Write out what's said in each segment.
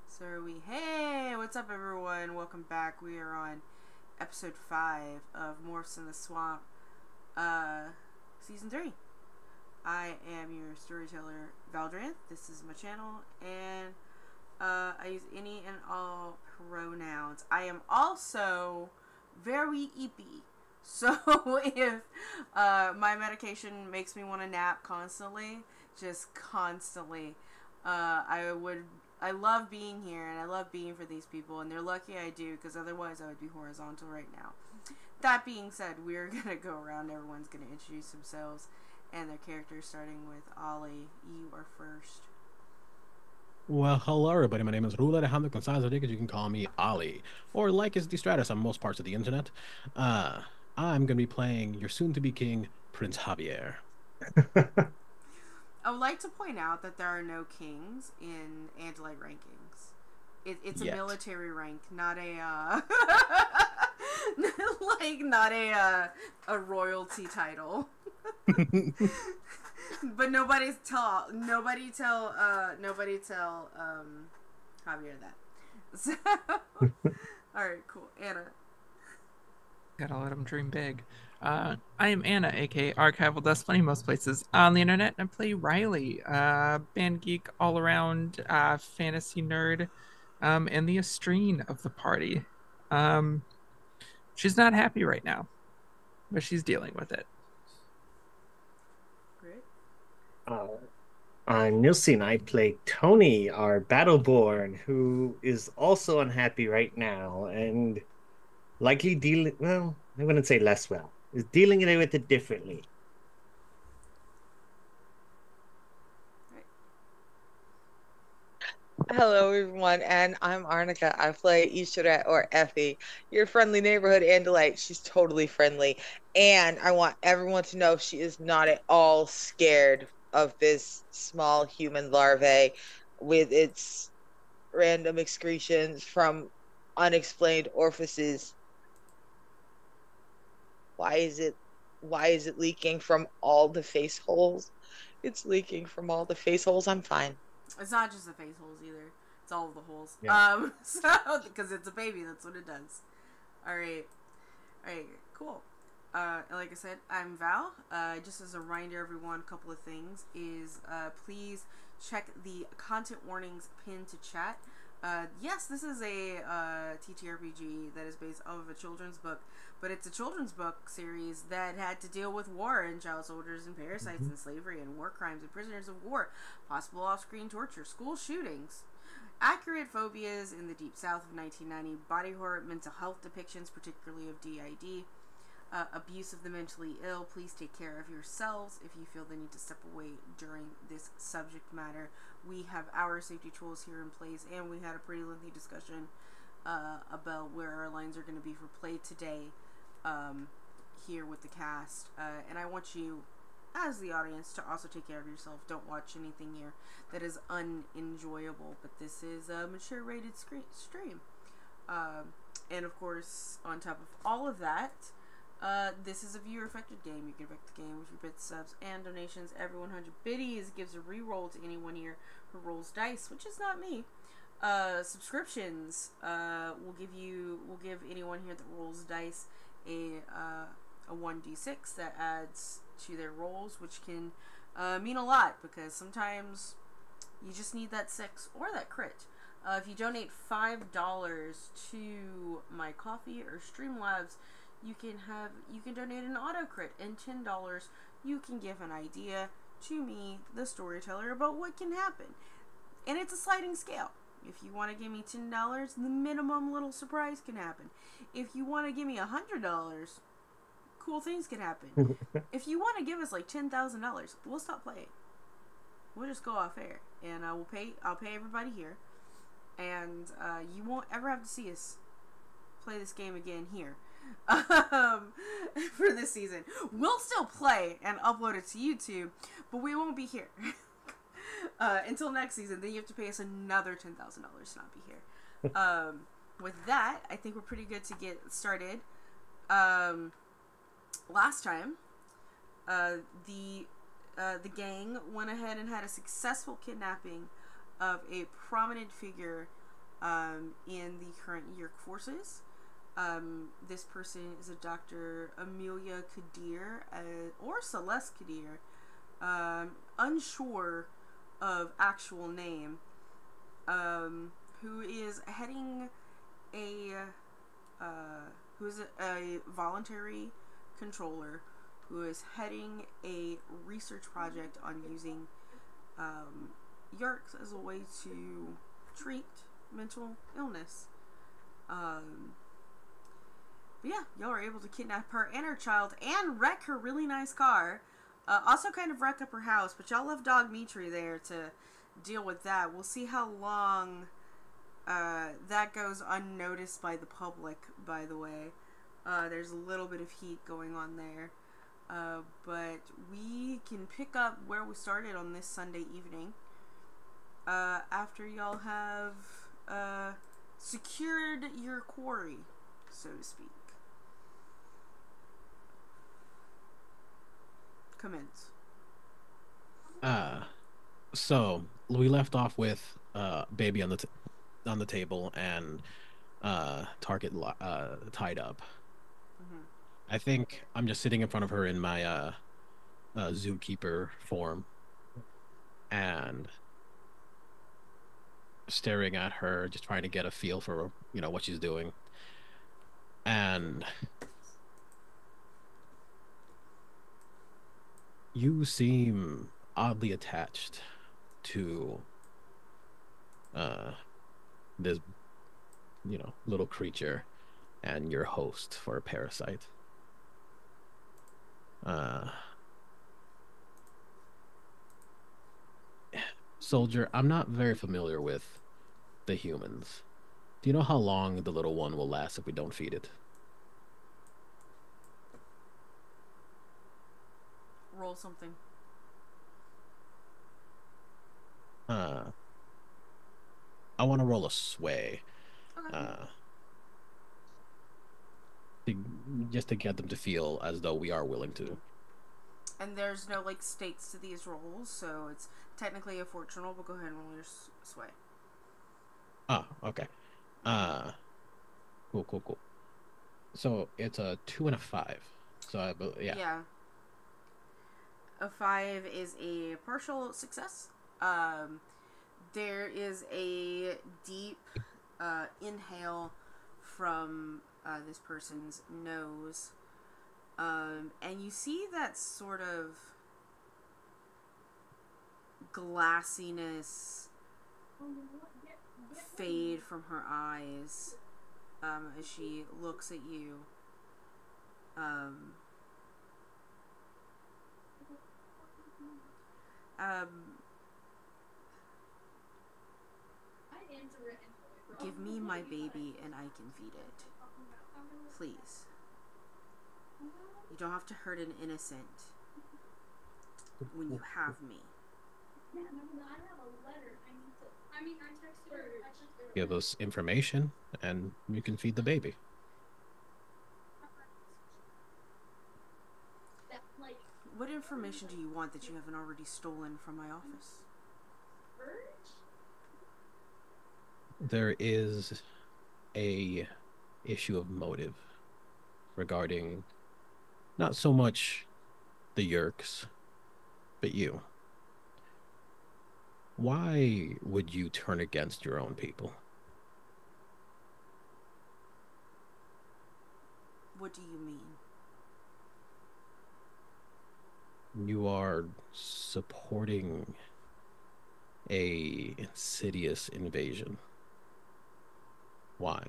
So are we? Hey, what's up, everyone? Welcome back. We are on episode 5 of Morphs in the Swamp, season 3. I am your storyteller, Valdrianth. This is my channel, and I use any and all pronouns. I am also very eepy. So if my medication makes me want to nap constantly, just constantly, I love being here and I love being for these people, and they're lucky I do, because otherwise I would be horizontal right now. That being said, we're gonna go around. Everyone's gonna introduce themselves and their characters, starting with Ollie. You are first. Well, hello everybody. My name is Rula Alejandro Gonzalez Rodriguez. You can call me Ali, or like is the Stratus on most parts of the internet. Uh, I'm going to be playing your soon-to-be king, Prince Javier. I would like to point out that there are no kings in Andalite rankings. It's a Yet. military rank, not a not a royalty title. But nobody tell Javier that. So, all right, cool. Anna. Gotta let them dream big. I am Anna, aka Archival Dust Bunny, most places on the internet, and I play Riley, band geek, all around fantasy nerd, and the estreen of the party. Um, she's not happy right now, but she's dealing with it. Great. Uh, on Nilsson, I play Tony, our Battleborn, who is also unhappy right now and likely dealing, well, I wouldn't say less well, is dealing with it differently. Hello, everyone, and I'm Arnica. I play Ishara or Effie, your friendly neighborhood Andalite. She's totally friendly, and I want everyone to know she is not at all scared of this small human larvae with its random excretions from unexplained orifices. Why is it? Why is it leaking from all the face holes? It's leaking from all the face holes. I'm fine. It's not just the face holes either. It's all of the holes. Yeah. So because it's a baby, that's what it does. All right, cool. Like I said, I'm Val. Just as a reminder, everyone, a couple of things is please check the content warnings pinned to chat. Yes, this is a TTRPG that is based off of a children's book, but it's a children's book series that had to deal with war and child soldiers and parasites and slavery and war crimes and prisoners of war, possible off-screen torture, school shootings, accurate phobias in the deep south of 1990, body horror, mental health depictions, particularly of DID, abuse of the mentally ill. Please take care of yourselves if you feel the need to step away during this subject matter. We have our safety tools here in place, and we had a pretty lengthy discussion about where our lines are going to be for play today here with the cast. And I want you, as the audience, to also take care of yourself. Don't watch anything here that is unenjoyable, but this is a mature rated stream. And of course, on top of all of that, this is a viewer-affected game. You can affect the game with your bits, subs, and donations. Every 100 biddies gives a reroll to anyone here who rolls dice, which is not me. Subscriptions will give anyone here that rolls dice a 1d6 that adds to their rolls, which can mean a lot, because sometimes you just need that 6 or that crit. If you donate $5 to my coffee or Streamlabs, you can donate an auto crit, and $10 you can give an idea to me, the storyteller, about what can happen. And it's a sliding scale. If you want to give me $10, the minimum little surprise can happen. If you want to give me $100, cool things can happen. If you want to give us like $10,000, we'll stop playing. We'll just go off air, and I'll pay everybody here, and you won't ever have to see us play this game again here. For this season, we'll still play and upload it to YouTube, but we won't be here until next season. Then you have to pay us another $10,000 to not be here. With that, I think we're pretty good to get started. Last time, the gang went ahead and had a successful kidnapping of a prominent figure in the current Yerk forces. This person is a Dr. Amelia Kadir, or Celeste Kadir, unsure of actual name, who is heading who's a voluntary controller who is heading a research project on using Yerks as a way to treat mental illness. But yeah, y'all are able to kidnap her and her child and wreck her really nice car. Also kind of wreck up her house, but y'all left Dog Mitri there to deal with that. We'll see how long that goes unnoticed by the public, by the way. There's a little bit of heat going on there. But we can pick up where we started on this Sunday evening. After y'all have secured your quarry, so to speak. Commence. So we left off with baby on the table and target tied up. Mm-hmm. I think I'm just sitting in front of her in my zookeeper form and staring at her, just trying to get a feel for what she's doing. And you seem oddly attached to this little creature and your host for a parasite. Soldier, I'm not very familiar with the humans. Do you know how long the little one will last if we don't feed it? Roll something. I want to roll a sway. Okay. Just to get them to feel as though we are willing to. And there's no stakes to these rolls, so it's technically a fortune roll, but go ahead and roll your sway. Oh, okay. Cool. So it's a 2 and a 5. So yeah. Yeah. A 5 is a partial success. There is a deep inhale from this person's nose. And you see that sort of glassiness fade from her eyes as she looks at you. Give me my baby and I can feed it. Please. You don't have to hurt an innocent when you have me. Give us information and you can feed the baby. What information do you want that you haven't already stolen from my office? There is a issue of motive regarding not so much the Yerks, but you. Why would you turn against your own people? What do you mean? You are supporting a insidious invasion. Why?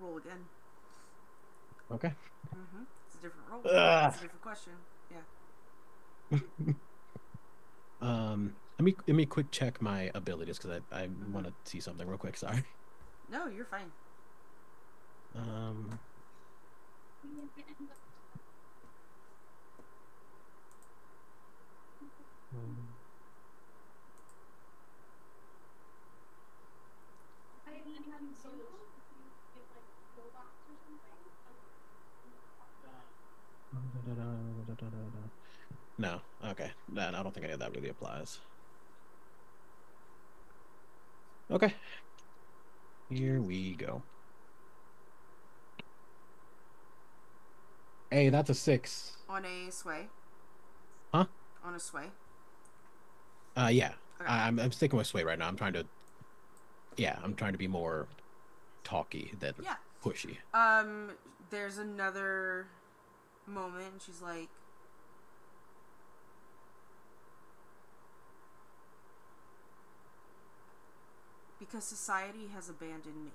Roll again. Okay. It's a different roll. Ugh. It's a different question. Yeah. Let me quick check my abilities because I want to see something real quick. Sorry. No, you're fine. No. Okay. No, I don't think any of that really applies. Okay. Here we go. Hey, that's a 6. On a sway. Huh? On a sway. Yeah. Okay. I'm sticking with sway right now. I'm trying to be more talky than Yeah. pushy. There's another moment, and she's like, because society has abandoned me.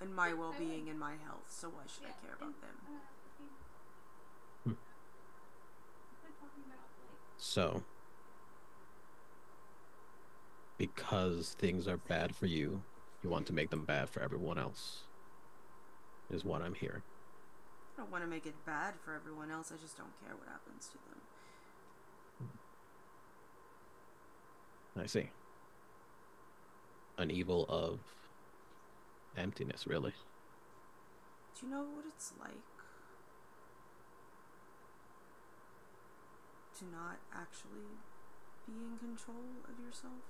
And my well-being and my health, so why should I care about them? So, because things are bad for you, you want to make them bad for everyone else, is what I'm hearing. I don't want to make it bad for everyone else, I just don't care what happens to them. I see. An evil of emptiness, really. Do you know what it's like to not actually be in control of yourself?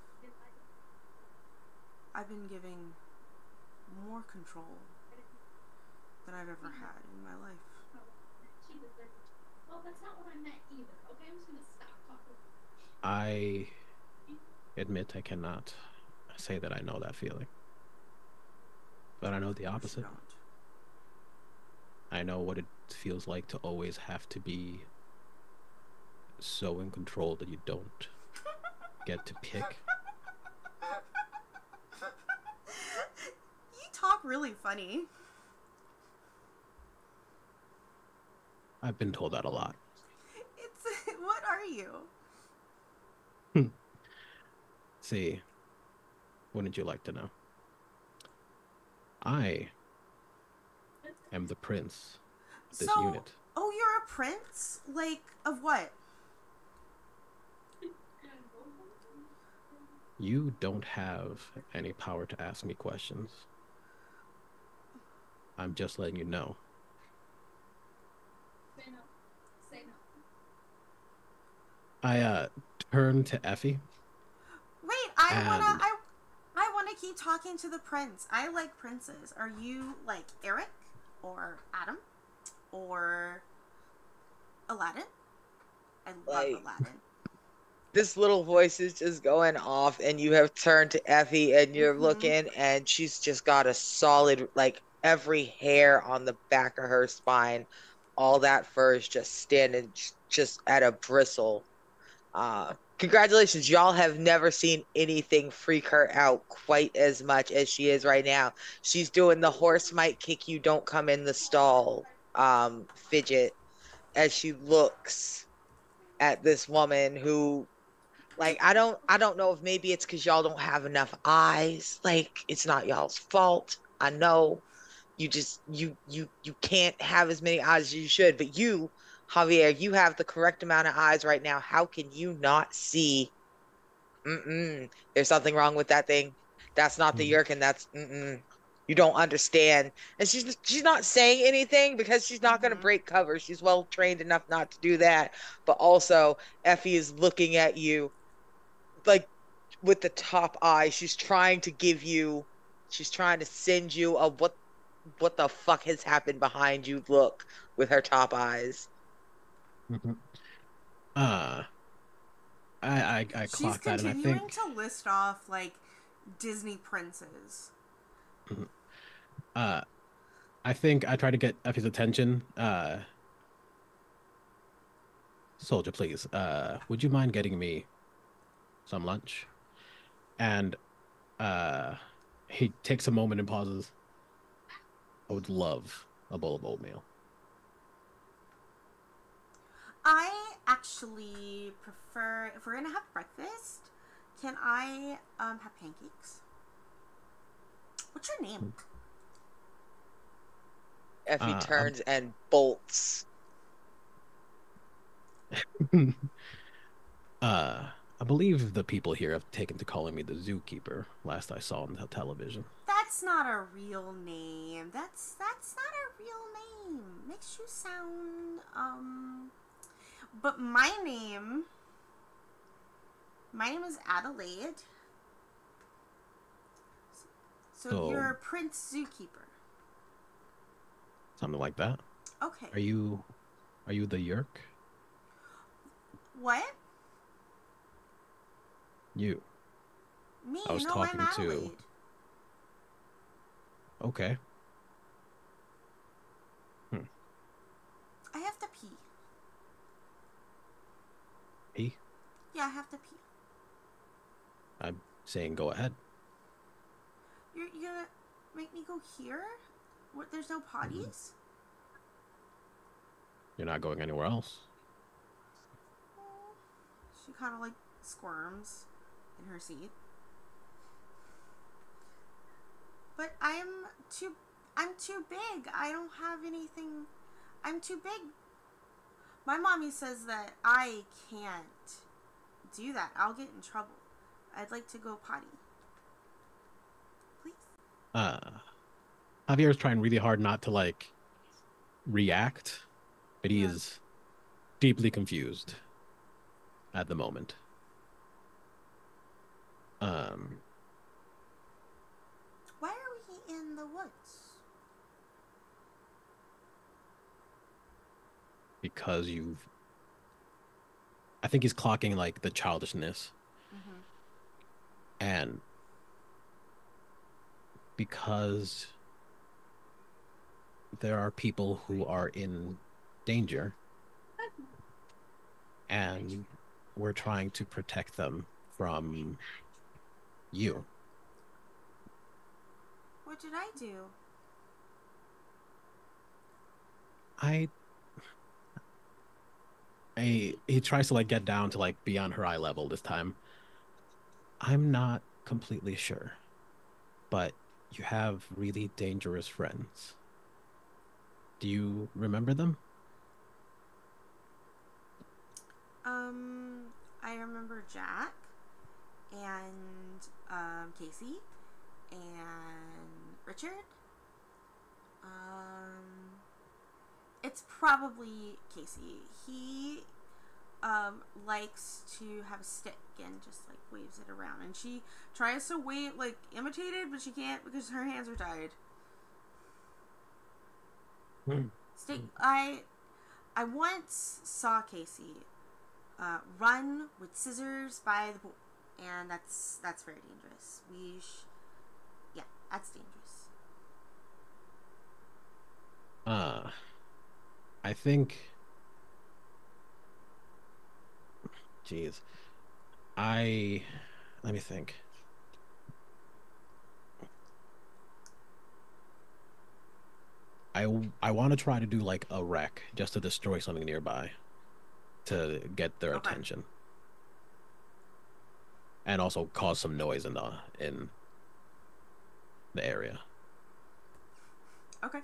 I've been giving more control than I've ever had in my life. Well, that's not what I meant either. Okay, I'm just gonna stop talking. I admit I cannot say that I know that feeling. But I know the opposite. Don't. I know what it feels like to always have to be so in control that you don't get to pick. You talk really funny. I've been told that a lot. It's what are you? See, wouldn't you like to know? I am the prince of this unit. Oh, you're a prince? Like, of what? You don't have any power to ask me questions. I'm just letting you know. Say no. Say no. I turned to Effie. Wait, I wanna keep talking to the prince. I like princes. Are you like Eric or Adam or Aladdin? I love Aladdin. This little voice is just going off, and you have turned to Effie, and you're looking, and she's just got a solid, like, every hair on the back of her spine, all that fur is just standing just at a bristle. Congratulations, y'all have never seen anything freak her out quite as much as she is right now. She's doing the horse might kick you, don't come in the stall fidget as she looks at this woman who, like, I don't know if maybe it's because y'all don't have enough eyes. Like, it's not y'all's fault. I know you just you can't have as many eyes as you should, but you, Javier, you have the correct amount of eyes right now. How can you not see? There's something wrong with that thing. That's not the Yurkin. That's you don't understand. And she's not saying anything because she's not going to break cover. She's well trained enough not to do that. But also, Effie is looking at you like with the top eye. She's trying to send you a what the fuck has happened behind you look with her top eyes. I clocked that, and I think She's continuing to list off like Disney princes. I think I tried to get Effie's attention. Soldier, please. Would you mind getting me some lunch? And he takes a moment and pauses. I would love a bowl of oatmeal. I actually prefer, if we're gonna have breakfast, can I have pancakes? What's your name? Effie turns and bolts. I believe the people here have taken to calling me the zookeeper last I saw on the television. That That's not a real name. That's not a real name. Makes you sound but my name is Adelaide. So you're Prince Zookeeper. Something like that. Okay. Are you the Yerk? What? You. Me? I was No, talking I'm to- Adelaide. Okay. I have to pee. Pee? Yeah, I have to pee. I'm saying go ahead. You're gonna make me go here? What? There's no potties? You're not going anywhere else. She kind of like squirms in her seat. But I'm too big. I don't have anything. I'm too big. My mommy says that I can't do that. I'll get in trouble. I'd like to go potty. Please. Javier's trying really hard not to like react, but he is deeply confused at the moment. Why are we in the woods? Because I think he's clocking like the childishness. Mm-hmm. And because there are people who are in danger and we're trying to protect them from you. What did I do? He tries to like get down to like be on her eye level this time. I'm not completely sure, but you have really dangerous friends. Do you remember them? I remember Jack and Casey and Richard. It's probably Casey. He likes to have a stick and just like waves it around, and she tries to imitate it, but she can't because her hands are tied. Stick. I once saw Casey run with scissors by the pool, and that's very dangerous. Yeah, that's dangerous. I think. Jeez. Let me think. I want to try to do like a wreck just to destroy something nearby to get their attention. And also cause some noise in the area. Okay.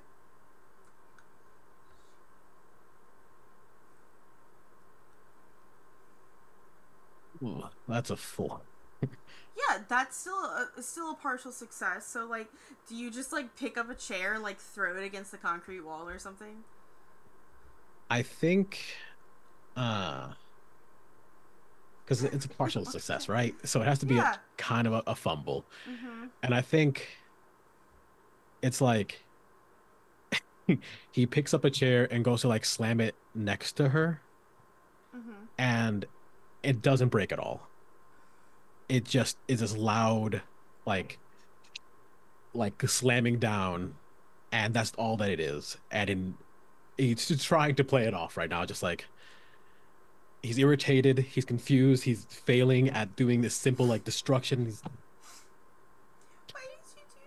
Ooh, that's a 4. Yeah, that's still a partial success. So like, do you just like pick up a chair and like throw it against the concrete wall or something? I think because it's a partial success, right? So it has to be Yeah. kind of a fumble. Mm-hmm. And I think it's like he picks up a chair and goes to like slam it next to her, Mm-hmm. and it doesn't break at all. It just is this loud, like slamming down, and that's all that it is. And he's just trying to play it off right now, just like he's irritated, he's confused, he's failing at doing this simple like destruction. Why did you do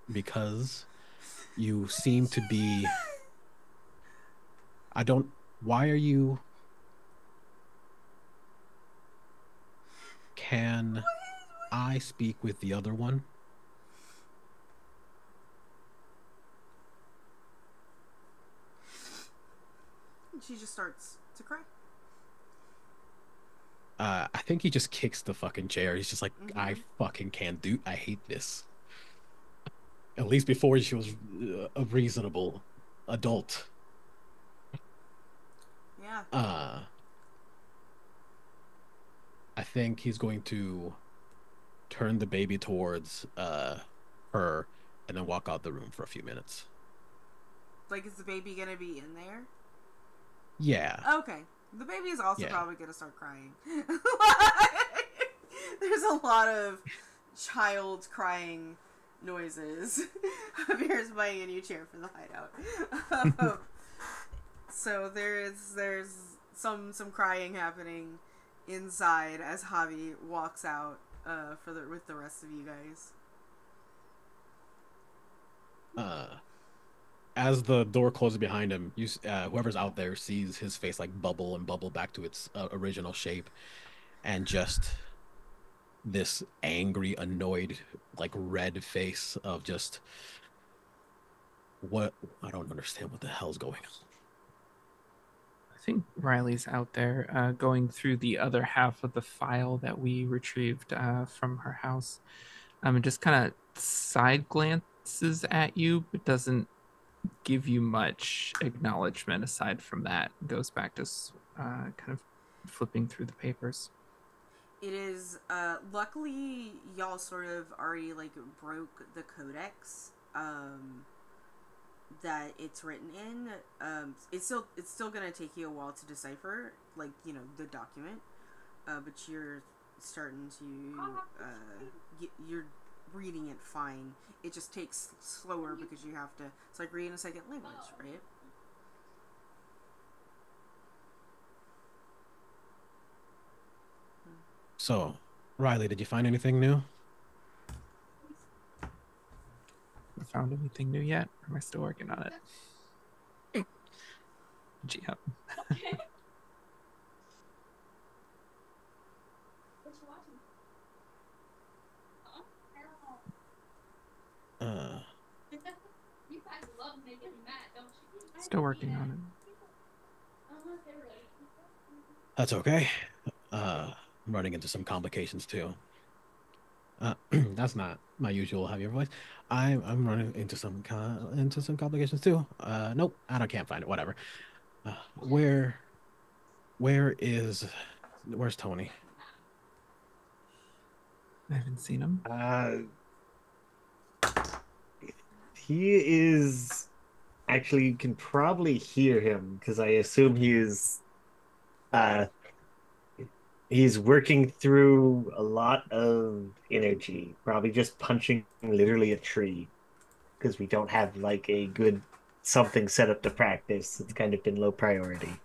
that? Because you seem to be. I don't. Why are you? Can I speak with the other one? She just starts to cry. I think he just kicks the fucking chair. He's just like, I Mhm. fucking can't do. I hate this. At least before she was a reasonable adult. Yeah. I think he's going to turn the baby towards her and then walk out the room for a few minutes. Like, is the baby gonna be in there? Yeah. Okay. The baby is also Yeah. probably gonna start crying. There's a lot of child crying noises. Here's buying a new chair for the hideout. So there's some crying happening inside as Javi walks out with the rest of you guys. As the door closes behind him, whoever's out there sees his face like bubble and bubble back to its original shape, and just this angry, annoyed, like red face of just what I don't understand what the hell's going on. I think Riley's out there going through the other half of the file that we retrieved from her house. And just kind of side glances at you, but doesn't give you much acknowledgement aside from that. Goes back to kind of flipping through the papers. It is luckily y'all sort of already like broke the codex that it's written in. It's still gonna take you a while to decipher, like, you know, the document, but you're starting to you're reading it fine. It just takes slower because you have to. It's like reading a second language, right? So, Riley, did you find anything new? Found anything new yet? Or am I still working on it? GM. What you watching? Huh? You guys love making me mad, don't you? Still working on it. That's okay. I'm running into some complications too. That's not my usual heavier voice. I'm running into some complications too. Nope, can't find it. Whatever. Where's Tony? I haven't seen him. He is actually, you can probably hear him because I assume he's working through a lot of energy, probably just punching literally a tree because we don't have like a good something set up to practice. It's kind of been low priority.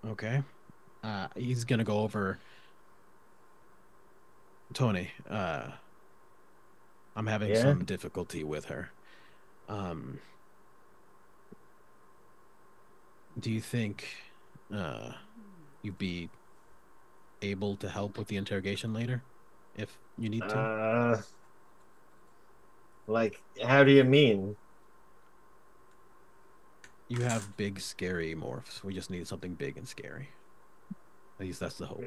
Okay. He's gonna go over. Tony, I'm having Yeah? some difficulty with her. Do you think you'd be able to help with the interrogation later if you need to? Like, how do you mean? You have big, scary morphs. We just need something big and scary. At least that's the hope.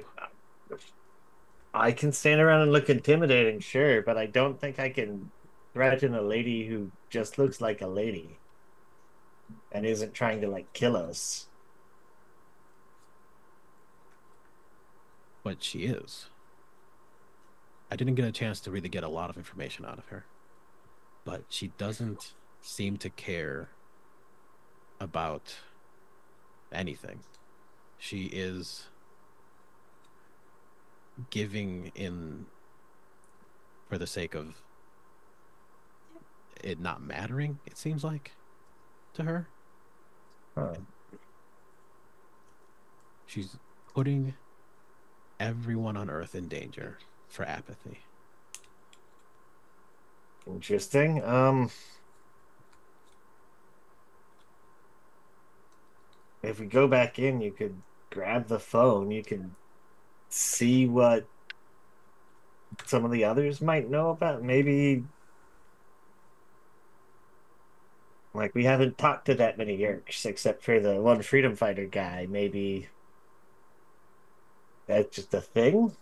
I can stand around and look intimidating, sure, but I don't think I can threaten a lady who just looks like a lady and isn't trying to, like, kill us. But she is. I didn't get a chance to really get a lot of information out of her. But she doesn't seem to care about anything. She is giving in for the sake of it not mattering, it seems like, to her. Huh. She's putting everyone on Earth in danger for apathy. Interesting. If we go back in, you could grab the phone. You can see what some of the others might know about. Maybe Like, we haven't talked to that many Yerks, except for the one freedom fighter guy. Maybe that's just a thing?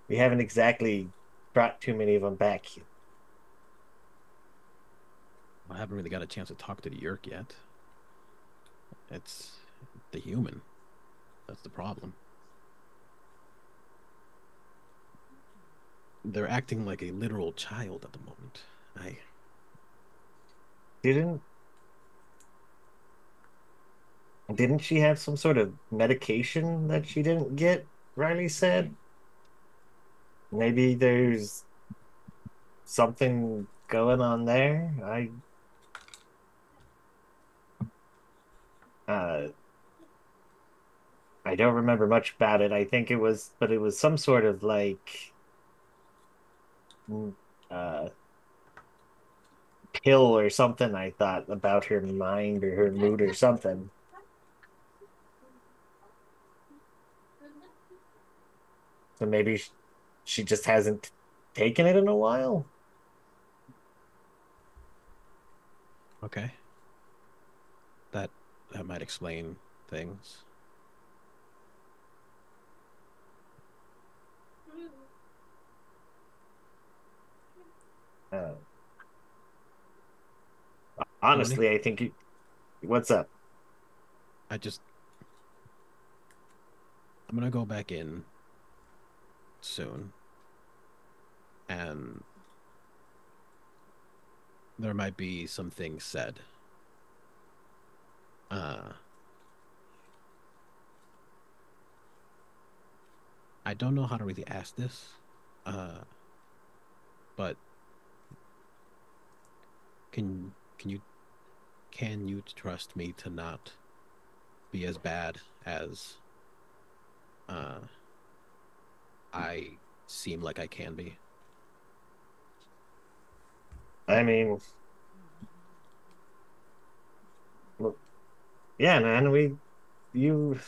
We haven't exactly brought too many of them back. I haven't really got a chance to talk to the Yerk yet. It's the human. That's the problem. They're acting like a literal child at the moment. Didn't didn't she have some sort of medication that she didn't get? Riley said. Maybe there's something going on there. Uh I don't remember much about it. I think but it was some sort of like uh pill or something, I thought, about her mind or her mood or something. So maybe she just hasn't taken it in a while. Okay. That might explain things. Uh, honestly, I think what's up? I'm gonna go back in soon, and there might be some things said. I don't know how to really ask this, but can you trust me to not be as bad as I seem like I can be? I mean, well, yeah, man, you're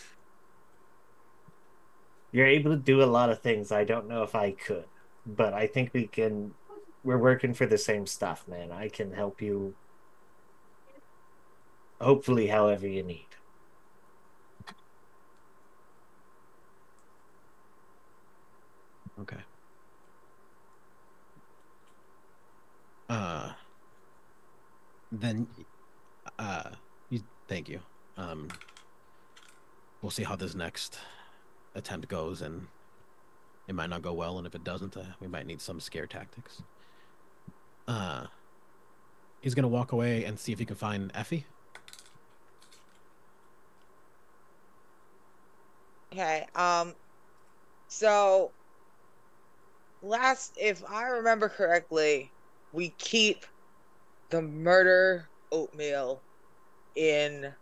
able to do a lot of things I don't know if I could, but I think we're working for the same stuff, man. I can help you hopefully however you need. Okay. Uh, then, thank you. We'll see how this next attempt goes, and it might not go well, and if it doesn't, we might need some scare tactics. He's gonna walk away and see if he can find Effie. Okay. So if I remember correctly, we keep the murder oatmeal in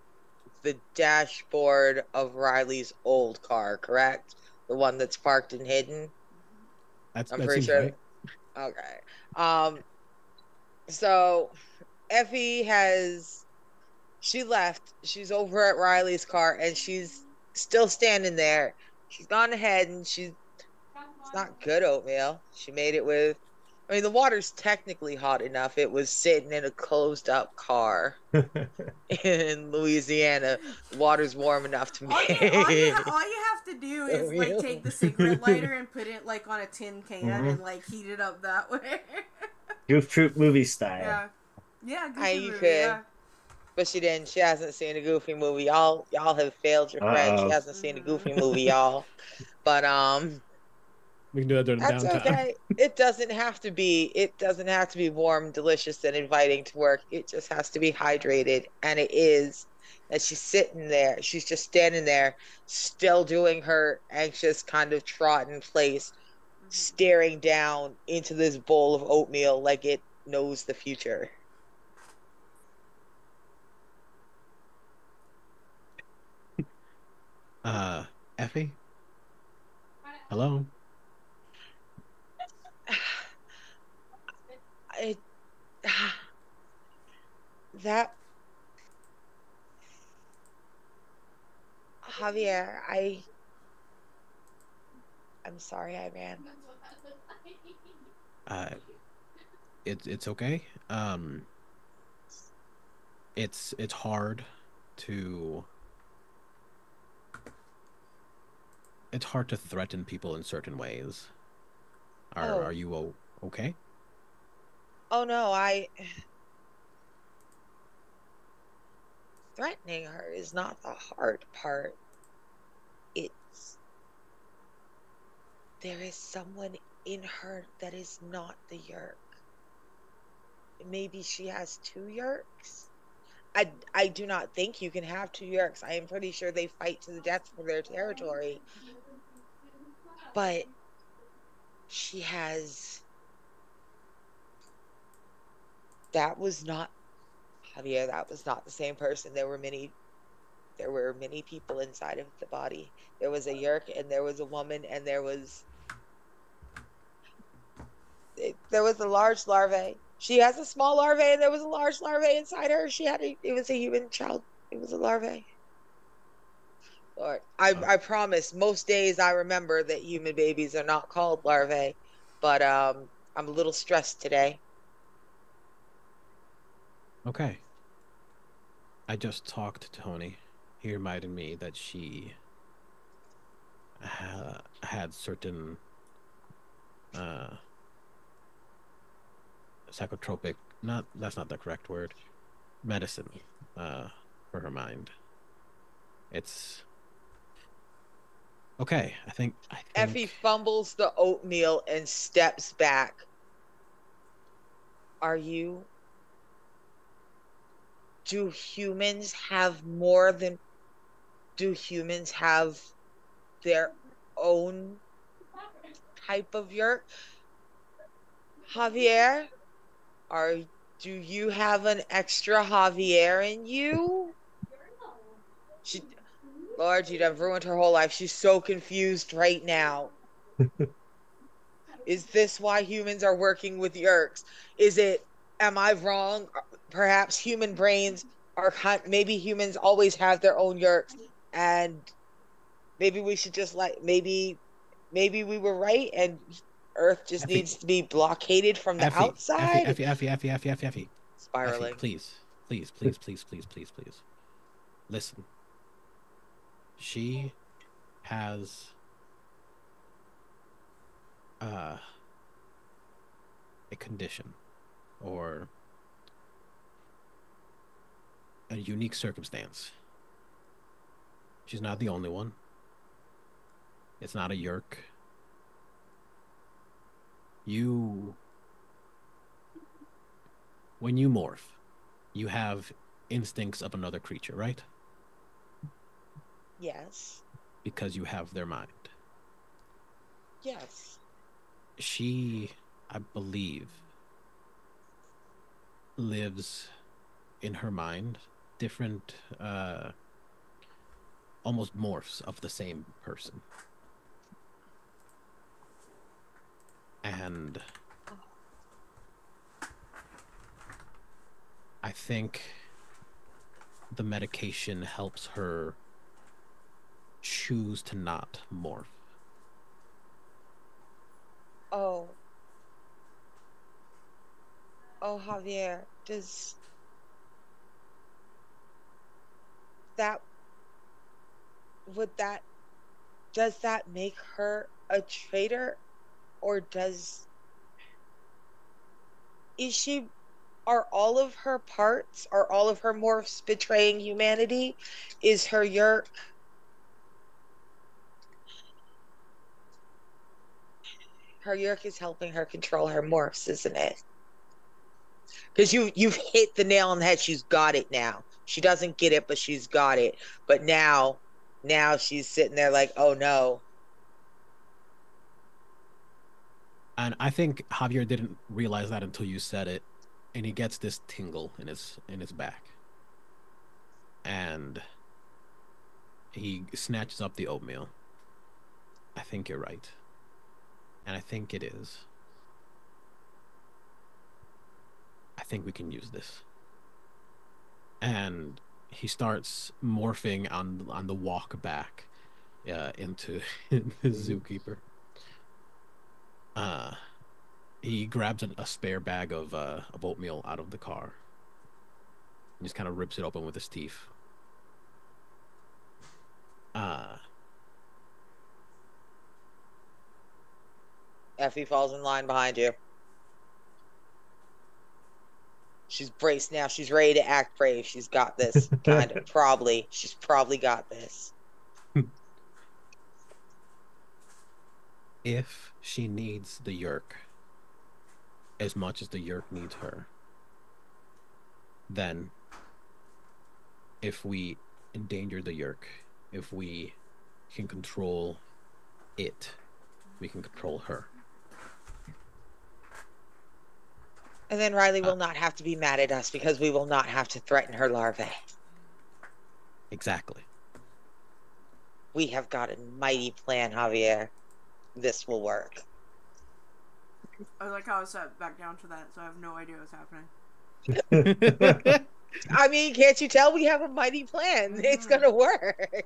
the dashboard of Riley's old car, correct? The one that's parked and hidden. I'm That pretty seems sure. right. Okay. So Effie she left. She's over at Riley's car and she's still standing there. She's gone ahead and it's not good oatmeal. She made it with, I mean, the water's technically hot enough. It was sitting in a closed up car in Louisiana. The water's warm enough to All make. all you have to do is like Oatmeal. take the cigarette lighter and put it like on a tin can Mhm. and like heat it up that way. Goof Troop movie style. Yeah. Yeah, You movie, could. yeah. But she didn't. She hasn't seen a Goofy movie. Y'all have failed your friend. She Uh-oh. hasn't seen a Goofy movie, y'all. But We can do that during that's downtime. okay. It doesn't have to be warm, delicious, and inviting to work. It just has to be hydrated. And it is. And she's sitting there. She's just standing there, still doing her anxious kind of trot in place, staring down into this bowl of oatmeal like it knows the future. Effie? Hello? I, that Javier, I'm sorry I ran. Uh, it's okay. It's hard to threaten people in certain ways. Are Oh, you okay? oh no, I threatening her is not the hard part. It's there is someone in her that is not the Yerk. Maybe she has two Yerks. I do not think you can have two Yerks. I am pretty sure they fight to the death for their territory. But she has that was not Javier, that was not the same person. There were many people inside of the body. There was a Yerk and there was a woman and there was a large larvae. She has a small larvae and there was a large larvae inside her. It was a human child. It was a larvae. Lord, Oh, I promise most days I remember that human babies are not called larvae, but I'm a little stressed today. okay. I just talked to Tony. He reminded me that she had certain uh psychotropic, not that's not the correct word, medicine uh for her mind. It's okay. I think Effie fumbles the oatmeal and steps back. Are you do humans have more than do humans have their own type of yerk? Javier, are do you have an extra Javier in you? She, Lord, you'd have ruined her whole life. She's so confused right now. Is this why humans are working with yerks? Is it, am I wrong? Perhaps human brains are, maybe humans always have their own yerks, and maybe we should just maybe we were right, and Earth just Effie, needs to be blockaded from the Effie, Effie, outside? Effie, Effie, Effie, Effie, Effie, Effie, Effie, Spiraling. please, please, please, please, please, please, please. Listen. She has uh a condition or a unique circumstance. She's not the only one. It's not a yerk. You, when you morph, you have instincts of another creature, right? Yes. Because you have their mind. Yes. She, I believe, lives in her mind different, almost morphs of the same person. And I think the medication helps her choose to not morph. Oh. Oh, Javier, that would that does that make her a traitor, or does is she are all of her parts, are all of her morphs betraying humanity? Is her yerk is helping her control her morphs, isn't it? Because you've hit the nail on the head. She's got it now. She doesn't get it, but she's got it. But now she's sitting there like, oh no. And I think Javier didn't realize that until you said it, and he gets this tingle in his back. And he snatches up the oatmeal. I think you're right. And I think it is. I think we can use this. And he starts morphing on the walk back into the zookeeper. Uh He grabs a spare bag of oatmeal out of the car. And just kind of rips it open with his teeth. Uh, Effie falls in line behind you. She's braced now. She's ready to act brave. She's got this. Kind of. Probably. She's probably got this. if she needs the Yerk as much as the Yerk needs her, then if we endanger the Yerk, if we can control it, we can control her. And then Riley will not have to be mad at us because we will not have to threaten her larvae. Exactly. We have got a mighty plan, Javier. This will work. I like how I sat back down to that, so I have no idea what's happening. I mean, can't you tell we have a mighty plan? It's gonna work.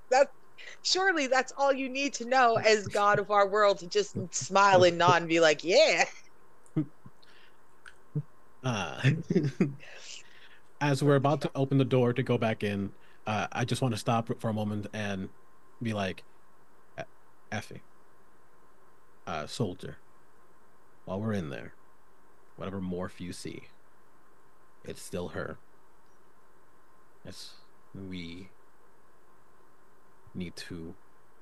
Surely that's all you need to know as God of our world, to just smile and nod and be like, yeah. As we're about to open the door to go back in, I just want to stop for a moment and be like, Effie, soldier, while we're in there, whatever morph you see, it's still her. We need to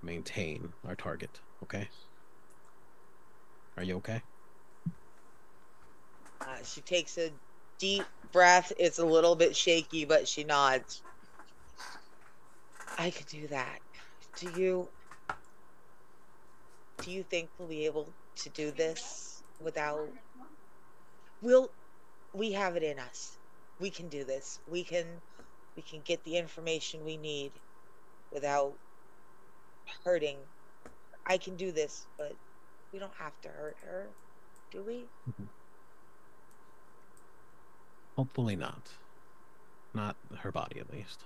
maintain our target, okay? Are you okay? She takes a deep breath. It's a little bit shaky, but she nods. I could do that. Do you think we'll be able to do this without... We have it in us. We can do this. We can get the information we need without hurting. I can do this, but we don't have to hurt her, do we? Hopefully not. Not her body, at least.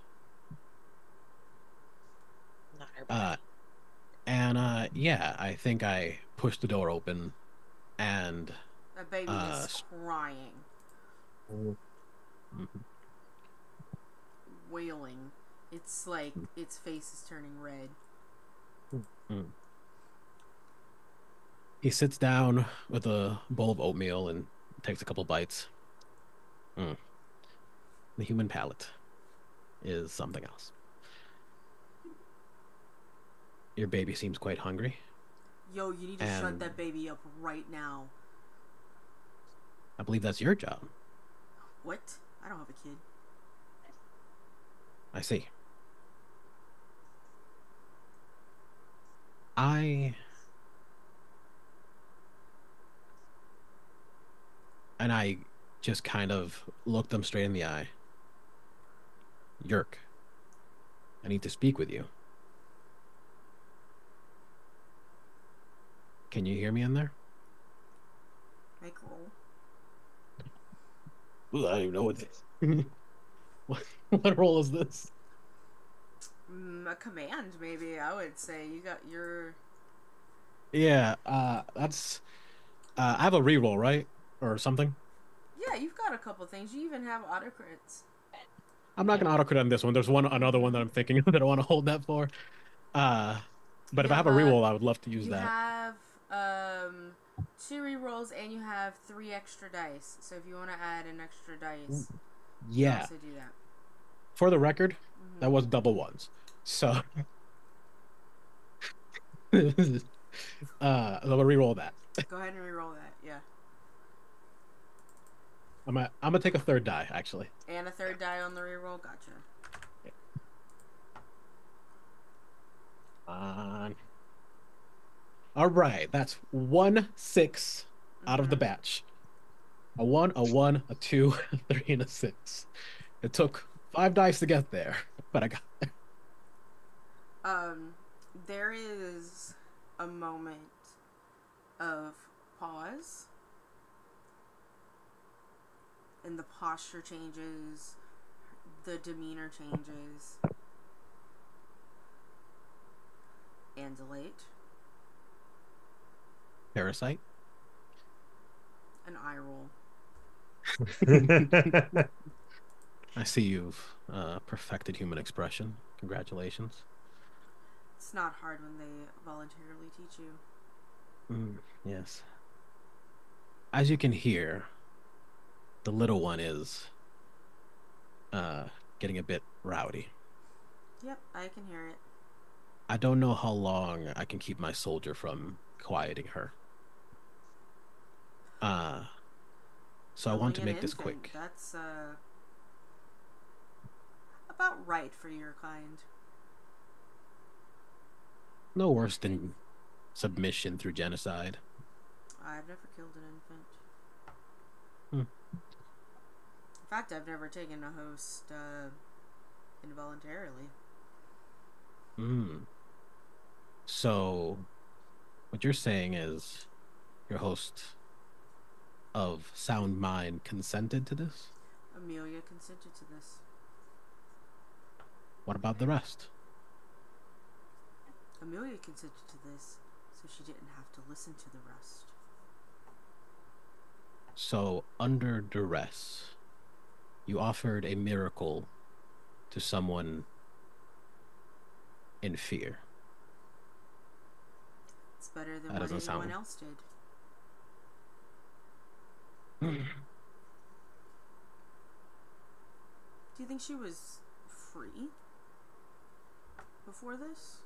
Not her body. Yeah, I think I pushed the door open, and That baby is crying, wailing. It's like its face is turning red. He sits down with a bowl of oatmeal and takes a couple bites. The human palate is something else. Your baby seems quite hungry. Yo, you need to shut that baby up right now. I believe that's your job. What? I don't have a kid. I see. I just kind of looked them straight in the eye. Yerk, I need to speak with you. Can you hear me in there? Make roll. Ooh, I don't even know what this... what role is this? A command, maybe. I would say you got your. Yeah, that's. I have a reroll, right, or something. Yeah, you've got a couple things. You even have autocrits. I'm not gonna autocrit on this one. There's another one that I'm thinking that I want to hold that for. But if I have a reroll, I would love to use that. You have 2 rerolls and you have 3 extra dice. So if you want to add an extra dice, you can also do that. For the record, that was double ones. So I'm gonna reroll that. Go ahead and reroll that. Yeah. I'm gonna take a third die actually. And a third die on the reroll. Gotcha. All right, that's 1 6 out of the batch. A 1, a 1, a 2, a 3, and a 6. It took 5 dice to get there, but I got there. There is a moment of pause, and the posture changes, the demeanor changes. Andalite. Parasite. An eye roll. I see you've perfected human expression. Congratulations. It's not hard when they voluntarily teach you. Yes. As you can hear, the little one is getting a bit rowdy. Yep, I can hear it. I don't know how long I can keep my soldier from quieting her. So I want to Killing an make this infant, quick. That's about right for your kind. No worse than submission through genocide. I've never killed an infant. Hmm. In fact, I've never taken a host involuntarily. So, what you're saying is your host of sound mind consented to this? Amelia consented to this. What about the rest? Amelia consented to this, so she didn't have to listen to the rest. So, under duress, you offered a miracle to someone in fear. It's better than That what doesn't anyone sound- else did. Do you think she was free before this?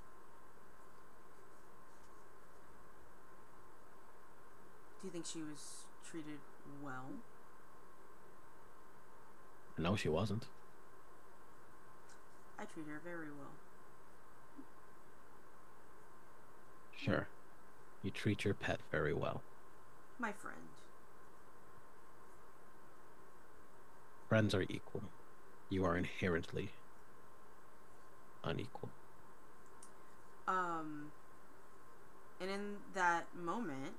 Do you think she was treated well? No, she wasn't. I treat her very well. Sure. You treat your pet very well. My friend. Friends are equal. You are inherently unequal. And in that moment,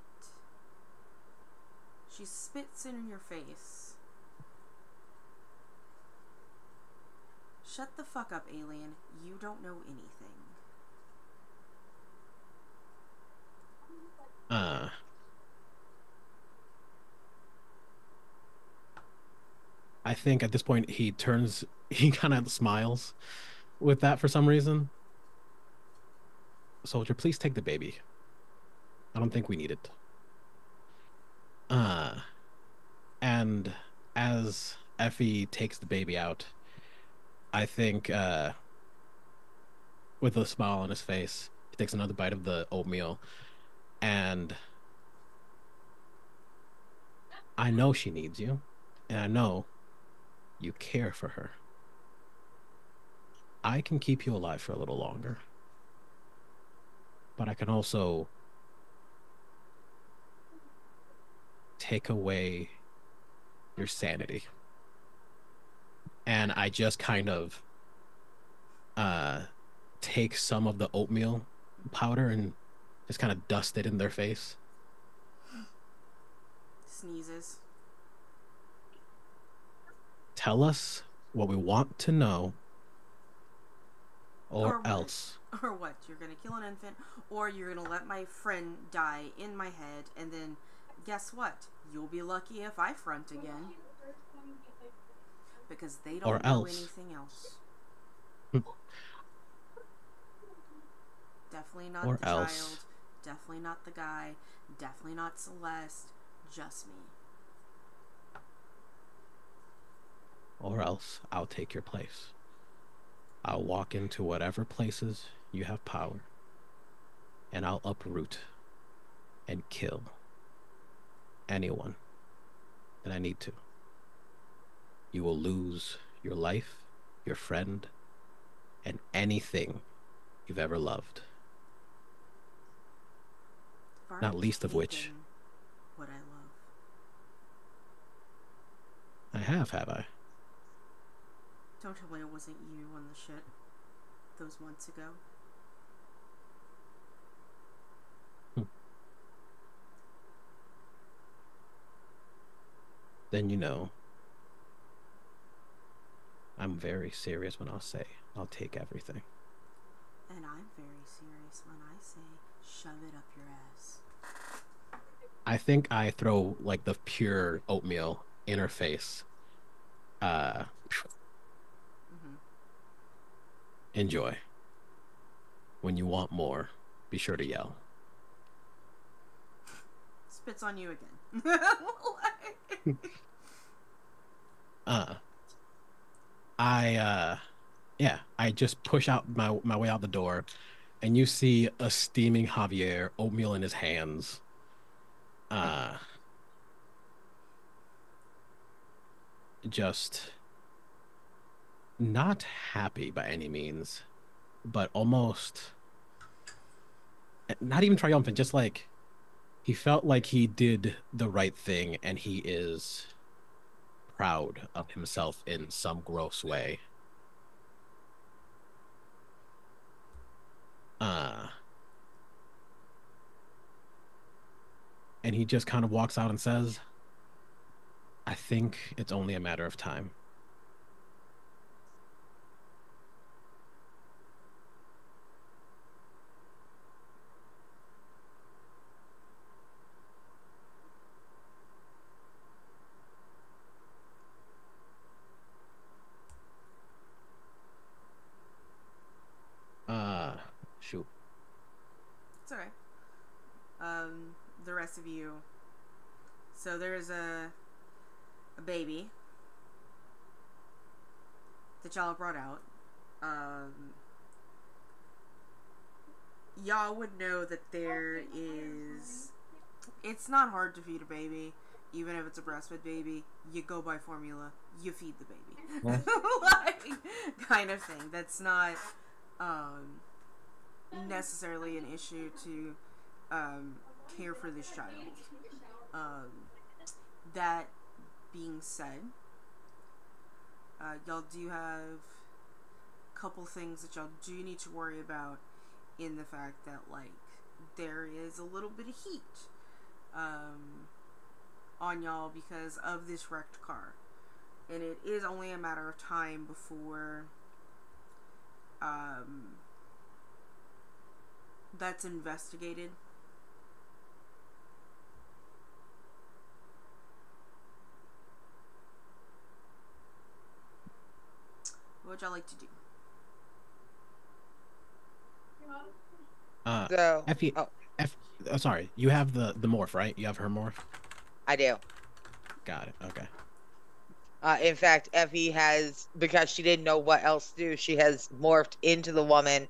she spits in your face. Shut the fuck up, alien. You don't know anything. I think at this point he kind of smiles with that for some reason. Soldier, please take the baby. I don't think we need it. And as Effie takes the baby out, I think with a smile on his face, he takes another bite of the oatmeal, and I know she needs you, and I know you care for her. I can keep you alive for a little longer, but I can also take away your sanity. And I just kind of take some of the oatmeal powder and just kind of dust it in their face. Sneezes. Tell us what we want to know, or what? else. Or what? You're gonna kill an infant, or you're gonna let my friend die in my head, and then guess what? You'll be lucky if I front again. Because they don't Or know else. anything else. Definitely not Or the else. child. Definitely not the guy. Definitely not Celeste. Just me. Or else I'll take your place. I'll walk into whatever places you have power, and I'll uproot and kill anyone that I need to. You will lose your life, your friend, and anything you've ever loved. I've Not already least of which- taken what I love. I have I? Don't tell me it wasn't you on the ship those months ago. Then you know I'm very serious when I'll say I'll take everything. And I'm very serious when I say shove it up your ass. I think I throw like the pure oatmeal in her face. Uh, Mm-hmm. enjoy. When you want more, be sure to yell. Spits on you again. I just push out my way out the door, and you see a steaming Javier, oatmeal in his hands. Just not happy by any means, but almost not even triumphant, just like he felt like he did the right thing and he is proud of himself in some gross way. And he just kind of walks out and says, I think it's only a matter of time. Shoot. It's alright. The rest of you. So there's a baby that y'all brought out. Y'all would know that there is. It's not hard to feed a baby, even if it's a breastfed baby. You go by formula. You feed the baby, like kind of thing. That's not necessarily an issue to care for this child. That being said, y'all do have a couple things that y'all do need to worry about in the fact that, like, there is a little bit of heat on y'all because of this wrecked car. And it is only a matter of time before that's investigated. What would y'all like to do? Sorry, you have the morph, right? You have her morph? I do. Got it. Okay. In fact, Effie has, because she didn't know what else to do, she has morphed into the woman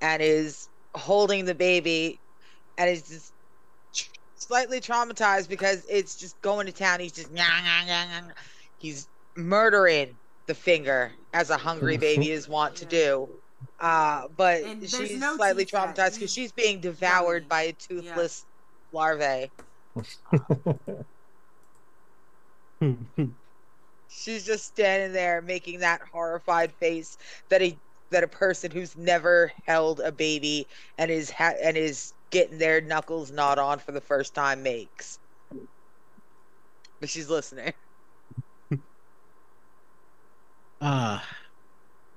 and is holding the baby and is just slightly traumatized because it's just going to town. He's just he's murdering the finger as a hungry baby is wont to do. But she's no slightly teeth yet. traumatized because she's being devoured Yummy. by a toothless larvae. She's just standing there making that horrified face that a person who's never held a baby and is getting their knuckles gnawed on for the first time makes. But she's listening.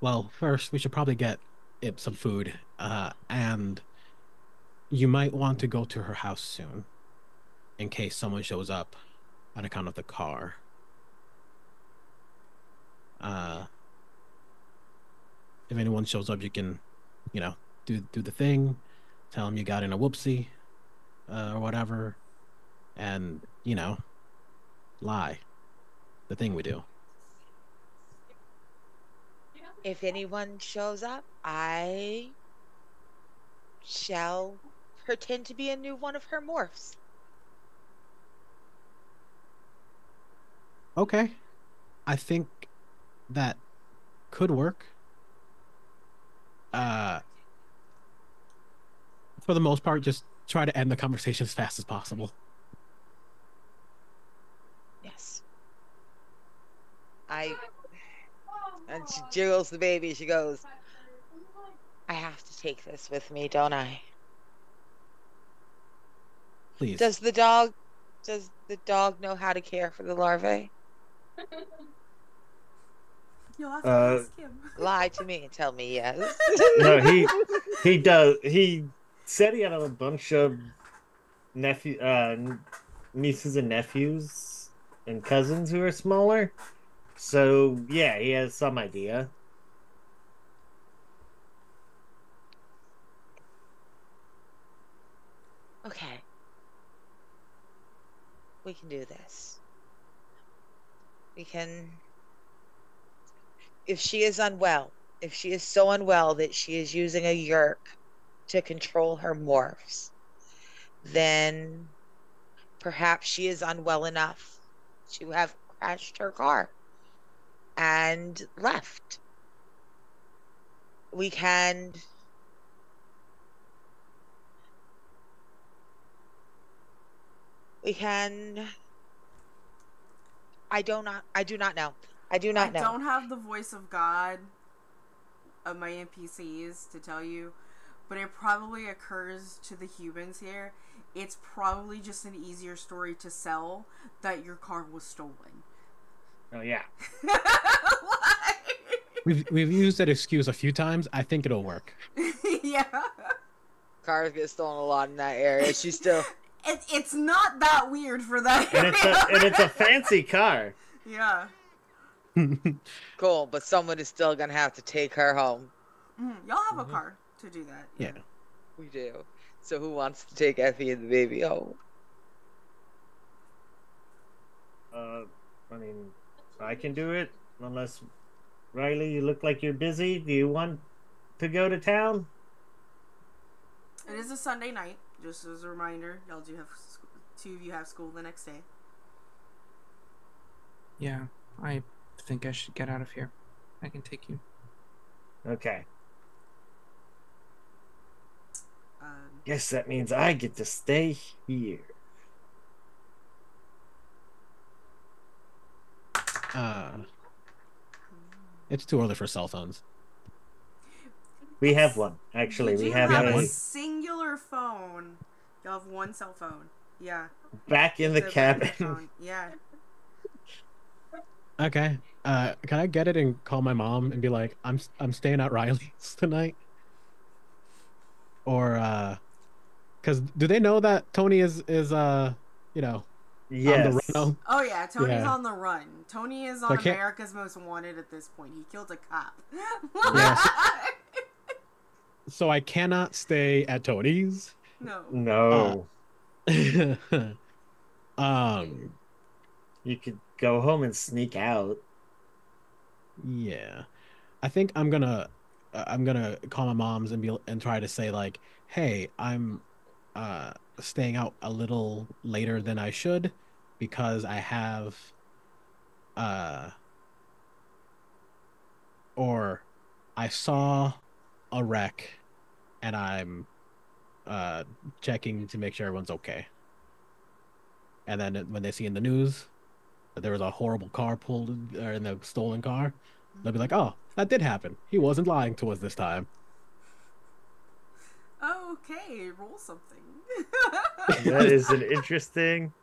Well, first we should probably get it some food. And you might want to go to her house soon, in case someone shows up on account of the car. If anyone shows up, you can, do the thing, tell them you got in a whoopsie, or whatever, and, lie. The thing we do. If anyone shows up, I shall pretend to be a new one of her morphs. Okay. I think that could work. For the most part, just try to end the conversation as fast as possible. Yes. And she jiggles the baby. She goes, I have to take this with me, don't I? Please. Does the dog know how to care for the larvae? You'll have to ask him. Lie to me and tell me yes. No, he does. He said he had a bunch of nieces and nephews and cousins who are smaller. So yeah, he has some idea. Okay. We can do this. We can. If she is unwell, if she is so unwell that she is using a yerk to control her morphs, then perhaps she is unwell enough to have crashed her car and left. We can. We can. I do not know. I do not know. I don't have the voice of God of my NPCs to tell you, but it probably occurs to the humans here. It's probably just an easier story to sell that your car was stolen. Oh yeah. We've used that excuse a few times. I think it'll work. Yeah. Cars get stolen a lot in that area. She's still. It's not that weird for that. And it's a fancy car. Yeah. Cool, but someone is still gonna have to take her home. Y'all have a car to do that. Yeah. We do. So who wants to take Effie and the baby home? I mean, I can do it unless Riley, you look like you're busy. Do you want to go to town? It is a Sunday night, just as a reminder. Y'all do have two of you have school the next day. Yeah, I think I should get out of here. I can take you. Okay. Guess that means I get to stay here. It's too early for cell phones. We have one, actually. You We have have a a singular phone. Y'all have one cell phone. Yeah. back in the It's a regular cabin. phone. Yeah. Okay. Can I get it and call my mom and be like, I'm staying at Riley's tonight? Or because do they know that Tony is you know, Yes. on the run? Oh yeah, Tony's Yeah. on the run. Tony is I on can't- America's Most Wanted at this point. He killed a cop. Yes. So I cannot stay at Tony's. No. No. Um. You could go home and sneak out. Yeah, I think I'm gonna call my mom's and try to say like, hey, I'm staying out a little later than I should because I have or I saw a wreck and I'm checking to make sure everyone's okay. And then when they see in the news that there was a horrible car pulled in the stolen car, they'll be like, "Oh, that did happen. He wasn't lying to us this time." Okay, roll something. That is an interesting.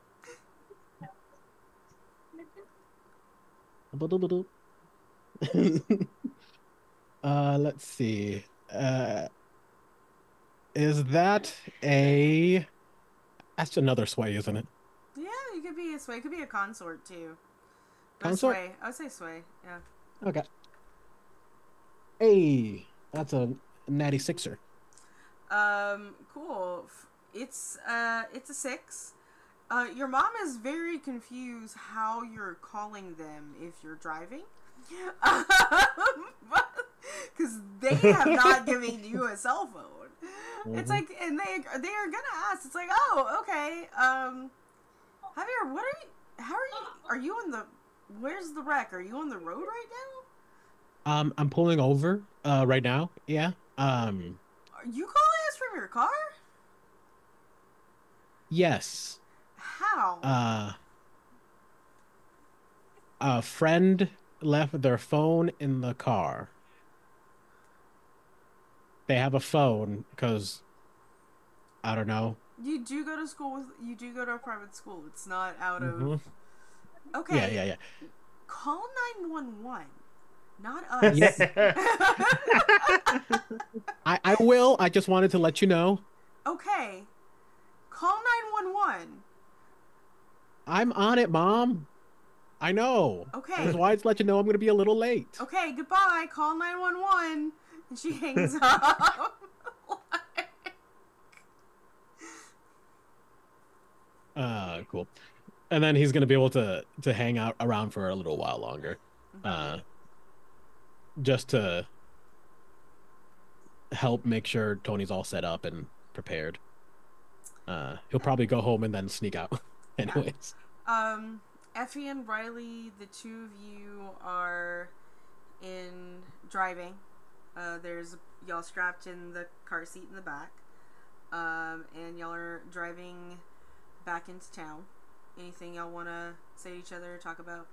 Let's see. Is that a? That's another sway, isn't it? Yeah, you could be a sway. It could be a consort too. But Consort? Sway. I would say sway. Yeah. Okay. Hey, that's a natty sixer. Cool. It's a 6. Your mom is very confused how you're calling them if you're driving. Because they have not given you a cell phone. It's like, and they are gonna ask. It's like, oh, okay. Javier, what are you? How are you on the? Where's the wreck? Are you on the road right now? I'm pulling over right now. Yeah. Are you calling us from your car? Yes. How? A friend left their phone in the car. They have a phone because I don't know. You do go to school with. You do go to a private school. It's not out of. Mhm. Okay. Yeah. Call 911. Not us. Yeah. I will. I just wanted to let you know. Okay. Call 911. I'm on it, Mom. I know. Okay. I just wanted to let you know I'm going to be a little late. Okay, goodbye. Call 911. And she hangs up. Cool. And then he's going to be able to hang out around for a little while longer. Just to help make sure Tony's all set up and prepared. He'll probably go home and then sneak out anyways. Effie and Riley, the two of you are in driving. There's y'all strapped in the car seat in the back. And y'all are driving back into town. Anything y'all want to say to each other or talk about?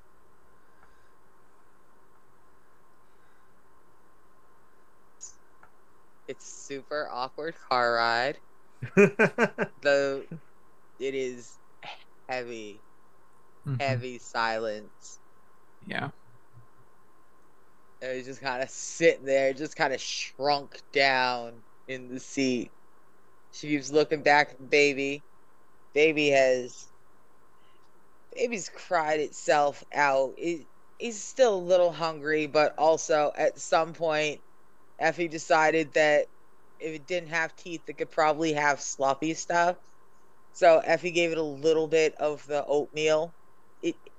It's super awkward car ride. Though it is heavy, heavy silence. Yeah. And he's just kind of sitting there, just kind of shrunk down in the seat. She keeps looking back at the baby. Baby's cried itself out. He's still a little hungry, but also at some point, Effie decided that if it didn't have teeth, it could probably have sloppy stuff. So Effie gave it a little bit of the oatmeal.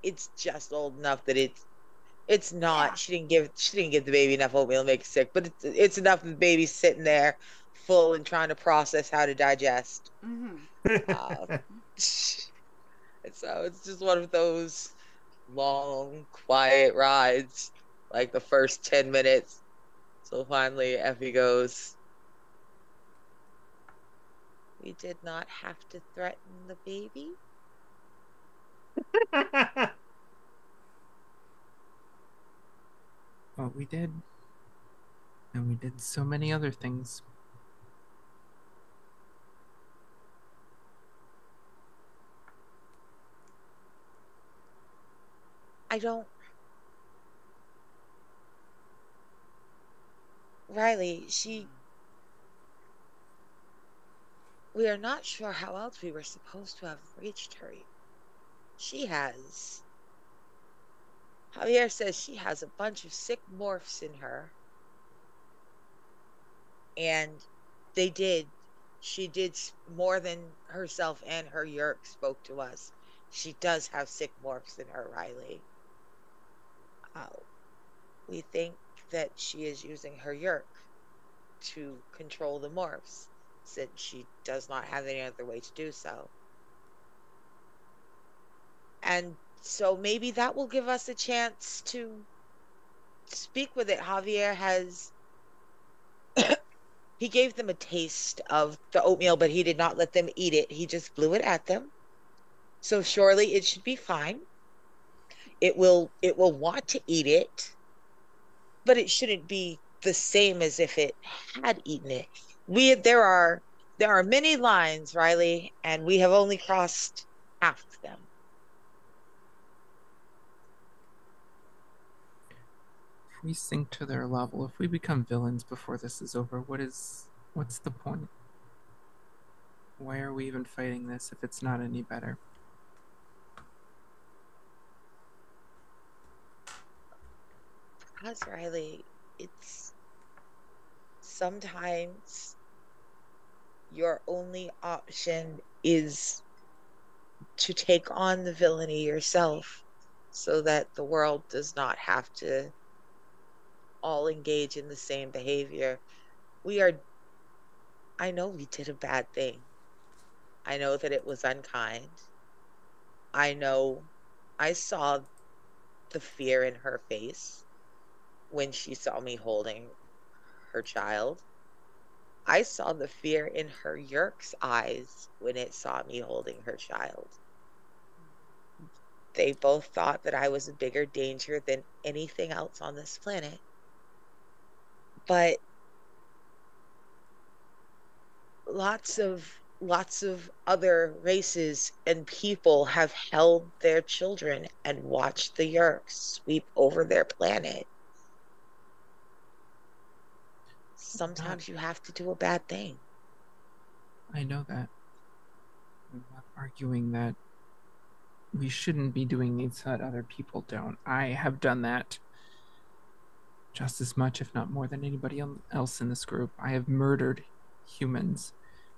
It's just old enough that it's not. Yeah. She didn't give the baby enough oatmeal to make it sick, but it's enough that the baby's sitting there full and trying to process how to digest. So it's just one of those long, quiet rides, like the first 10 minutes. So finally, Effie goes, "We did not have to threaten the baby." Well, we did. And we did so many other things. Riley, we are not sure how else we were supposed to have reached her. Javier says she has a bunch of sick morphs in her. And she did more than herself and her Yerk spoke to us. She does have sick morphs in her, Riley. We think that she is using her Yerk to control the morphs, since she does not have any other way to do so. And so maybe that will give us a chance to speak with it. Javier has... he gave them a taste of the oatmeal, but he did not let them eat it. He just blew it at them. So surely it should be fine. It will want to eat it, but it shouldn't be the same as if it had eaten it. There are many lines, Riley, and we have only crossed half of them. If we sink to their level, if we become villains before this is over, what's the point? Why are we even fighting this if it's not any better? Because, Riley, it's sometimes your only option is to take on the villainy yourself so that the world does not have to all engage in the same behavior. I know we did a bad thing. I know that it was unkind. I know I saw the fear in her face when she saw me holding her child. I saw the fear in her Yerk's eyes when it saw me holding her child. They both thought that I was a bigger danger than anything else on this planet. But lots of other races and people have held their children and watched the Yerks sweep over their planet. Sometimes you have to do a bad thing. I know that. I'm not arguing that we shouldn't be doing things that other people don't. I have done that just as much, if not more than anybody else in this group. I have murdered humans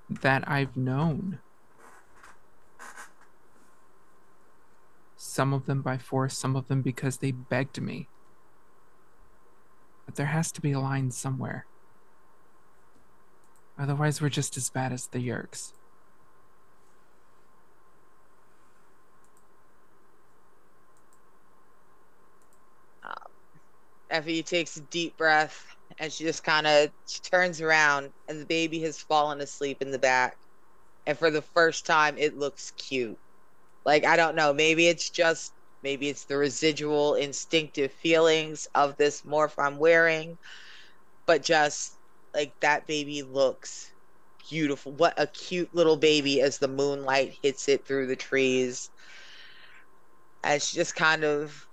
that I've known. Some of them by force, some of them because they begged me. But there has to be a line somewhere. Otherwise, we're just as bad as the Yerks. Effie takes a deep breath and she just kind of turns around and the baby has fallen asleep in the back. And for the first time, it looks cute. Like, I don't know, maybe it's the residual instinctive feelings of this morph I'm wearing, but just like that baby looks beautiful. What a cute little baby as the moonlight hits it through the trees. As she just kind of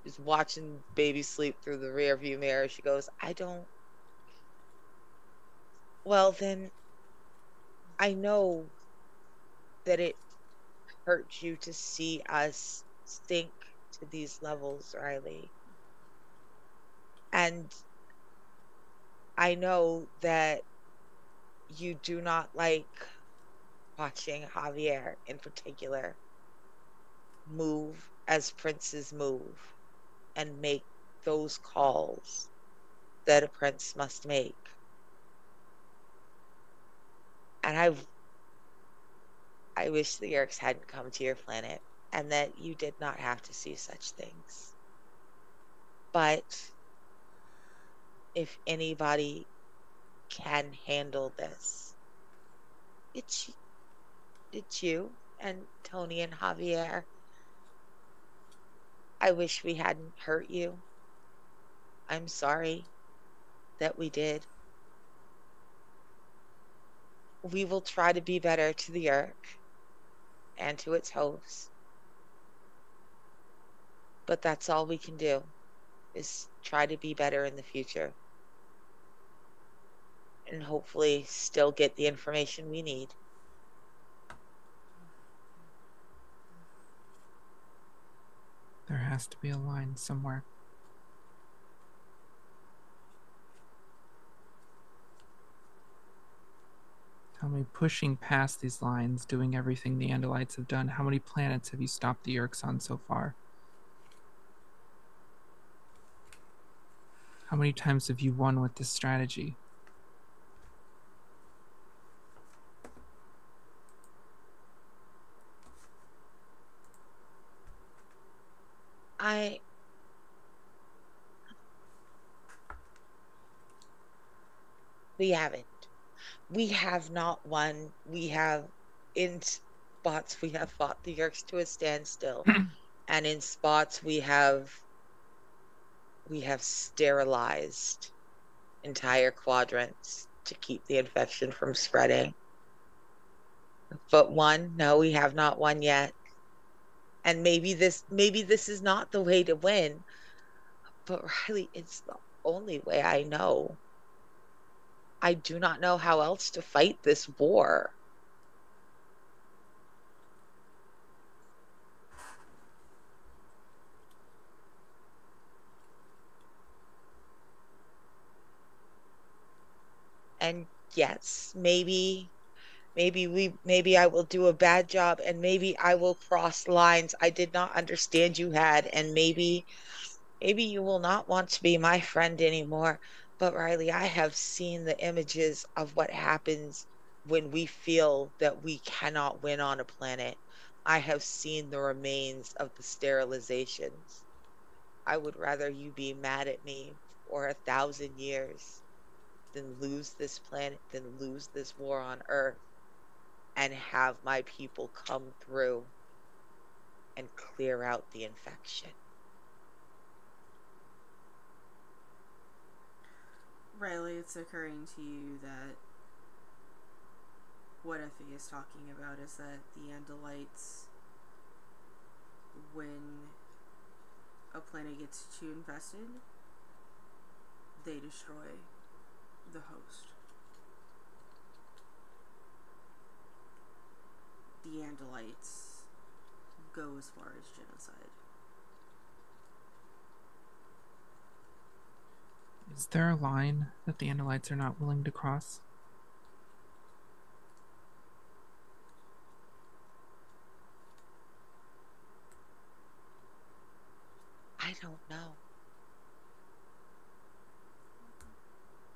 is watching baby sleep through the rear view mirror, she goes, well, then I know that it hurt you to see us sink to these levels, Riley. And I know that you do not like watching Javier in particular move as princes move and make those calls that a prince must make. And I wish the Yerks hadn't come to your planet and that you did not have to see such things. But if anybody can handle this, it's you and Tony and Javier. I wish we hadn't hurt you. I'm sorry that we did. We will try to be better to the Yerk and to its hosts. But that's all we can do, is try to be better in the future. And hopefully still get the information we need. There has to be a line somewhere. Tell me, pushing past these lines, doing everything the Andalites have done, how many planets have you stopped the Yerks on so far? How many times have you won with this strategy? We haven't. We have not won. We have, in spots, we have fought the Yerks to a standstill. And in spots, we have sterilized entire quadrants to keep the infection from spreading. But no, we have not won yet. And maybe this is not the way to win. But Riley, it's the only way I know. I do not know how else to fight this war. And yes, maybe I will do a bad job, and maybe I will cross lines I did not understand you had, and maybe you will not want to be my friend anymore. But Riley, I have seen the images of what happens when we feel that we cannot win on a planet. I have seen the remains of the sterilizations. I would rather you be mad at me for 1,000 years than lose this planet, than lose this war on Earth, and have my people come through and clear out the infection. Riley, it's occurring to you that what Effie is talking about is that the Andalites, when a planet gets too infested, they destroy the host. The Andalites go as far as genocide. Is there a line that the Andalites are not willing to cross? I don't know.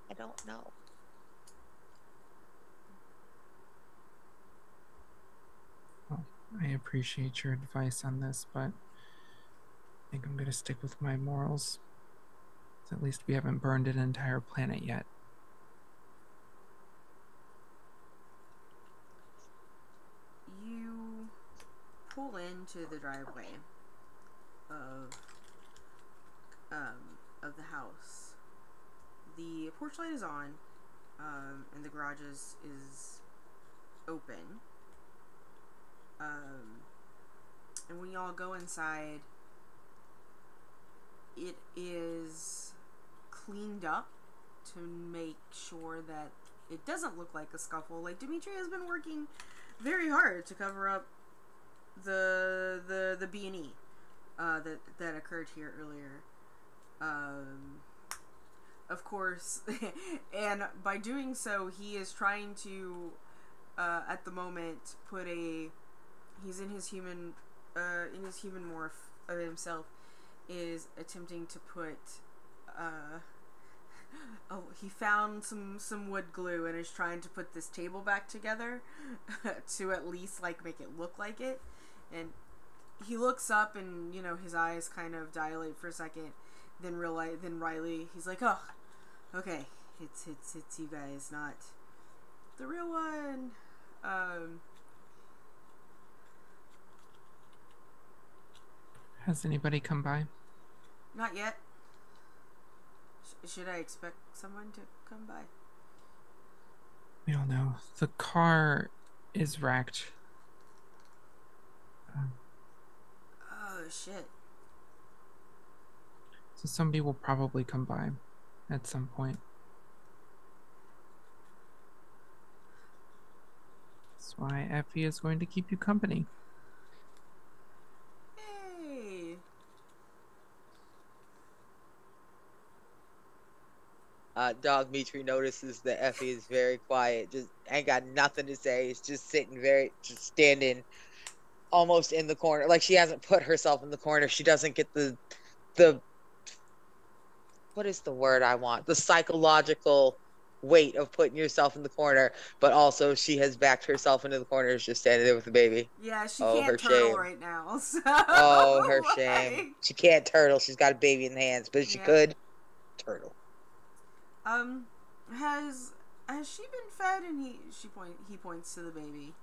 I don't know. Well, I appreciate your advice on this, but I think I'm going to stick with my morals. So at least we haven't burned an entire planet yet. You pull into the driveway of the house. The porch light is on, and the garage is open. And when y'all go inside, it is cleaned up to make sure that it doesn't look like a scuffle. Like, Dimitri has been working very hard to cover up the B&E that occurred here earlier. Of course, and by doing so, he is trying to, at the moment, he's in his human morph of himself, is attempting to put, he found some wood glue and is trying to put this table back together to at least, like, make it look like it. And he looks up and, you know, his eyes kind of dilate for a second. Then Riley, he's like, oh, okay, it's you guys, not the real one. Has anybody come by? Not yet. Should I expect someone to come by? We don't know. The car is wrecked. Oh, shit. So somebody will probably come by at some point. That's why Effie is going to keep you company. Hey. Dog Mitri notices that Effie is very quiet, just ain't got nothing to say. It's just just standing almost in the corner. Like she hasn't put herself in the corner. She doesn't get the what is the word I want? The psychological weight of putting yourself in the corner, but also she has backed herself into the corner, is just standing there with the baby. Yeah, she Oh, can't her turtle shame. right now. So, Oh, her like, shame. She can't turtle. She's got a baby in the hands, but if she Yeah. could turtle. Has she been fed? And he points to the baby.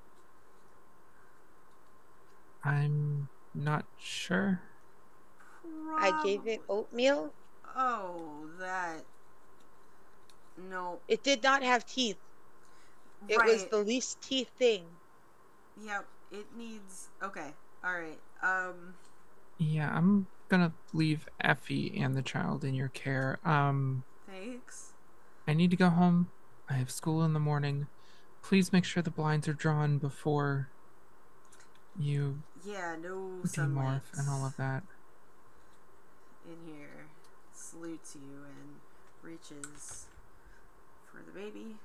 I'm not sure. I gave it Probably. oatmeal. Oh, that. No. It did not have teeth. It was Right. the least teeth thing. Yep. It needs. Okay. All right. Yeah, I'm gonna leave Effie and the child in your care. Thanks. I need to go home. I have school in the morning. Please make sure the blinds are drawn before you Yeah. No demorph sunlight. and all of that. In here, salutes you and reaches for the baby.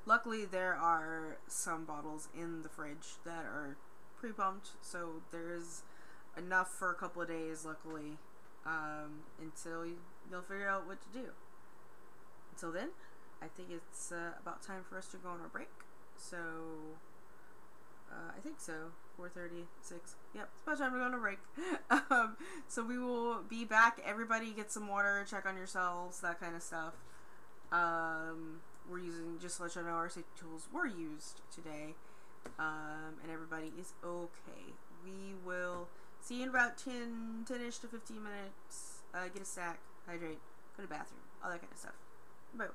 Luckily, there are some bottles in the fridge that are pre-pumped, so there's enough for a couple of days, luckily, until you'll figure out what to do. Until then, I think it's about time for us to go on our break. So, I think so. 4:36. Yep, it's about time to go on a break. So we will be back. Everybody get some water, check on yourselves, that kind of stuff. We're using, just to let you know, our safety tools were used today. And everybody is okay. We will see you in about 10-ish to 15 minutes. Get a snack, hydrate, go to the bathroom, all that kind of stuff. Bye-bye.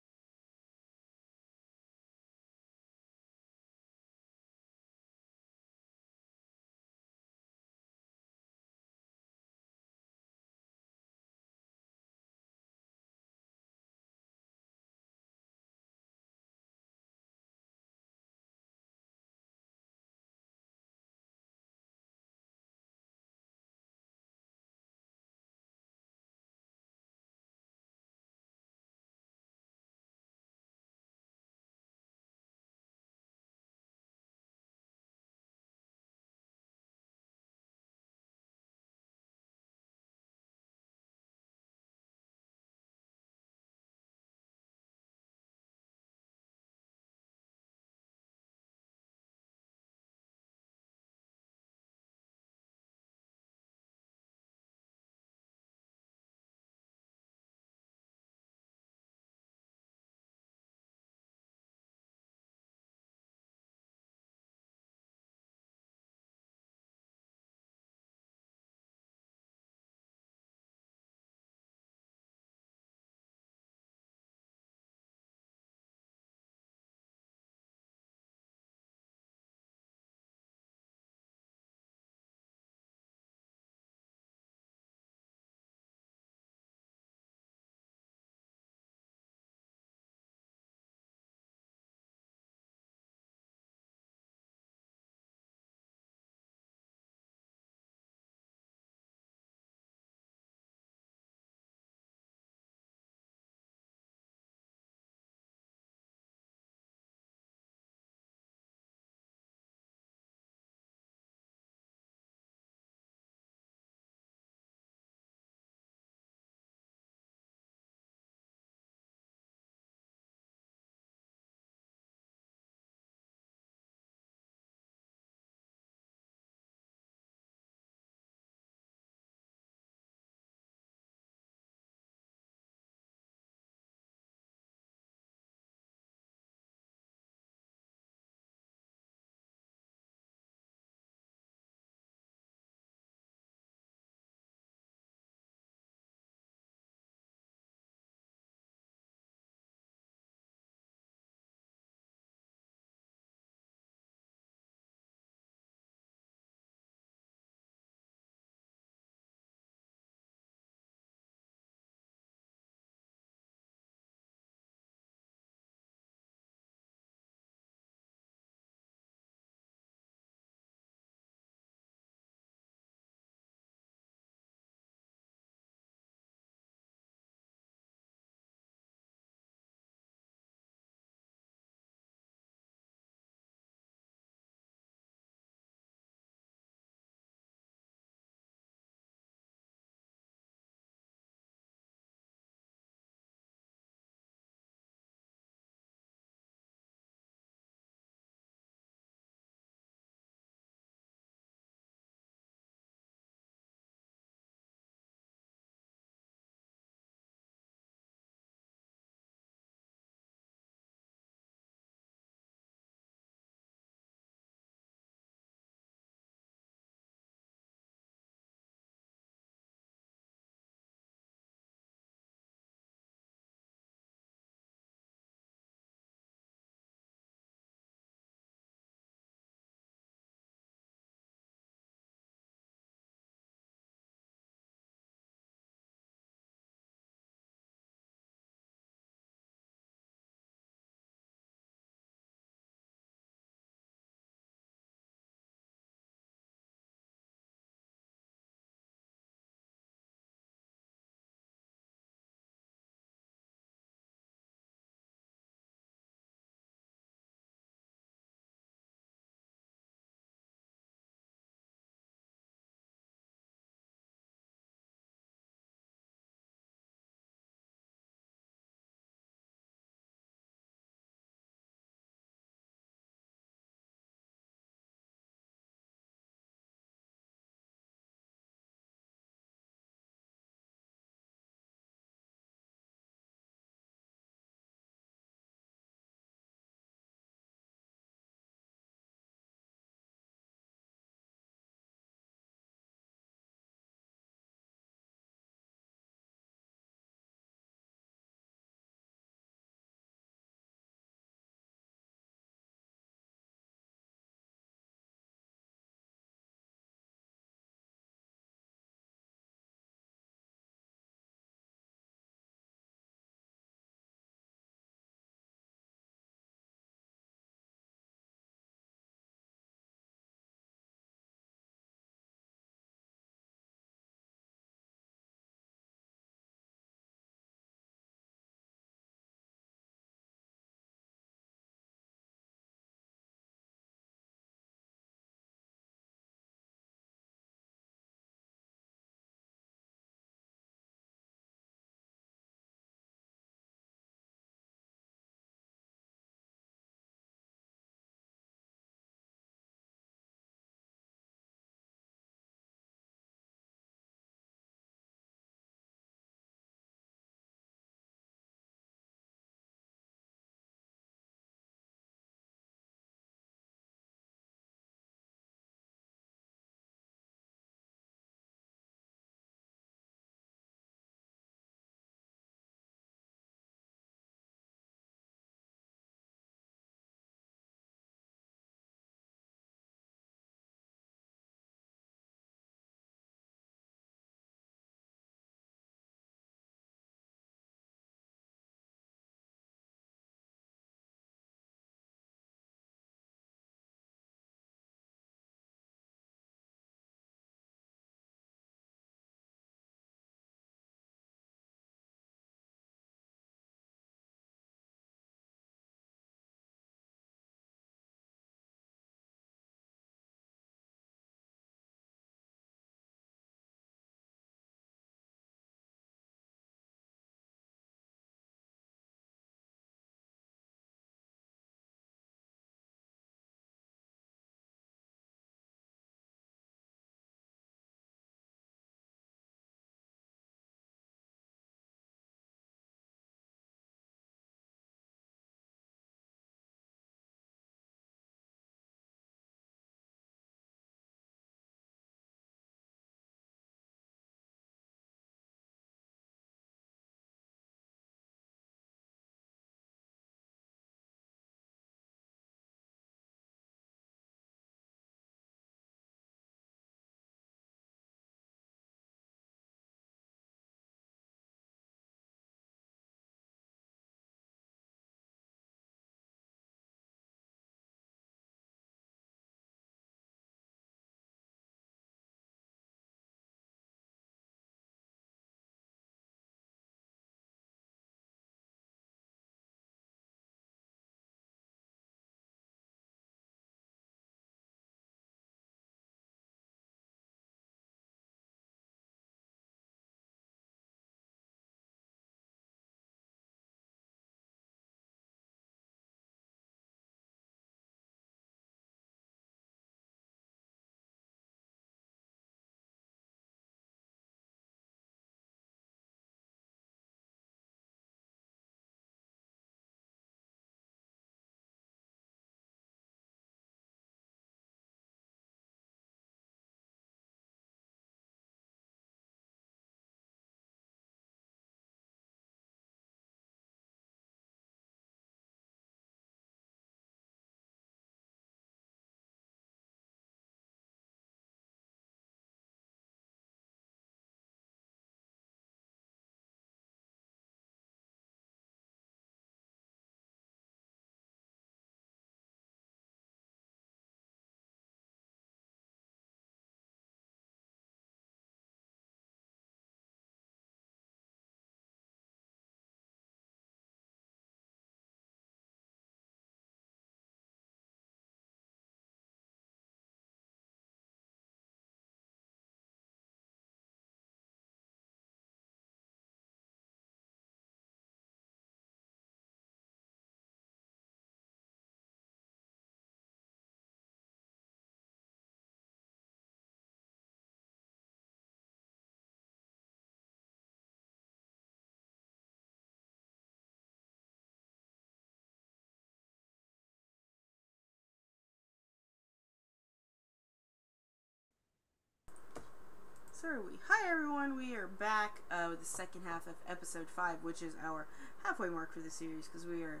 So are we. Hi everyone, we are back with the second half of episode 5, which is our halfway mark for the series, because we are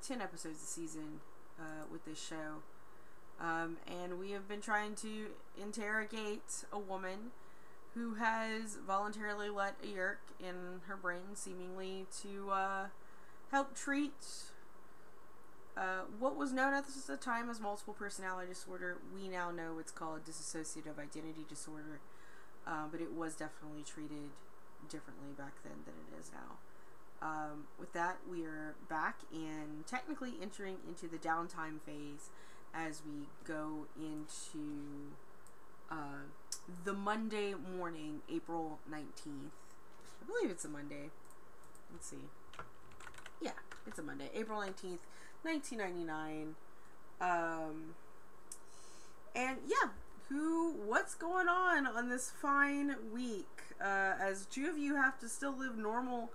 10 episodes a season with this show. And we have been trying to interrogate a woman who has voluntarily let a yerk in her brain, seemingly to help treat what was known at the time as multiple personality disorder. We now know it's called dissociative identity disorder, but it was definitely treated differently back then than it is now. With that, we are back and technically entering into the downtime phase as we go into the Monday morning, April 19th. I believe it's a Monday. Let's see. Yeah, it's a Monday, April 19th, 1999. And yeah, what's going on this fine week? As two of you have to still live normal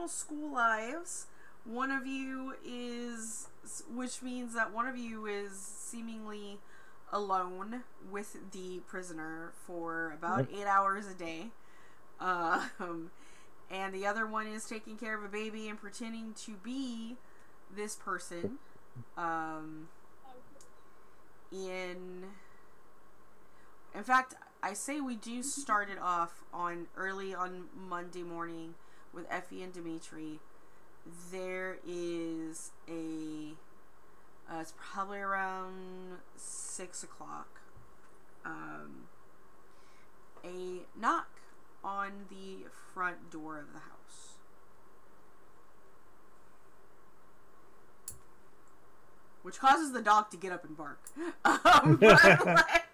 school lives. One of you is, which means that one of you is seemingly alone with the prisoner for about 8 hours a day. And the other one is taking care of a baby and pretending to be this person. In fact, I say we do start it off early on Monday morning with Effie and Dimitri. There is it's probably around 6 o'clock. A knock on the front door of the house. Which causes the dog to get up and bark. But like,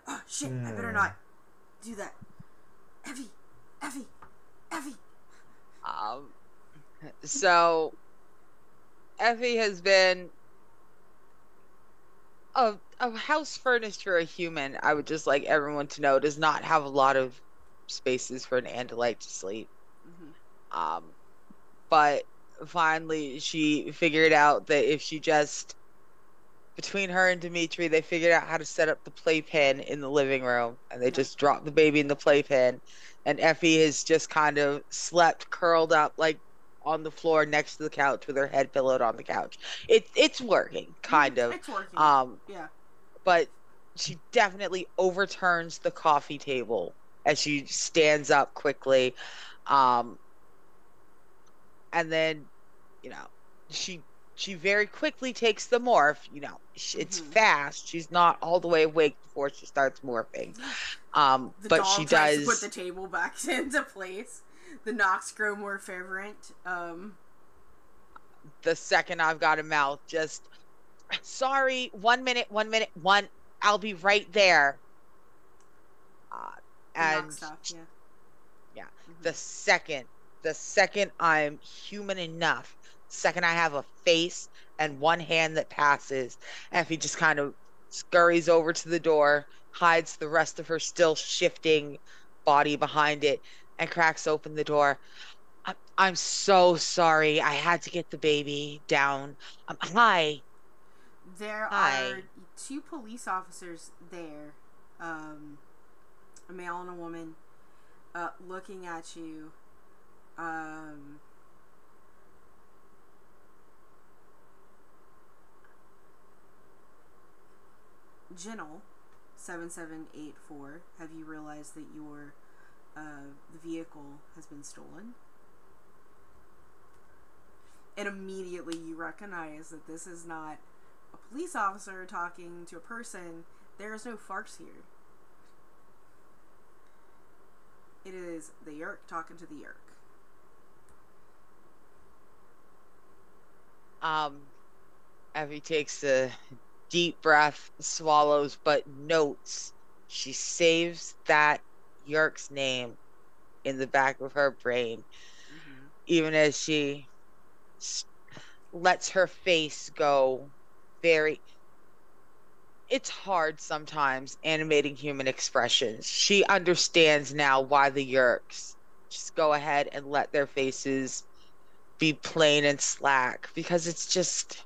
oh shit, I better not do that. Effie. So Effie has been a house furnished for a human. I would just like everyone to know does not have a lot of spaces for an Andalite to sleep. Mm-hmm. But finally she figured out that if she just, between her and Dimitri, they figured out how to set up the playpen in the living room, and they just dropped the baby in the playpen, and Effie has just kind of slept curled up like on the floor next to the couch with her head pillowed on the couch. It's working, kind of. It's working. Yeah. But she definitely overturns the coffee table as she stands up quickly. And then, she very quickly takes the morph. It's fast. She's not all the way awake before she starts morphing. The but dog she tries does to put the table back into place. The knocks grow more fervent. The second I've got a mouth, just sorry. 1 minute. I'll be right there. And stop, yeah. Mm-hmm. The second I'm human enough, second I have a face and one hand that passes, Effie just kind of scurries over to the door, hides the rest of her still shifting body behind it, and cracks open the door. I'm so sorry. I had to get the baby down. Hi. There are 2 police officers there, a male and a woman, looking at you. Jinnel 7784, have you realized that your the vehicle has been stolen? And immediately you recognize that this is not a police officer talking to a person. There is no farce here. It is the yerk talking to the yerk. Effie takes a deep breath, swallows, but notes. She saves that yerk's name in the back of her brain, even as she lets her face go very... It's hard sometimes animating human expressions. She understands now why the yerks just go ahead and let their faces be plain and slack, because it's just,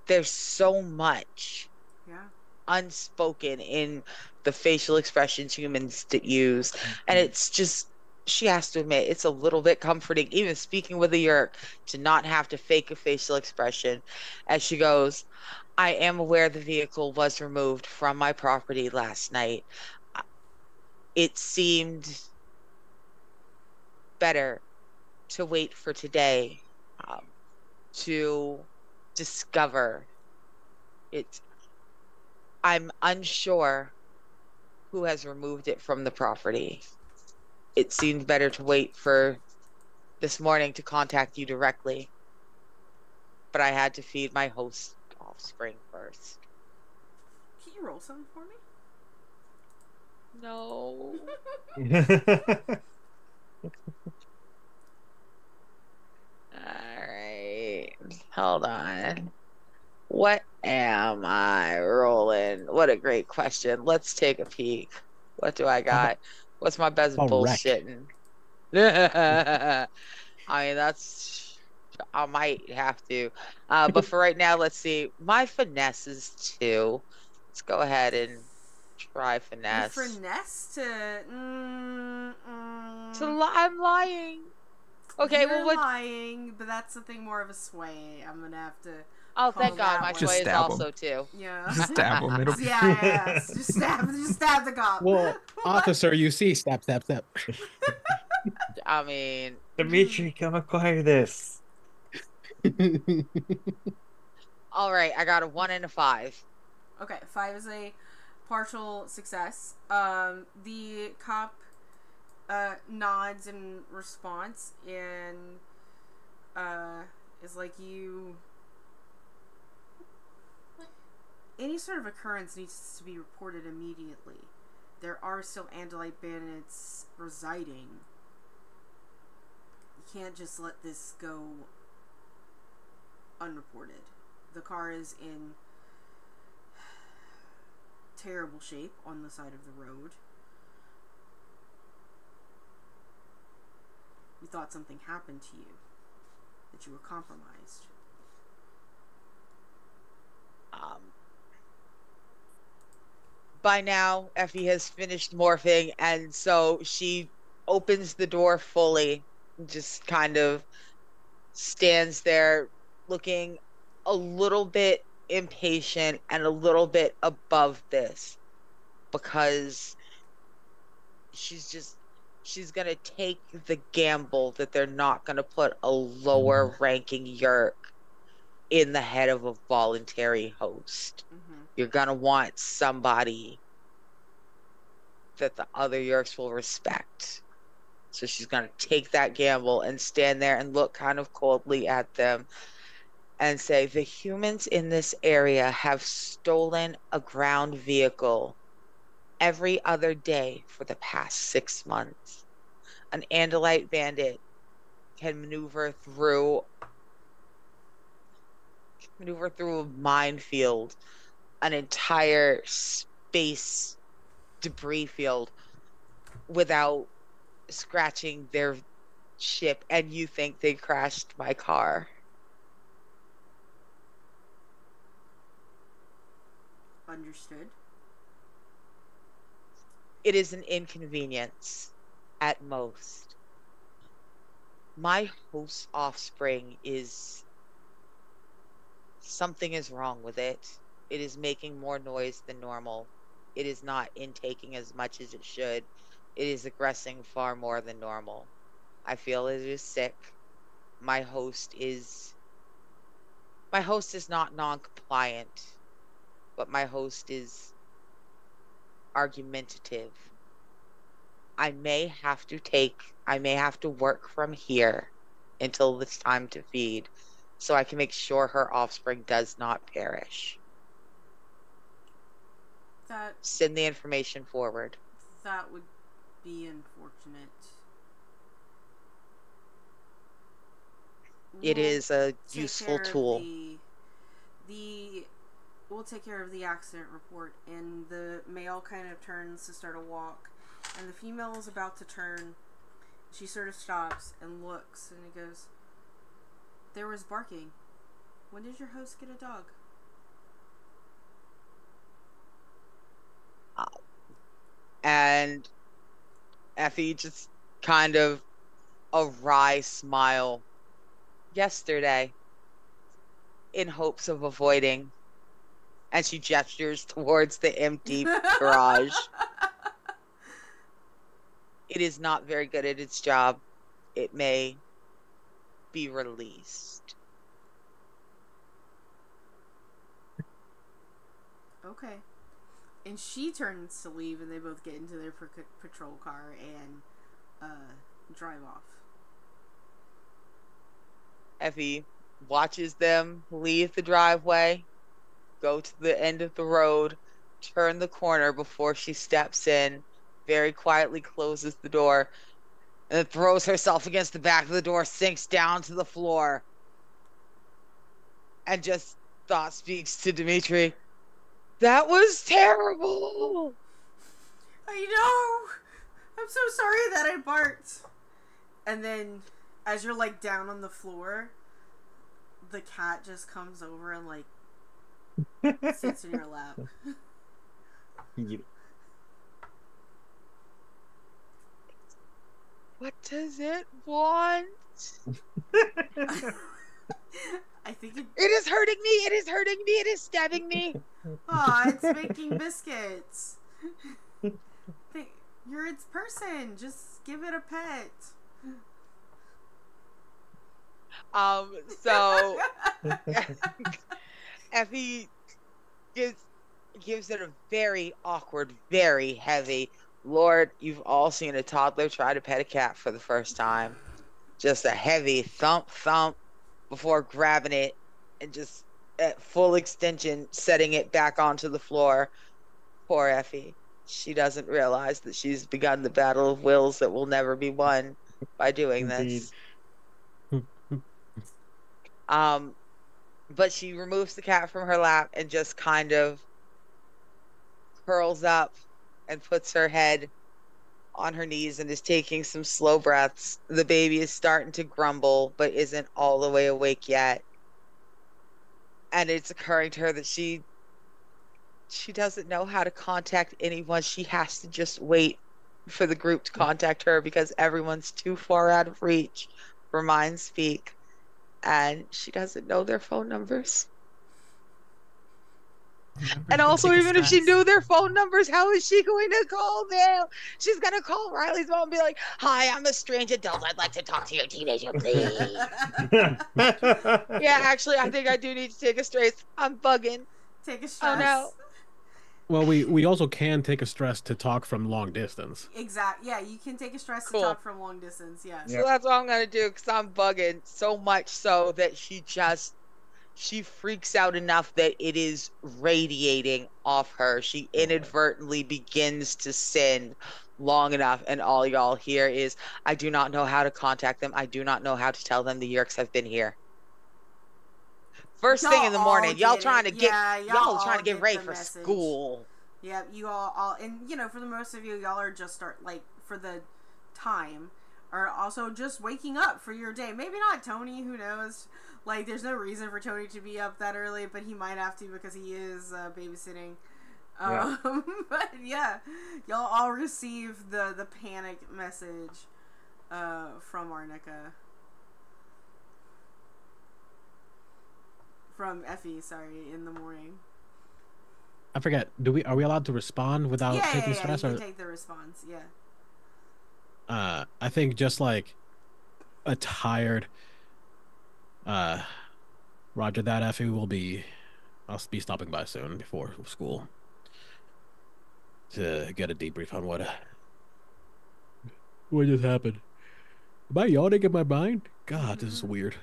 there's so much. Yeah. unspoken in the facial expressions humans use. And it's just, she has to admit, it's a little bit comforting, even speaking with a Yerk, to not have to fake a facial expression. As she goes, I am aware the vehicle was removed from my property last night. It seemed better to wait for today, to discover it. I'm unsure who has removed it from the property. It seemed better to wait for this morning to contact you directly, but I had to feed my host offspring first. Can you roll something for me? No. Alright. Hold on. What am I rolling? What a great question. Let's take a peek. What do I got? What's my best A wreck. bullshitting? I mean, that's... I might have to. But for right now, let's see. My finesse is 2. Let's go ahead and try finesse. Your finesse to... I'm lying. Okay, You're well, what... lying, but that's something more of a sway. I'm gonna have to... Oh, call thank God, that my one. Just sway is stab 'em. also 2. Yeah. Just stab him. It'll be Yeah. Just stab the cop. Well, officer, you see, stab, stab, stab. I mean, Dimitri, come acquire this. all right, I got a 1 and a 5. Okay, 5 is a partial success. The cop nods in response and is like, any sort of occurrence needs to be reported immediately. There are still Andalite bandits residing. You can't just let this go unreported. The car is in terrible shape on the side of the road. We thought something happened to you, that you were compromised. By now, Effie has finished morphing, and so she opens the door fully, just kind of stands there looking a little bit impatient and a little bit above this, because she's gonna take the gamble that they're not gonna put a lower ranking Yerk in the head of a voluntary host. You're gonna want somebody that the other Yerks will respect. So she's gonna take that gamble and stand there and look kind of coldly at them and say, the humans in this area have stolen a ground vehicle every other day for the past 6 months. An Andalite bandit can maneuver through a minefield, an entire space debris field, without scratching their ship, and you think they crashed my car. Understood. It is an inconvenience at most. My host's offspring is... something is wrong with it. It is making more noise than normal. It is not intaking as much as it should. It is aggressing far more than normal. I feel it is sick. My host is not non-compliant, but my host is argumentative. I may have to work from here until it's time to feed, so I can make sure her offspring does not perish. Send the information forward. That would be unfortunate. It is a useful tool. We'll take care of the accident report, and the male kind of turns to start a walk, and the female is about to turn. She sort of stops and looks, and he goes, "There was barking. When did your host get a dog?" And Effie just kind of a wry smile. Yesterday, in hopes of avoiding. And she gestures towards the empty garage. It is not very good at its job. It may be released. Okay. And she turns to leave, and they both get into their patrol car and drive off. Effie watches them leave the driveway, go to the end of the road, turn the corner before she steps in, very quietly closes the door, and then throws herself against the back of the door, sinks down to the floor, and just thought speaks to Dimitri. That was terrible. I know. I'm so sorry that I barked. And then, as you're like down on the floor, the cat just comes over and like sits in your lap. What does it want? I think It is hurting me. It is hurting me. It is stabbing me. Aw, it's making biscuits. You're its person. Just give it a pet. So Effie gives it a very awkward, very heavy. Lord, you've all seen a toddler try to pet a cat for the first time. Just a heavy thump thump before grabbing it and just at full extension setting it back onto the floor. Poor Effie. She doesn't realize that she's begun the battle of wills that will never be won by doing this. But she removes the cat from her lap and just kind of curls up and puts her head on her knees and is taking some slow breaths. The baby is starting to grumble, but isn't all the way awake yet. And it's occurring to her that she doesn't know how to contact anyone. She has to just wait for the group to contact her because everyone's too far out of reach for mind speak. And she doesn't know their phone numbers. And also, even if she knew their phone numbers, how is she going to call them? She's going to call Riley's mom and be like, "Hi, I'm a strange adult. I'd like to talk to your teenager, please." Yeah, actually, I think I do need to take a stress. I'm bugging. Take a stress. Oh, no. Well, we also can take a stress to talk from long distance. Exactly. Yeah, you can take a stress Cool. to talk from long distance. Yeah. So that's what I'm going to do because I'm bugging so much so that she freaks out enough that it is radiating off her. She inadvertently begins to sin long enough, and all y'all hear is, "I do not know how to contact them. I do not know how to tell them the Yerks have been here." First thing in the morning, y'all trying to get ready for school. Yeah, you all, and you know, for the most of you, y'all are just for the time, are also just waking up for your day. Maybe not Tony, who knows? Like, there's no reason for Tony to be up that early, but he might have to because he is babysitting. But yeah, y'all all receive the panic message from Arnica. From Effie, sorry, in the morning. I forget. Are we allowed to respond without taking stress? You can take the response. Yeah. I think just like a tired. Roger that, Effie. I'll be stopping by soon before school to get a debrief on what just happened. Am I yawning in my mind? God, this is weird.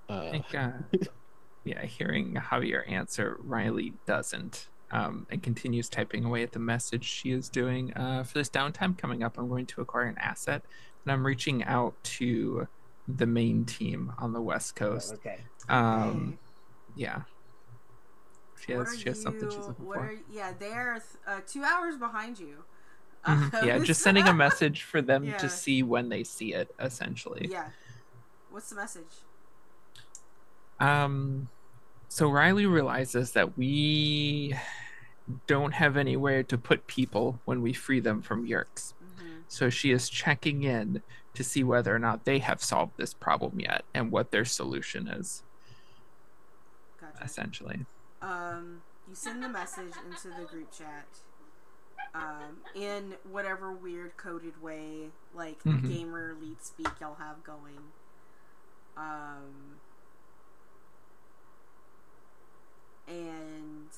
I think, hearing Javier answer, Riley doesn't, and continues typing away at the message she is doing. For this downtime coming up, I'm going to acquire an asset, and I'm reaching out to the main team on the West Coast. Okay. Yeah. She has something she's looking for. They're 2 hours behind you. Yeah, just sending a message for them to see when they see it, essentially. Yeah. What's the message? So Riley realizes that we don't have anywhere to put people when we free them from Yerks. So she is checking in to see whether or not they have solved this problem yet and what their solution is, Gotcha. essentially. You send the message into the group chat in whatever weird coded way, like gamer lead speak y'all have going. And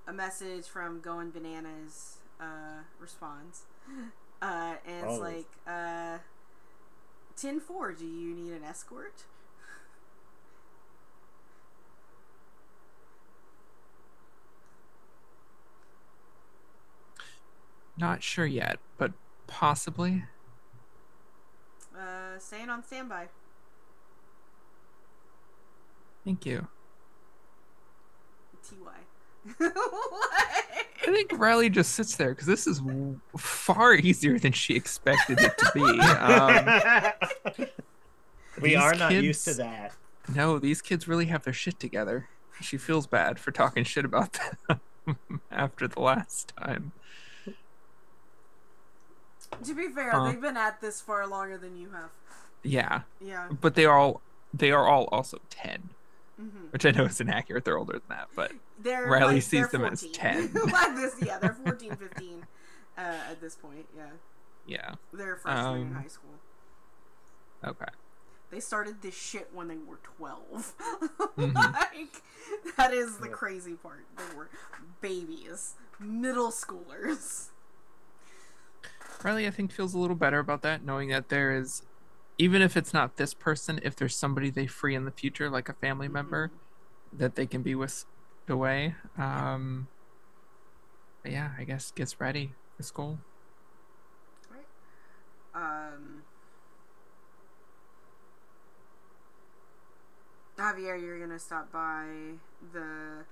a message from Going Bananas responds. And it's like, 10-4, do you need an escort? Not sure yet, but possibly. Staying on standby. Thank you. TY. I think Riley just sits there because this is far easier than she expected it to be. We are not kids, used to that. No, these kids really have their shit together. She feels bad for talking shit about them after the last time. To be fair, they've been at this far longer than you have. Yeah. Yeah. But they are all also 10. Which I know is inaccurate. They're older than that, but Riley sees them 14. As 10. They're 14, 15 at this point. Yeah. Yeah. They're freshmen in high school. Okay. They started this shit when they were 12. Like, that is the crazy part. They were babies, middle schoolers. Riley, I think, feels a little better about that, knowing that there is, even if it's not this person, if there's somebody they free in the future, like a family member, that they can be whisked away. But yeah, I guess gets ready for school. Right. Javier, you're gonna stop by the...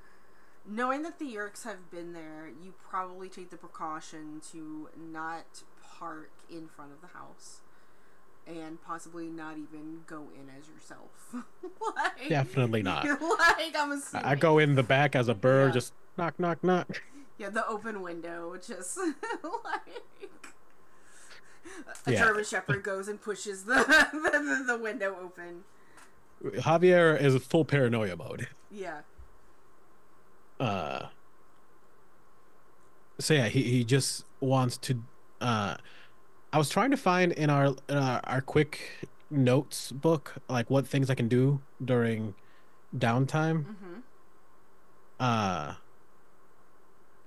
Knowing that the Yerks have been there, you probably take the precaution to not park in front of the house. And possibly not even go in as yourself. Like, definitely not. Like, I'm assuming. I go in the back as a bird, just knock, knock, knock. Yeah, the open window, just like... A German Shepherd goes and pushes the window open. Javier is full paranoia mode. Yeah. So yeah, he just wants to... I was trying to find in our quick notes book, like, what things I can do during downtime.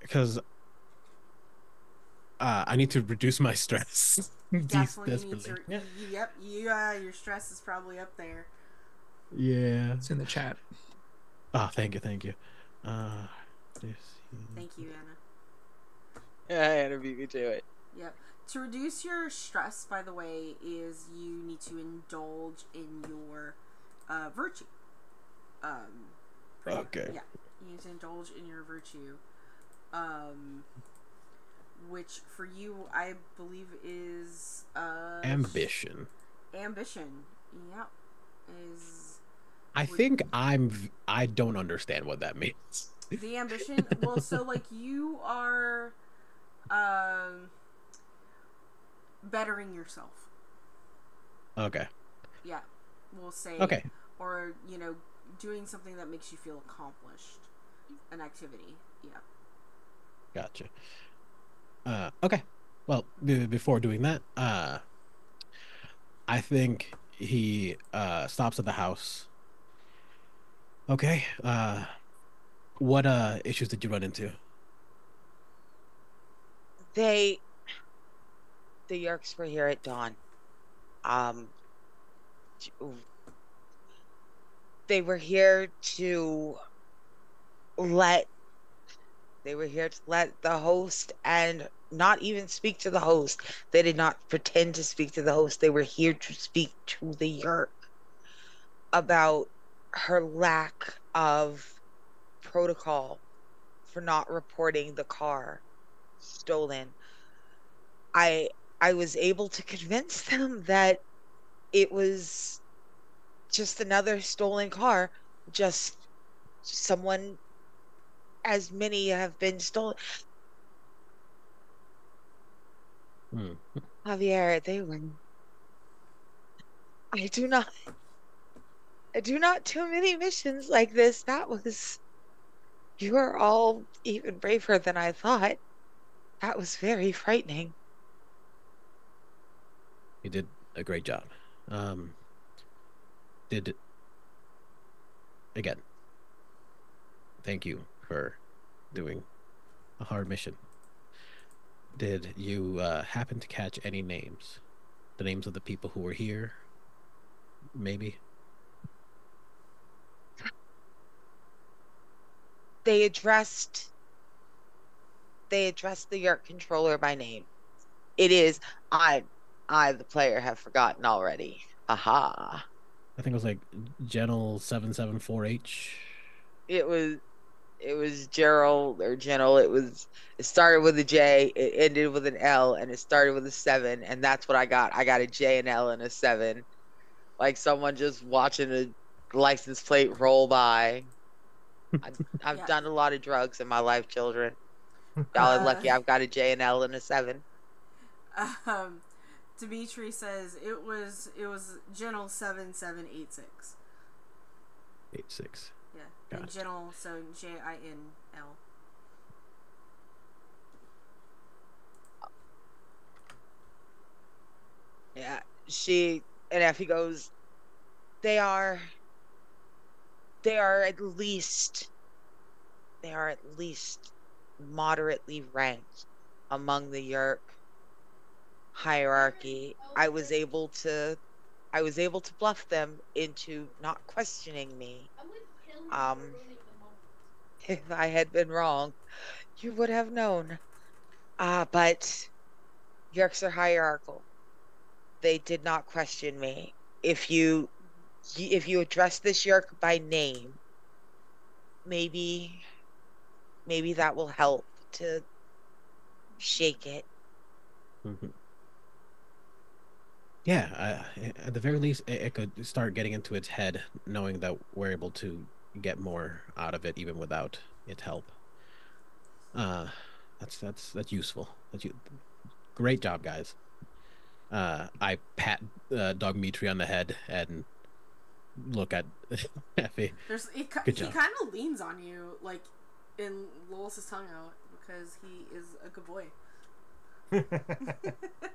Because I need to reduce my stress. Definitely need to. Yep, your stress is probably up there. Yeah, it's in the chat. Oh, thank you. Thank you, Anna. Yeah, Anna beat me to it. Yep. To reduce your stress, by the way, is you need to indulge in your virtue. Okay. Yeah, you need to indulge in your virtue. Which for you, I believe is ambition. Ambition. Yep. I don't understand what that means. The ambition. Well, so like you are bettering yourself. Okay. Yeah, we'll say. Okay. Or, doing something that makes you feel accomplished. An activity. Yeah. Gotcha. Okay. Well, before doing that, I think he stops at the house. Okay. What issues did you run into? The Yerks were here at dawn. They were here to let the host, and not even speak to the host. They did not pretend to speak to the host. They were here to speak to the Yerk about her lack of protocol for not reporting the car stolen. I was able to convince them that it was just another stolen car, just someone, as many have been stolen. Hmm. Javier, they were. I do not. I do not too many missions like this. That was. You are all even braver than I thought. That was very frightening. You did a great job. Did again. Thank you for doing a hard mission. Did you happen to catch any names? The names of the people who were here? Maybe. They addressed. They addressed the Yerk controller by name. It is I, the player, have forgotten already. Aha. I think it was like Genel 774H. It was Gerald or Gentle. It started with a J, it ended with an L, and it started with a 7, and that's what I got. I got a J, an L, and a 7. Like someone just watching a license plate roll by. I've Yeah. done a lot of drugs in my life, children. Y'all are lucky I've got a J, an L, and a 7. Dimitri says it was Gentle 7786. 86. Yeah. Gotcha. And Gentle, so JINL. Yeah, and Effie goes, they are at least moderately ranked among the Yerk hierarchy. I was able to bluff them into not questioning me. If I had been wrong, you would have known. But Yerks are hierarchical. They did not question me. If you address this Yerk by name, maybe that will help to shake it. Mm-hmm. Yeah, at the very least, it could start getting into its head, knowing that we're able to get more out of it even without its help. That's useful. Great job, guys. I pat Dog Mitri on the head and look at Effie. He Good job. kind of leans on you, like, and lolls his tongue out because he is a good boy.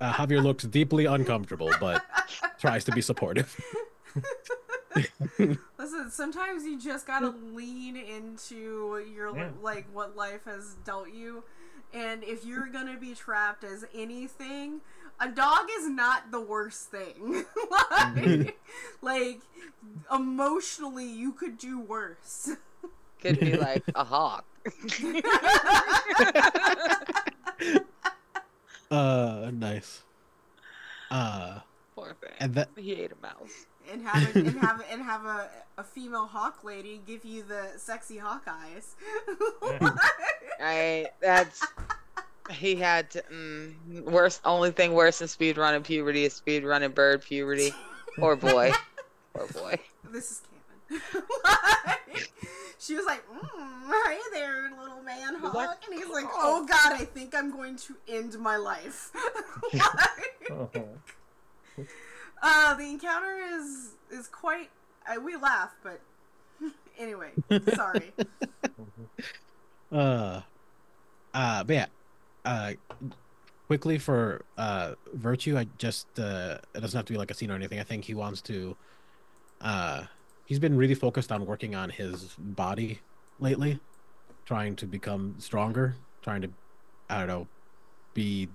Javier looks deeply uncomfortable, but tries to be supportive. Listen, sometimes you just gotta lean into your like what life has dealt you, and if you're gonna be trapped as anything, a dog is not the worst thing. like emotionally, you could do worse. Could be like a hawk. Nice. Poor thing. And that He ate a mouse. And have a female hawk lady give you the sexy hawk eyes. He had to, only thing worse than speed running puberty is speed running bird puberty. Poor boy. This is canon. She was like, hey there, little man hawk. like, and he's like, oh god, I think I'm going to end my life. The encounter is quite, we laugh, but anyway, sorry. But yeah, quickly for Virtue, I just it doesn't have to be like a scene or anything. I think he wants to he's been really focused on working on his body lately, trying to become stronger, trying to, I don't know, be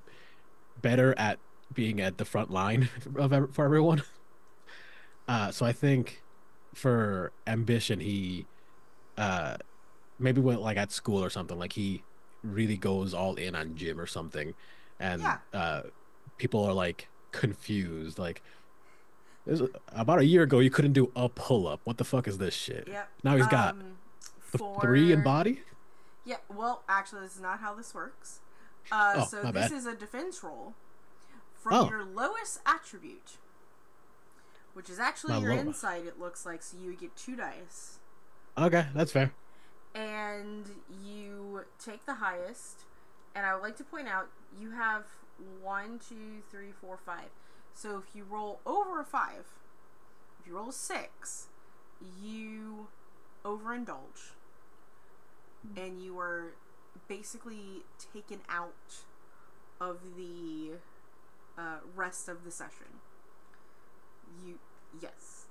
better at being at the front line for everyone. So I think for ambition, he maybe went like at school or something, like he really goes all in on gym or something, and people are like confused, like, about a year ago you couldn't do a pull-up, what the fuck is this shit? Yep. Now he's got 3 in body. Yeah, well, actually, this is not how this works. So my this bad. is a defense roll from your lowest attribute, which is actually My your lowest. insight, it looks like, so you would get 2 dice. Okay, that's fair. and you take the highest. And I would like to point out you have 1, 2, 3, 4, 5. So if you roll over a 5, if you roll a 6, you overindulge, and you are basically taken out of the rest of the session. Yes.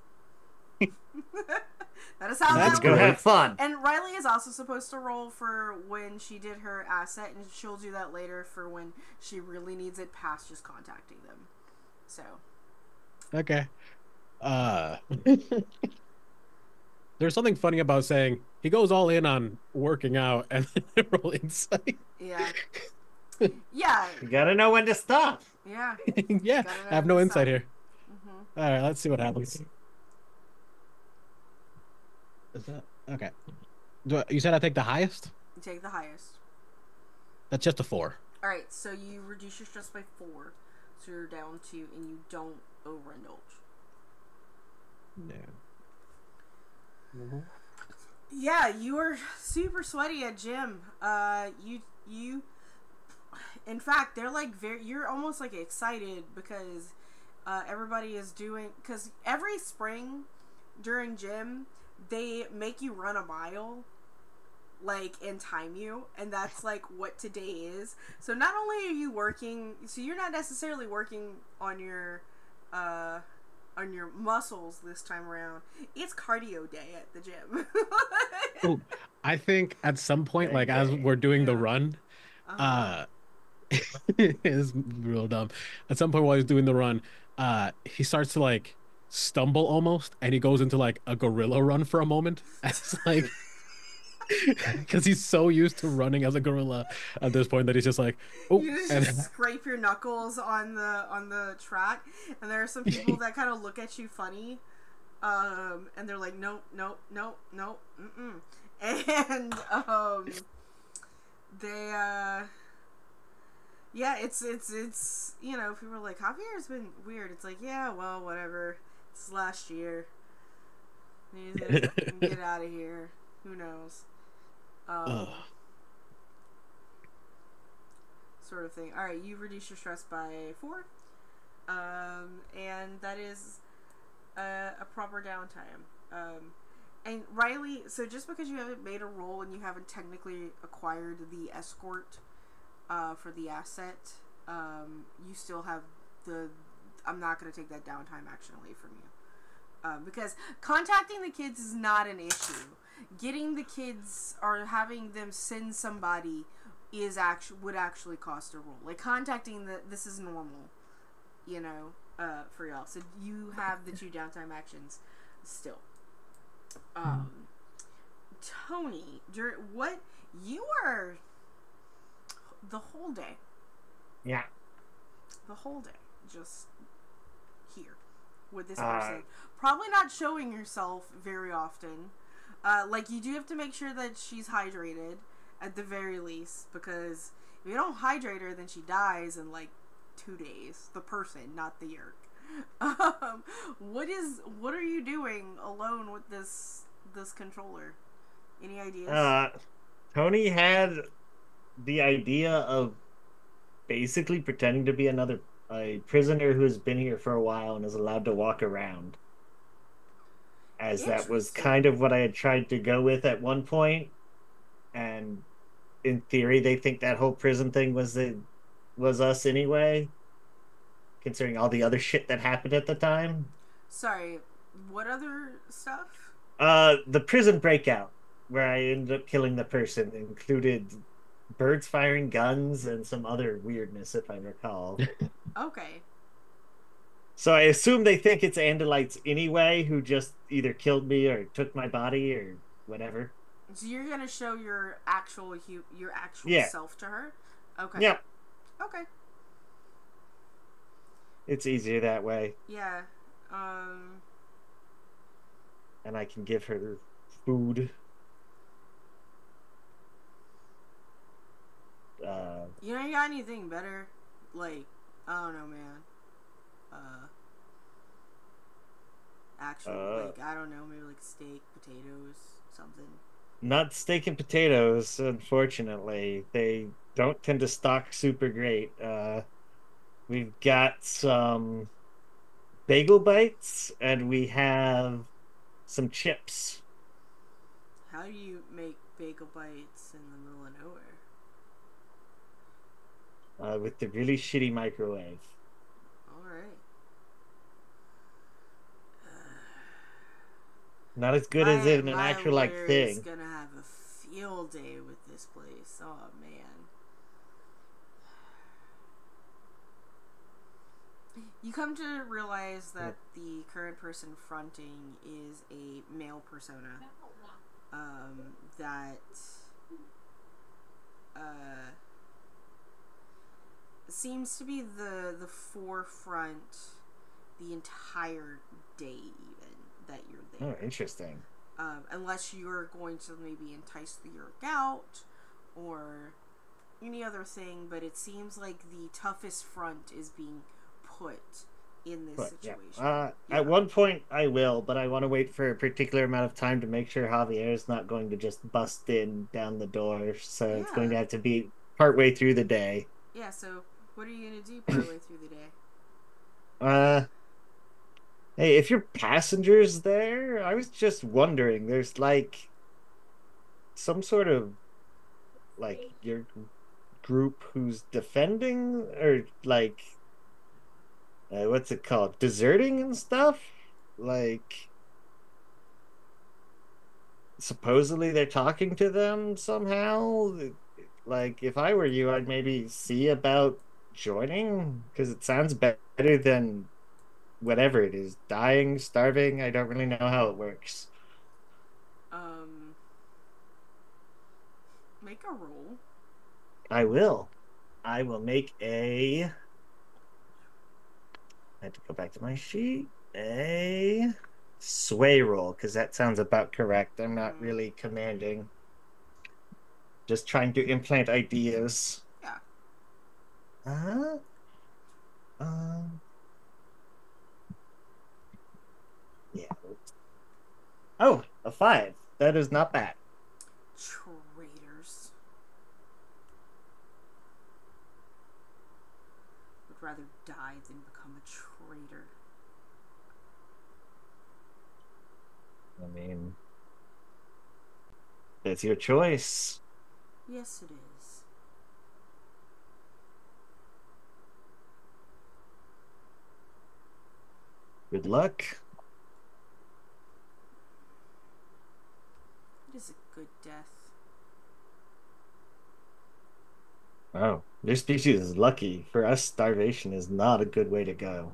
That is how That's that good. works. Go have fun. And Riley is also supposed to roll for when she did her asset, and she'll do that later for when she really needs it past just contacting them. So. Okay. There's something funny about saying he goes all in on working out and then roll insight. Yeah. Yeah. You gotta know when to stop. Yeah. Yeah, Gotta know I have no when to insight stop. here. Mm-hmm. All right, let's see what happens. Is that okay? You said I take the highest? You take the highest. That's just a 4. Alright, so you reduce your stress by 4. So you're down 2, and you don't overindulge. No. Yeah, you were super sweaty at gym. You in fact, they're like you're almost like excited because everybody is doing, because every spring during gym they make you run a mile, like, and time you, and that's like what today is. So not only are you working, so you're not necessarily working on your muscles this time around. It's cardio day at the gym. Oh, I think at some point, like as we're doing the run, it's real dumb. At some point while he's doing the run, he starts to like stumble almost, and he goes into like a gorilla run for a moment. It's like because he's so used to running as a gorilla at this point that he's just like, oh, You and just scrape your knuckles on the track, and there are some people that kind of look at you funny, and they're like, nope, mm-mm. And they yeah, it's you know, people are like, Javier's been weird. It's like, yeah, well, whatever. It's last year. You just get out of here. Who knows? Sort of thing. Alright, you reduce your stress by 4. And that is a proper downtime. And Riley, so just because you haven't made a roll and you haven't technically acquired the escort for the asset, you still have I'm not going to take that downtime action away from you. Because contacting the kids is not an issue. Getting the kids or having them send somebody would actually cost a roll. Like, contacting this is normal, you know, for y'all. So you have the 2 downtime actions still. Tony, what you were the whole day? Yeah. The whole day, just here with this person. Probably not showing yourself very often. Like, you do have to make sure that she's hydrated at the very least, because if you don't hydrate her, then she dies in like 2 days. The person, not the yerk. What are you doing alone with this controller? Any ideas? Tony had the idea of basically pretending to be a prisoner who has been here for a while and is allowed to walk around. As that was kind of what I had tried to go with at one point, and in theory, they think that whole prison thing was us anyway, considering all the other shit that happened at the time. Sorry, what other stuff? The prison breakout, where I ended up killing the person, included birds firing guns and some other weirdness, if I recall. Okay. So I assume they think it's Andalites anyway, who just either killed me or took my body or whatever. So you're gonna show your actual self to her? Okay. Yep. Okay. It's easier that way. Yeah. And I can give her food. You know, you got anything better? Like, I don't know, man. Actually, like, I don't know, maybe like steak, potatoes, something. Not steak and potatoes, unfortunately. They don't tend to stock super great. We've got some bagel bites and we have some chips How do you make bagel bites in the middle of nowhere? with the really shitty microwave. All right. Not as good as in an My actual like lawyer is thing. gonna have a field day with this place. Oh man. You come to realize that the current person fronting is a male persona. That seems to be the forefront the entire day, even that you're there. Oh, interesting. Unless you're going to maybe entice the Yerk out or any other thing, but it seems like the toughest front is being put in this situation. Yeah. At one point I will, but I want to wait for a particular amount of time to make sure Javier is not going to just bust in down the door. So it's going to have to be partway through the day. Yeah, so what are you going to do partway through the day? Hey, if your passenger's there, I was just wondering, there's like some sort of like your group who's defending or like what's it called? Deserting and stuff? Like supposedly they're talking to them somehow. Like if I were you, I'd maybe see about joining because it sounds better than whatever it is, dying, starving. I don't really know how it works. Make a roll. I will. I will make a. I have to go back to my sheet. A sway roll because that sounds about correct. I'm not really commanding. Just trying to implant ideas. Yeah. Yeah. Oh, a 5. That is not bad. Traitors. Would rather die than become a traitor. I mean, it's your choice. Yes, it is. Good luck. It is a good death. Oh, your species is lucky. For us, starvation is not a good way to go.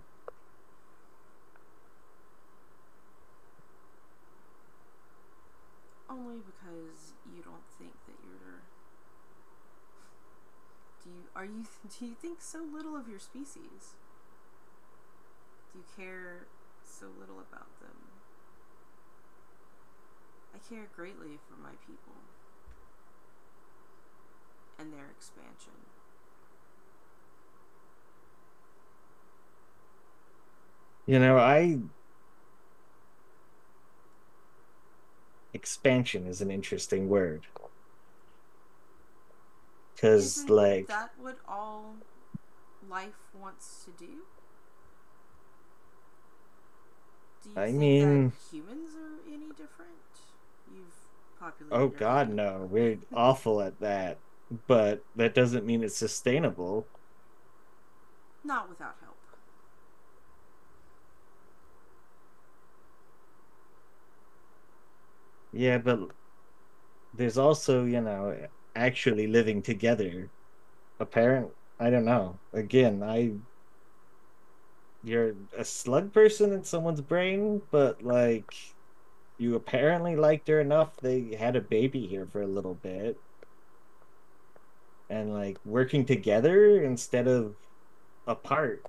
Only because you don't think that you're. Do you think so little of your species? Do you care so little about them? I care greatly for my people and their expansion. You know, expansion is an interesting word. Because, Isn't like, that what all life wants to do? Do you I think mean, that humans are any different? You've populated. oh God, everything. no, we're awful at that. But that doesn't mean it's sustainable. Not without help. Yeah, but there's also, you know, actually living together. I don't know. Again, you're a slug person in someone's brain, but like you apparently liked her enough they had a baby here for a little bit. And like working together instead of apart,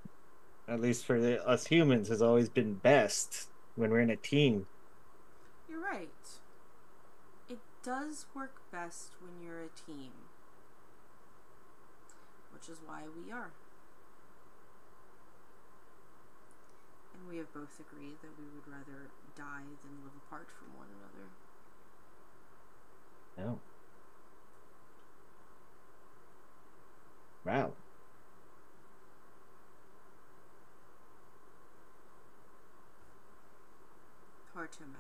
at least for us humans, has always been best when we're in a team. You're right. It does work best when you're a team. Which is why we are. And we have both agreed that we would rather die than live apart from one another. hard to imagine.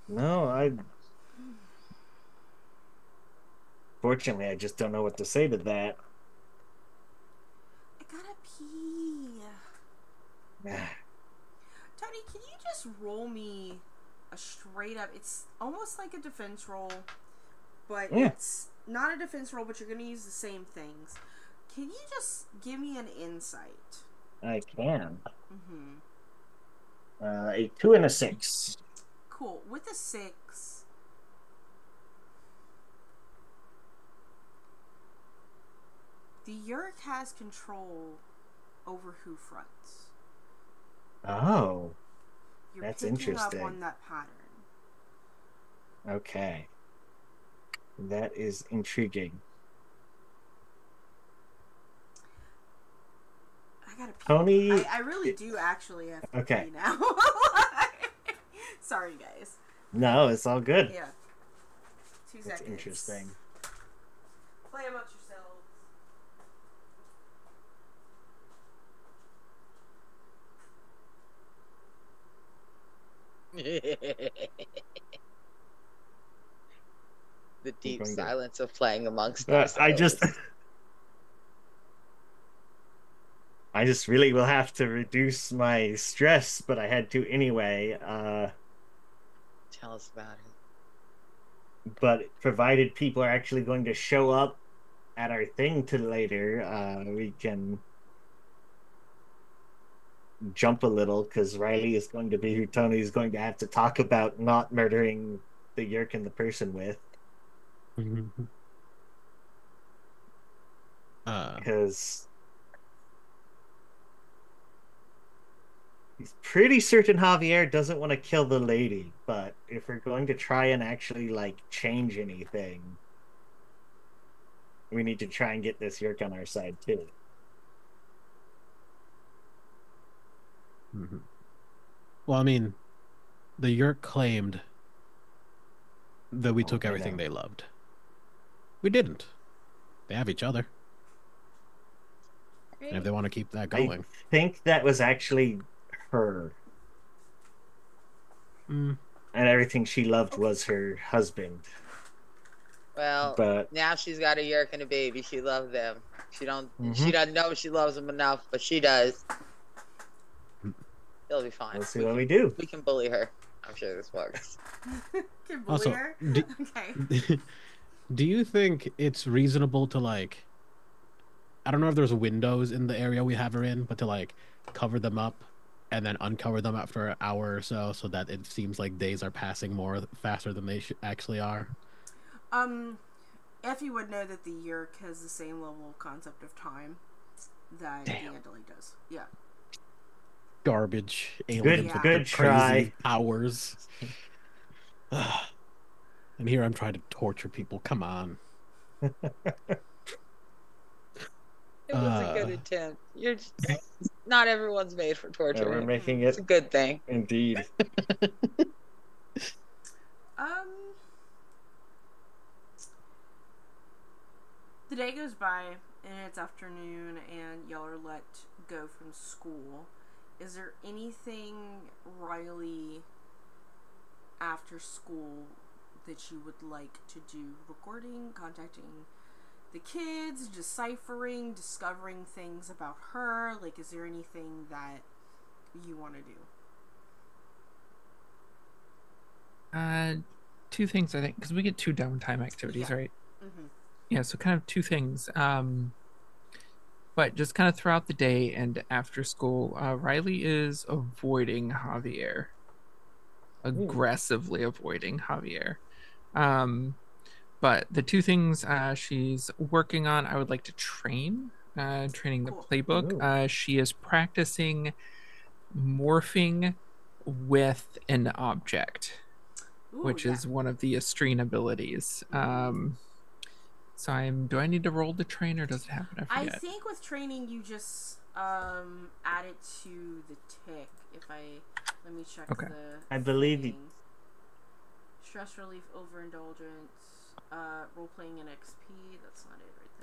No, fortunately, I just don't know what to say to that. I gotta pee. Tony, can you just roll me a straight up? It's almost like a defense roll, but Yeah. it's not a defense roll, but you're gonna use the same things. Can you just give me an insight? I can. Mm-hmm. A 2 and a 6. Cool. With a 6, the Yurk has control over who fronts. Oh, You're That's picking interesting. up on that pattern. okay. That is intriguing. I gotta pee. Tony, I really do actually have to Okay. pee now. Sorry, guys. No, it's all good. Yeah. 2 That's seconds. interesting. Play amongst yourselves. The deep going to- silence of playing amongst I just, ourselves. I just really will have to reduce my stress, but I had to anyway. Tell us about it. But provided people are actually going to show up at our thing to later, we can jump a little because Riley is going to be who Tony is going to have to talk about not murdering the Yerk and the person with. Because he's pretty certain Javier doesn't want to kill the lady, but if we're going to try and actually like change anything, we need to try and get this Yerk on our side too. Well, I mean, the Yerk claimed that we took I everything know. they loved. We didn't. They have each other. And if they want to keep that going. I think that was actually her, Mm, and everything she loved was her husband. Well, But now she's got a Yerk and a baby. She loves them. She Mhm. doesn't know she loves them enough, but she does. It'll be fine. we'll see what we do. We can bully her. I'm sure this works. Can bully Also, her? do, Okay. do you think it's reasonable to like, I don't know if there's windows in the area we have her in, but to like cover them up and then uncover them after an hour or so that it seems like days are passing more faster than they actually are? Effie would know that the Yerk has the same level of concept of time that the Damn. Andalite does. Yeah. Garbage aliens Yeah. with Good their try. crazy powers. And here I'm trying to torture people. Come on. It was a good attempt. You're just, not everyone's made for We're torture. making It's it a good thing. indeed. The day goes by and it's afternoon and y'all are let go from school. Is there anything, Riley, after school that you would like to do? Recording, contacting the kids, deciphering, discovering things about her? Like, is there anything that you want to do? Two things I think, because we get 2 downtime activities, Yeah. right? Mm-hmm. Yeah, so kind of 2 things. But just kind of throughout the day and after school, Riley is avoiding Javier, aggressively avoiding Javier. But the 2 things she's working on, I would like to training the Cool. playbook. She is practicing morphing with an object, Ooh, which yeah. is one of the Estrine abilities. So do I need to roll to train or does it happen? I I forget. think with training you just add it to the tick. Let me check Okay. the I believe things. Stress relief, overindulgence, role playing and XP. That's not it right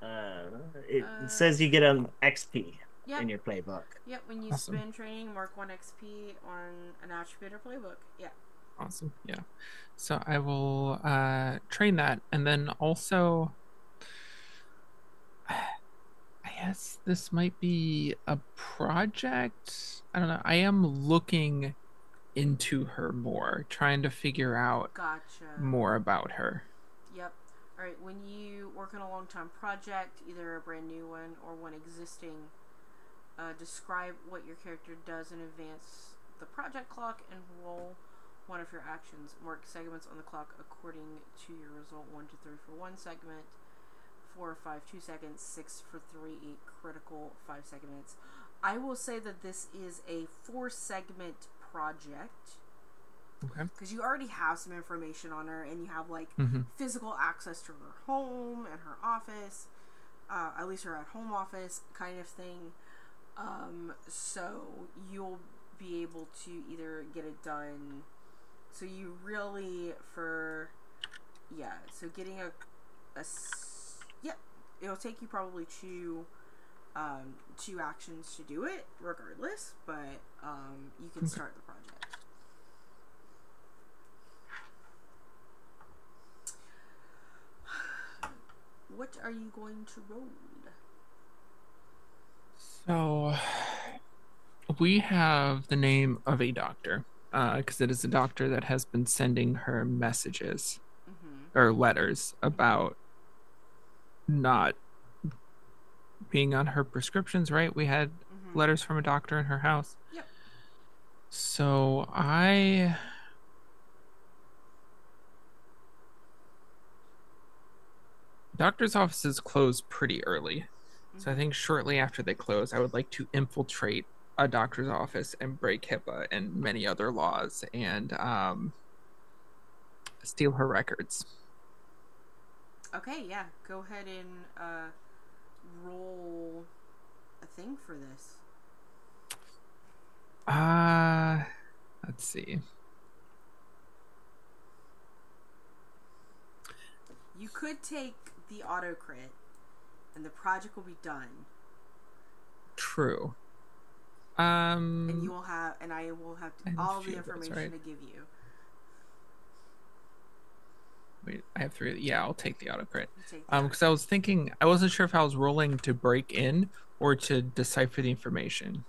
there. It says you get an XP. Yep. in your playbook. Yep, when you Awesome. spend training, mark 1 XP on an attribute or playbook. Yeah. Awesome. Yeah. So I will train that, and then also I guess this might be a project. I don't know. I am looking into her more, trying to figure out Gotcha. more about her. Yep. All right. When you work on a long-time project, either a brand new one or one existing, describe what your character does in advance the project clock and roll one of your actions. Mark segments on the clock according to your result: 1 to 3 for 1 segment, 4 or 5 2 seconds, 6 for 3 critical 5 segments. I will say that this is a 4-segment project. Okay. Because you already have some information on her, and you have like physical access to her home and her office, at least her at-home office kind of thing. So you'll be able to either get it done. So you really so getting it'll take you probably two actions to do it, regardless. But you can start the project. What are you going to roll? So we have the name of a doctor, because it is a doctor that has been sending her messages or letters about not being on her prescriptions, right? We had letters from a doctor in her house. Yep. So doctor's offices close pretty early. So I think shortly after they close, I would like to infiltrate a doctor's office and break HIPAA and many other laws and steal her records. Okay, yeah. Go ahead and roll a thing for this. Let's see. You could take the auto crit, and the project will be done. True. And you will have, and I will have all the information right? to give you. Wait, I have 3. Yeah, I'll take the auto crit. Because because I was thinking, I wasn't sure if I was rolling to break in or to decipher the information.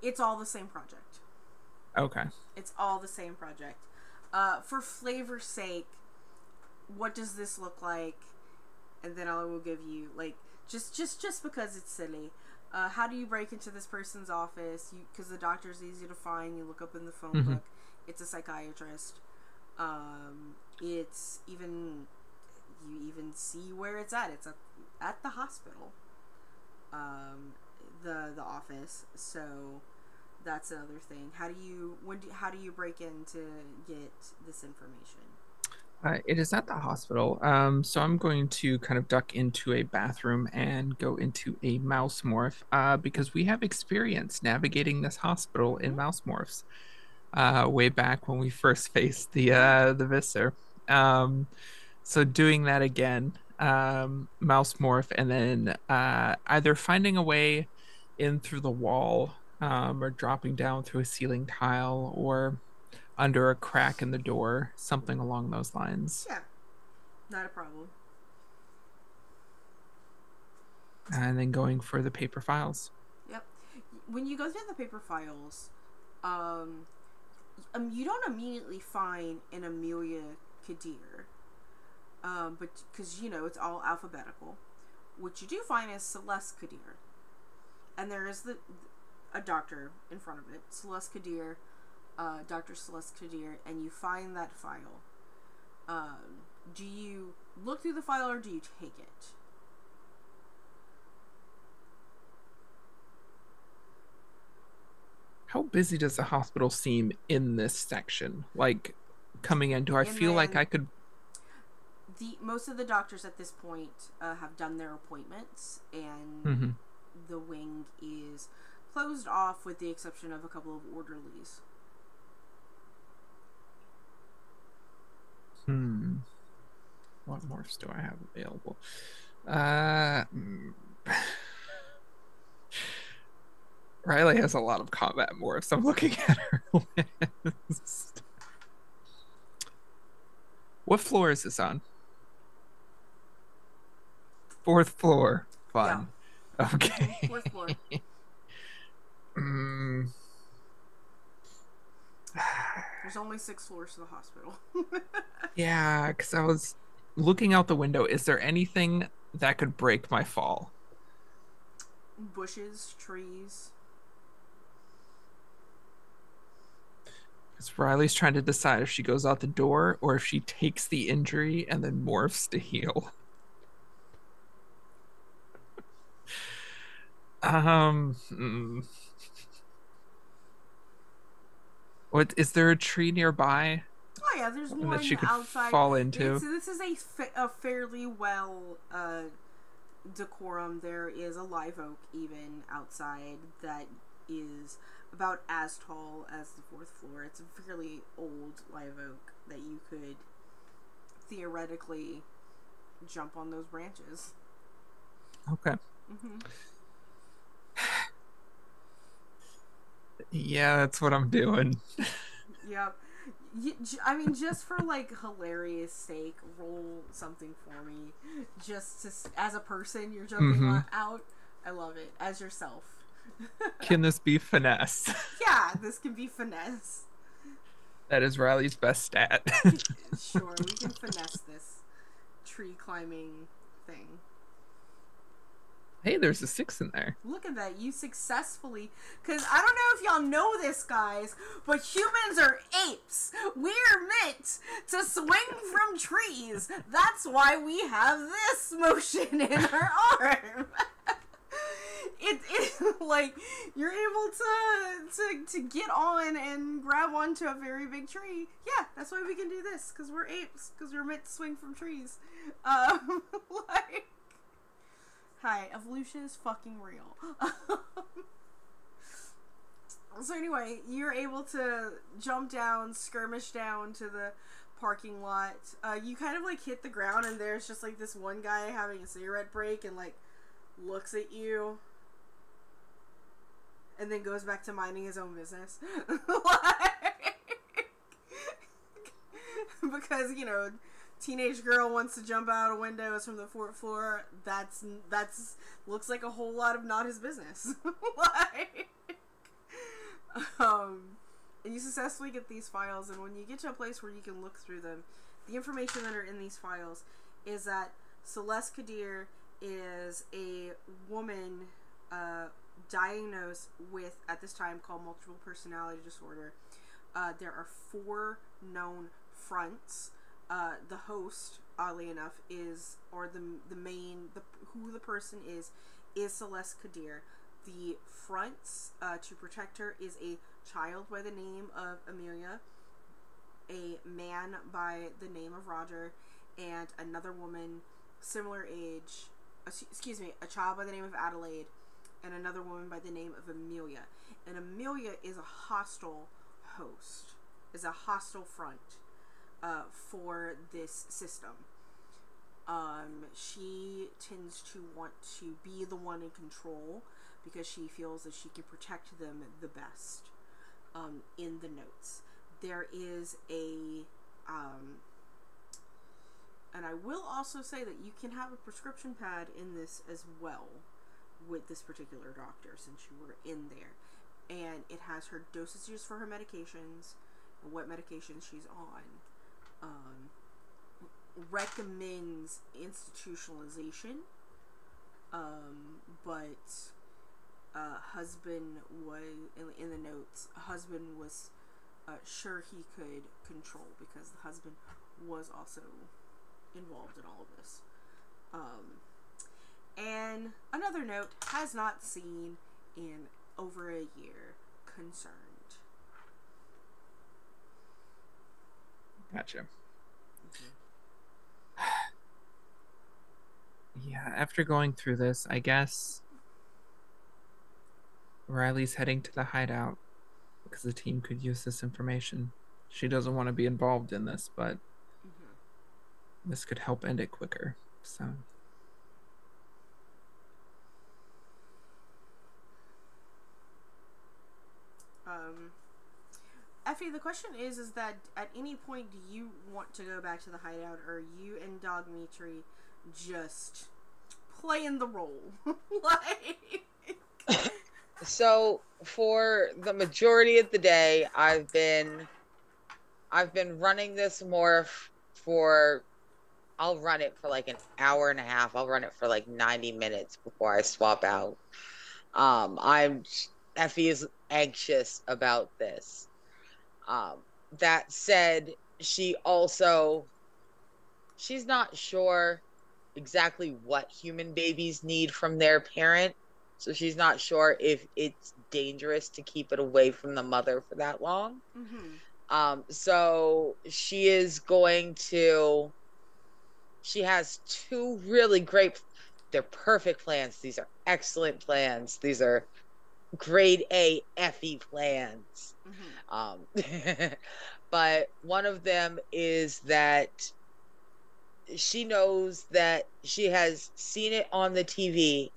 It's all the same project. Okay. It's all the same project. For flavor's sake, what does this look like? And then I will give you like just because it's silly. How do you break into this person's office? Because the doctor's easy to find. You look up in the phone book. It's a psychiatrist. It's even you even see where it's at. It's at the hospital. The office. So that's another thing. How do you break in to get this information? It is at the hospital. So I'm going to kind of duck into a bathroom and go into a mouse morph because we have experience navigating this hospital in mouse morphs way back when we first faced the Visser. So doing that again, mouse morph, and then either finding a way in through the wall or dropping down through a ceiling tile or under a crack in the door, something along those lines. Yeah, not a problem. And then going for the paper files. Yep. When you go through the paper files, you don't immediately find an Amelia Kadir, but because it's all alphabetical. What you do find is Celeste Kadir, and there is a doctor in front of it, Celeste Kadir. Dr. Celeste Kadir, and you find that file. Do you look through the file or do you take it? How busy does the hospital seem in this section? Like coming in, do I feel like I could... Most of the doctors at this point have done their appointments, and the wing is closed off with the exception of a couple of orderlies. What morphs do I have available? Riley has a lot of combat morphs. I'm looking at her list. What floor is this on? 4th floor. Fun. Okay. 4th floor. There's only 6 floors to the hospital. Yeah, because I was looking out the window. Is there anything that could break my fall? Bushes, trees. Because Riley's trying to decide if she goes out the door or if she takes the injury and then morphs to heal. What is there a tree nearby? Oh yeah, there's one that she could outside. fall into. This is a fairly well decorum. There is a live oak even outside that is about as tall as the 4th floor. It's a fairly old live oak that you could theoretically jump on those branches. Okay. Mm-hmm. Yeah, that's what I'm doing. Yep. I mean, just for like hilarious sake, roll something for me. Just to, as a person, you're jumping out. I love it. As yourself. Can this be finesse? Yeah, this can be finesse. That is Riley's best stat. Sure, we can finesse this tree climbing thing. Hey, there's a 6 in there. Look at that, you successfully, because I don't know if y'all know this, guys, but humans are apes. We're meant to swing from trees. That's why we have this motion in our arm. It like, you're able to get on and grab onto a very big tree. Yeah, that's why we can do this, because we're apes, because we're meant to swing from trees. Like... Hi, evolution is fucking real. So anyway, you're able to jump down, skirmish down to the parking lot. You kind of like hit the ground and there's just like this one guy having a cigarette break and like looks at you and then goes back to minding his own business. Like, because, you know, teenage girl wants to jump out of windows from the 4th floor. That's looks like a whole lot of not his business. Like, and you successfully get these files, and when you get to a place where you can look through them, the information that are in these files is that Celeste Kadir is a woman diagnosed with, at this time, called multiple personality disorder. There are 4 known fronts. The host, oddly enough, is, or the main, who the person is Celeste Kadir. The fronts to protect her is a child by the name of Amelia, a man by the name of Roger, and another woman similar age, a child by the name of Adelaide, and another woman by the name of Amelia. And Amelia is a hostile host, is a hostile front for this system. She tends to want to be the one in control because she feels that she can protect them the best. In the notes, there is a and I will also say that you can have a prescription pad in this as well with this particular doctor, since you were in there, and it has her dosages for her medications and what medications she's on. Recommends institutionalization, but husband was, in the notes, husband was sure he could control, because the husband was also involved in all of this. And another note, has not seen in over a year, concerned. Gotcha. Yeah, after going through this, I guess Riley's heading to the hideout because the team could use this information. She doesn't want to be involved in this, but this could help end it quicker. So Effie, the question is that at any point do you want to go back to the hideout, or are you and Dog Mitri just playing the role? Like, So for the majority of the day, I've been running this morph for, I'll run it for like an hour and a half. I'll run it for like 90 minutes before I swap out. Effie is anxious about this. That said, she's not sure exactly what human babies need from their parent. So she's not sure if it's dangerous to keep it away from the mother for that long. So she has two really great, they're perfect plans. These are excellent plans. These are grade A Effie plans. But one of them is that she knows that she has seen it on the TV,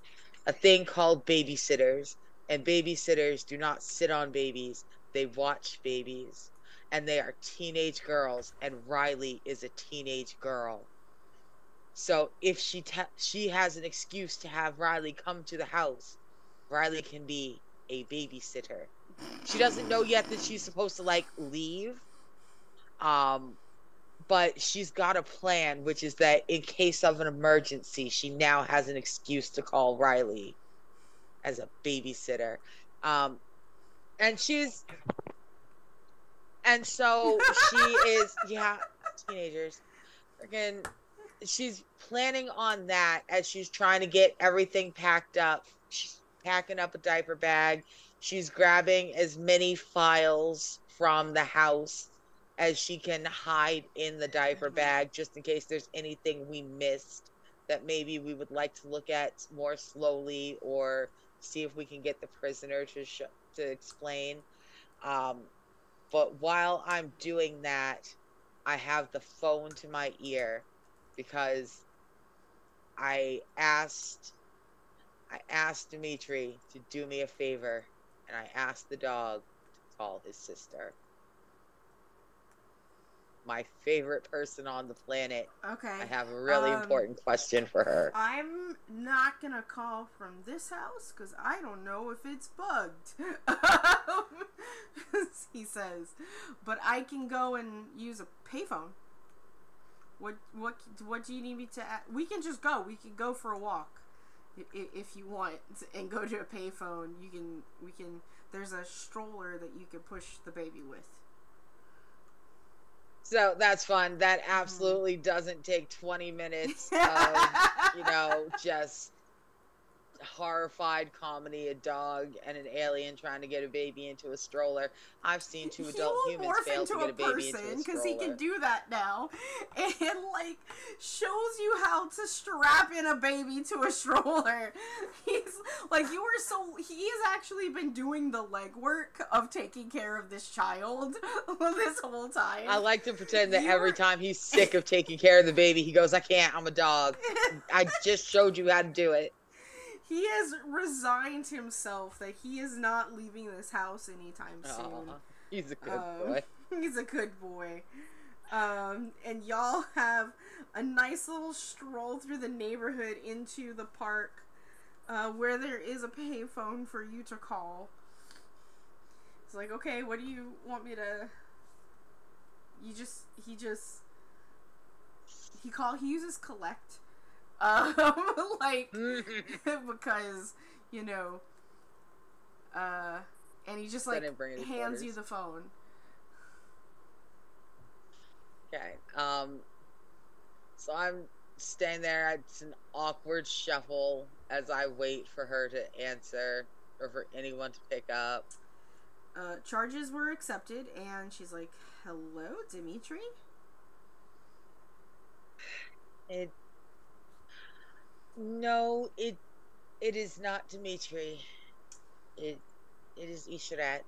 a thing called babysitters, and babysitters do not sit on babies, they watch babies, and they are teenage girls, and Riley is a teenage girl. So if she has an excuse to have Riley come to the house, Riley can be a babysitter. She doesn't know yet that she's supposed to like leave. But she's got a plan, which is that in case of an emergency, she now has an excuse to call Riley as a babysitter. And so she is, yeah, teenagers. Again, she's planning on that as she's trying to get everything packed up. She's packing up a diaper bag. She's grabbing as many files from the house as she can hide in the diaper bag, just in case there's anything we missed that maybe we would like to look at more slowly, or see if we can get the prisoner to explain. But while I'm doing that, I have the phone to my ear because I asked Dimitri to do me a favor, and I asked the dog to call his sister. My favorite person on the planet. okay. I have a really important question for her. I'm not gonna call from this house because I don't know if it's bugged. He says, but I can go and use a payphone. What do you need me to? We can just go. We can go for a walk, if you want, and go to a payphone. We can. There's a stroller that you can push the baby with. So that's fun. That absolutely doesn't take 20 minutes of, just horrified comedy, a dog and an alien trying to get a baby into a stroller. I've seen two adult humans fail to get a baby into a stroller. Because he can do that now. And, shows you how to strap in a baby to a stroller. He's, he has actually been doing the legwork of taking care of this child this whole time. I like to pretend that every time he's sick of taking care of the baby, he goes, I can't, I'm a dog. I just showed you how to do it. He has resigned himself that he is not leaving this house anytime soon. He's a good boy. He's a good boy. And y'all have a nice little stroll through the neighborhood into the park, where there is a payphone for you to call. It's like, okay, what do you want me to... He uses collect. Because, and he just, hands you the phone. Okay, so I'm standing there, it's an awkward shuffle as I wait for her to answer, or for anyone to pick up. Charges were accepted, and she's like, hello, Dimitri? No, it is not Dimitri. It is Ishrat.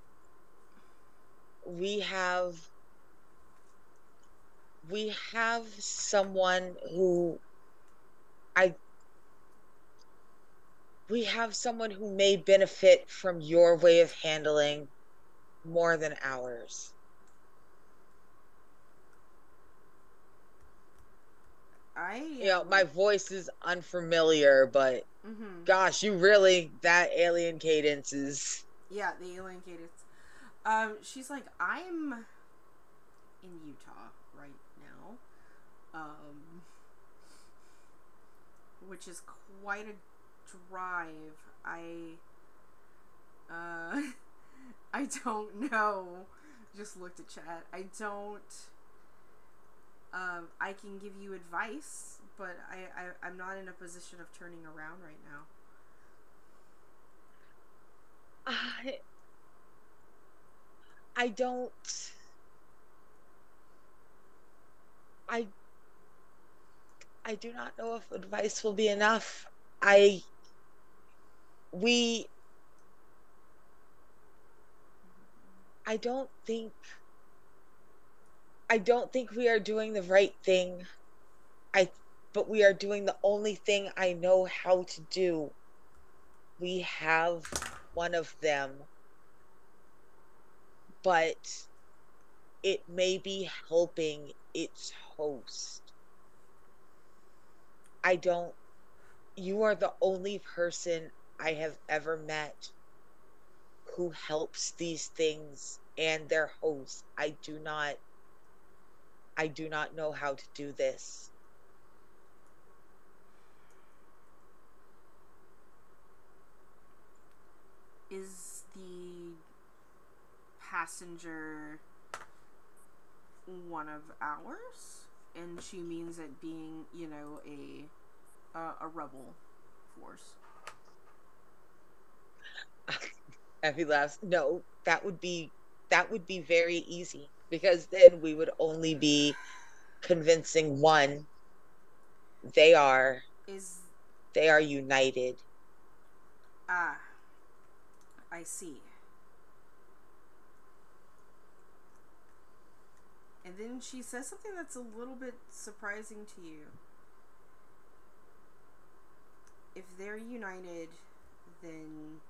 We have someone who may benefit from your way of handling more than ours. my voice is unfamiliar, but gosh, that alien cadence is. Yeah, the alien cadence. She's like, I'm in Utah right now, which is quite a drive. I don't know. Just looked at chat. I don't. I can give you advice, but I'm not in a position of turning around right now. I don't. I do not know if advice will be enough. We. I don't think we are doing the right thing. But we are doing the only thing I know how to do. We have one of them, but it may be helping its host. You are the only person I have ever met who helps these things and their host. I do not know how to do this. Is the passenger one of ours? And she means it being, a rebel force. Effie laughs. No, that would be very easy, because then we would only be convincing one. They are united. Ah, I see. And then she says something that's a little bit surprising to you. If they're united, then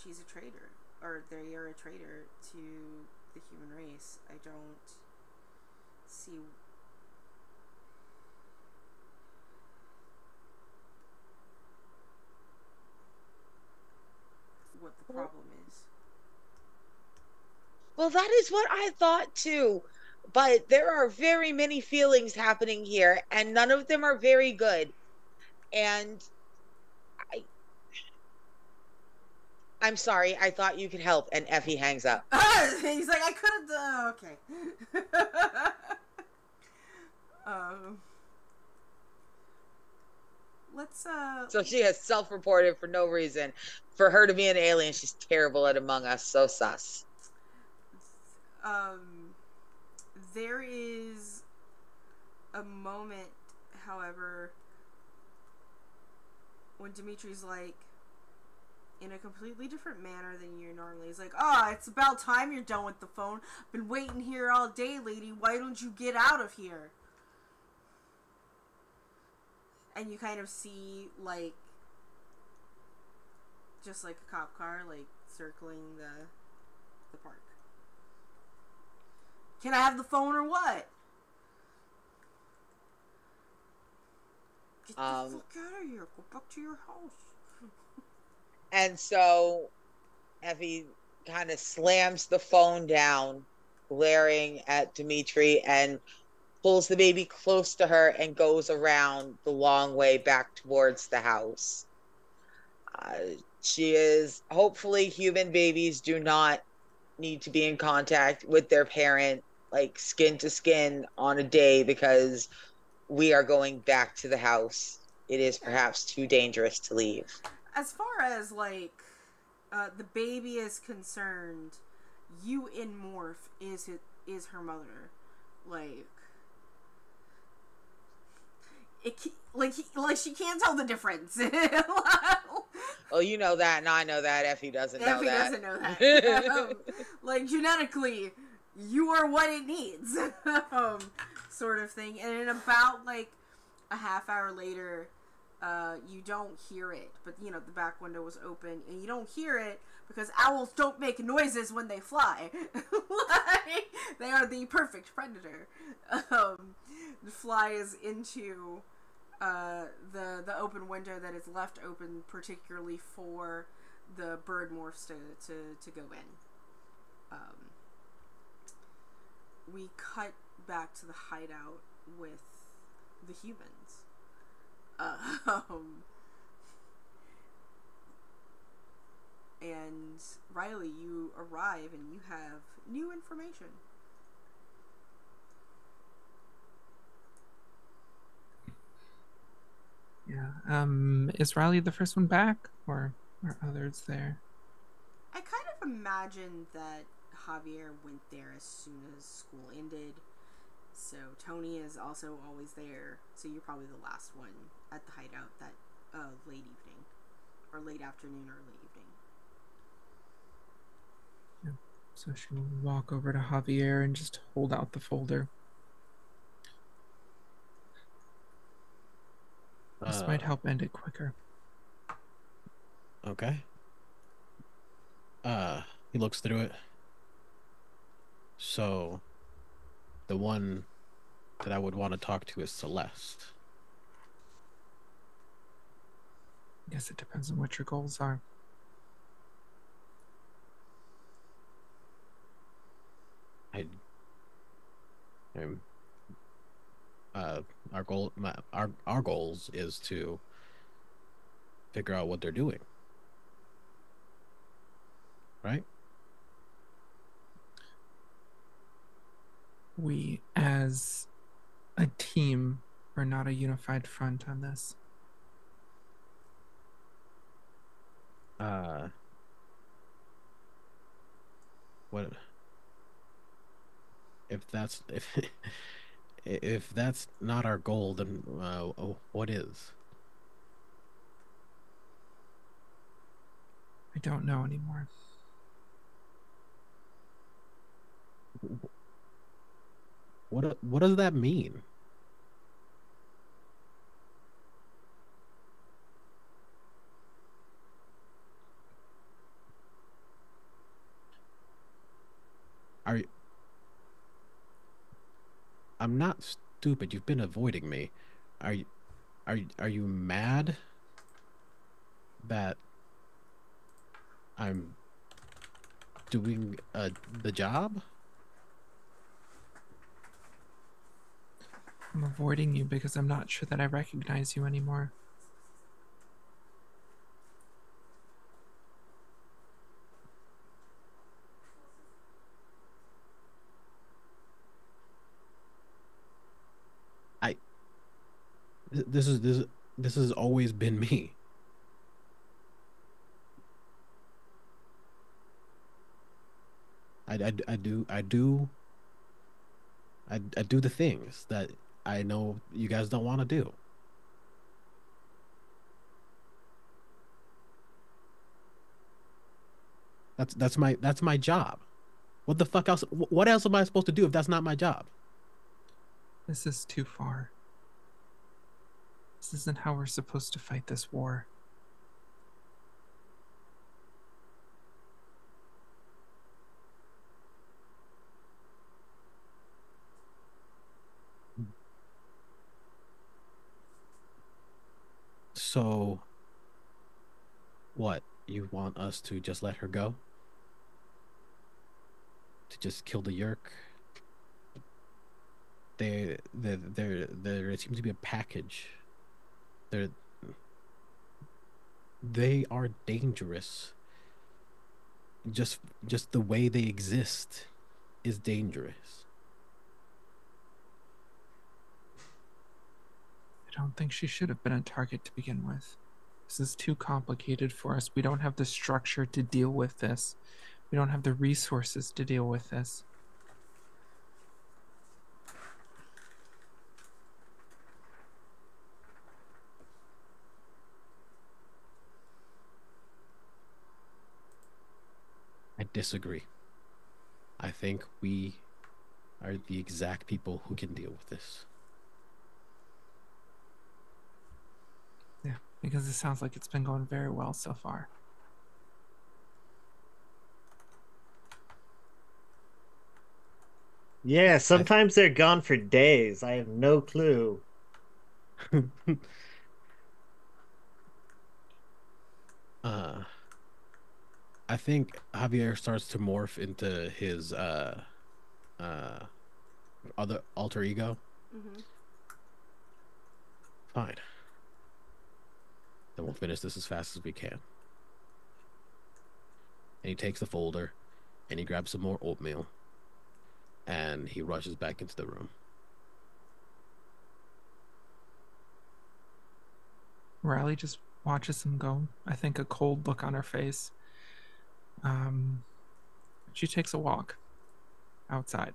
she's a traitor, or they are a traitor to the human race. I don't see what the problem is. Well, that is what I thought too. But there are very many feelings happening here, and none of them are very good. And I'm sorry, I thought you could help. And Effie hangs up. He's like, I could have okay. Let's So she has self-reported for no reason. For her to be an alien, she's terrible at Among Us. So sus. There is a moment, however, when Dimitri's like, in a completely different manner than you normally. He's like, it's about time you're done with the phone. Been waiting here all day, lady. Why don't you get out of here? And you kind of see, like, just like a cop car, like, circling the park. Can I have the phone or what? Get the fuck out of here. Go back to your house. And so Effie kind of slams the phone down, glaring at Dimitri, and pulls the baby close to her and goes around the long way back towards the house. She is, hopefully human babies do not need to be in contact with their parent, like skin to skin on a day, because we are going back to the house. It is perhaps too dangerous to leave. As far as, like, the baby is concerned, you in Morph is her mother. Like, she can't tell the difference. Well, you know that, and I know that. Effie doesn't know that. Effie doesn't know that. Like, genetically, you are what it needs. Sort of thing. And in about, like, a half hour later, you don't hear it, but the back window was open and you don't hear it, because owls don't make noises when they fly. Like, they are the perfect predator. Flies into the open window that is left open, particularly for the bird morphs to go in. We cut back to the hideout with the humans. And Riley, you arrive and you have new information. Yeah. Is Riley the first one back, or are others there? I kind of imagined that Javier went there as soon as school ended. So Tony is also always there. So you're probably the last one at the hideout that late evening, or late afternoon, early evening. Yeah. So she'll walk over to Javier and just hold out the folder. This might help end it quicker. Okay. He looks through it. So, the one that I would want to talk to is Celeste. I guess it depends on what your goals are. Our goals is to figure out what they're doing, right? We, as a team, are not a unified front on this. What if that's not our goal, then what is? I don't know anymore. What does that mean? I'm not stupid. You've been avoiding me. Are you mad that I'm doing the job? I'm avoiding you because I'm not sure that I recognize you anymore. This has always been me. I do the things that I know you guys don't want to do. That's my job. What the fuck else? What else am I supposed to do if that's not my job? This is too far. This isn't how we're supposed to fight this war. So, what? You want us to just let her go? To just kill the Yerk? There seems to be a package. They are dangerous. Just the way they exist is dangerous. I don't think she should have been a target to begin with. This is too complicated for us. We don't have the structure to deal with this. We don't have the resources to deal with this. I disagree. I think we are the exact people who can deal with this. Yeah, because it sounds like it's been going very well so far. Yeah, sometimes they're gone for days. I have no clue. uh, I think Javier starts to morph into his uh other alter ego. Mm-hmm. Fine. Then we'll finish this as fast as we can. And he takes the folder and he grabs some more oatmeal and he rushes back into the room. Riley just watches him go. I think a cold look on her face. She takes a walk outside.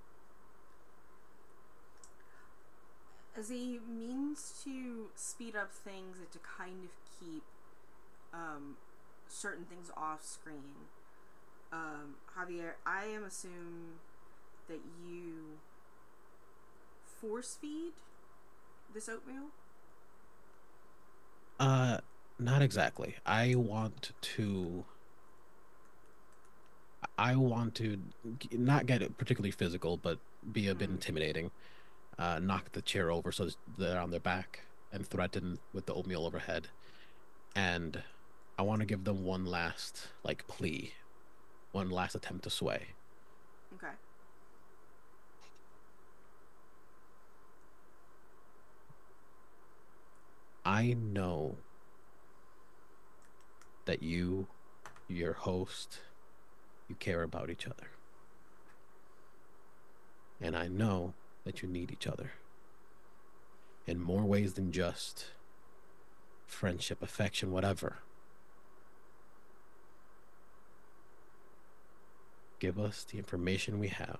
As he means to speed up things and to kind of keep certain things off screen, Javier, I am assuming that you force feed this oatmeal? Not exactly. I want to not get it particularly physical, but be a bit intimidating. Knock the chair over so they're on their back and threaten with the oatmeal overhead. And I want to give them one last plea, one last attempt to sway. Okay. I know that you, your host, you care about each other. And I know that you need each other in more ways than just friendship, affection, whatever. Give us the information we have,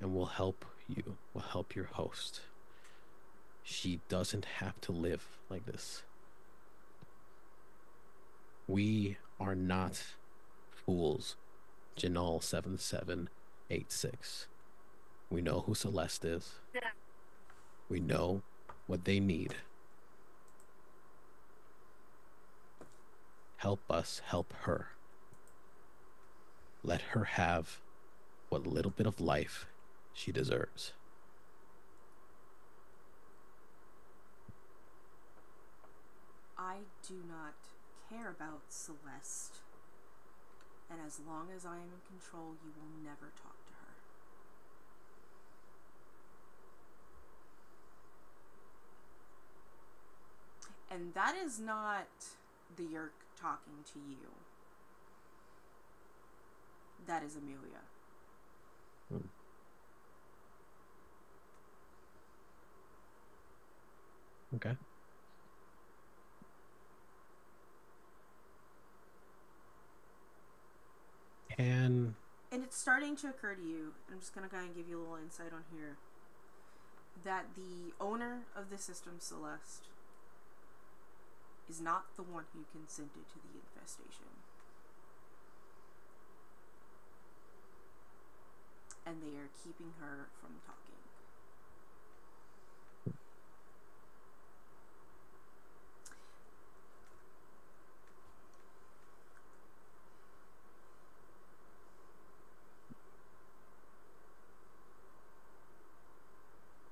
and we'll help you. We'll help your host. She doesn't have to live like this. We are not fools, Janal 7786. We know who Celeste is. We know what they need. Help us help her. Let her have what little bit of life she deserves. I do not care about Celeste. And as long as I am in control, you will never talk to her. And that is not the Yerk talking to you. That is Amelia. Okay. And it's starting to occur to you, I'm just going to kind of give you a little insight on here, that the owner of the system, Celeste, is not the one who consented to the infestation. And they are keeping her from talking.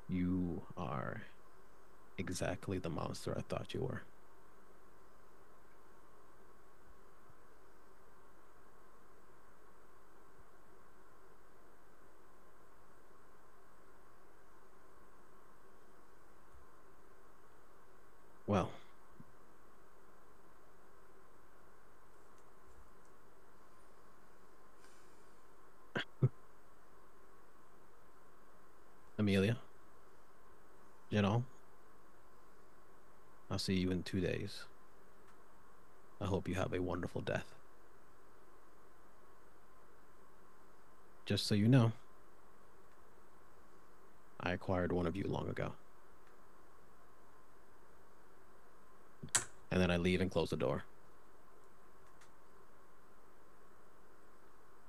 you are exactly the monster I thought you were. Well, Amelia, I'll see you in 2 days. I hope you have a wonderful death. Just so you know, I acquired one of you long ago. And then I leave and close the door.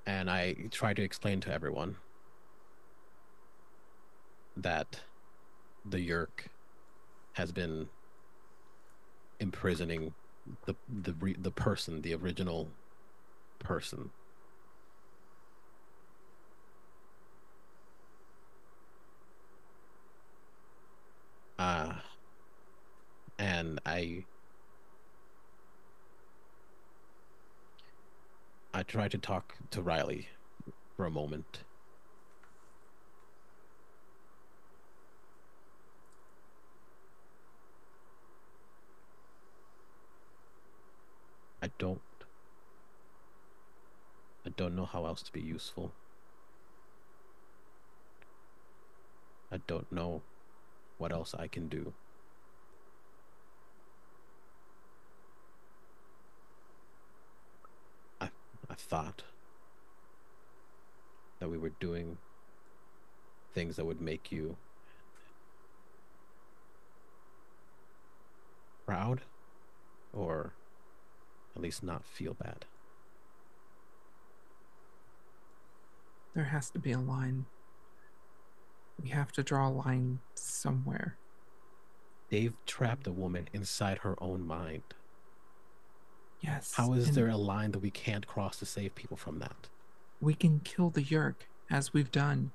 And I try to explain to everyone that the Yerk has been imprisoning the person, the original person. I tried to talk to Riley for a moment. I don't know how else to be useful. I don't know what else I can do. I thought that we were doing things that would make you proud, or at least not feel bad. There has to be a line. We have to draw a line somewhere. They've trapped a woman inside her own mind. Yes. How is and there a line that we can't cross to save people from that? we can kill the Yerk, as we've done.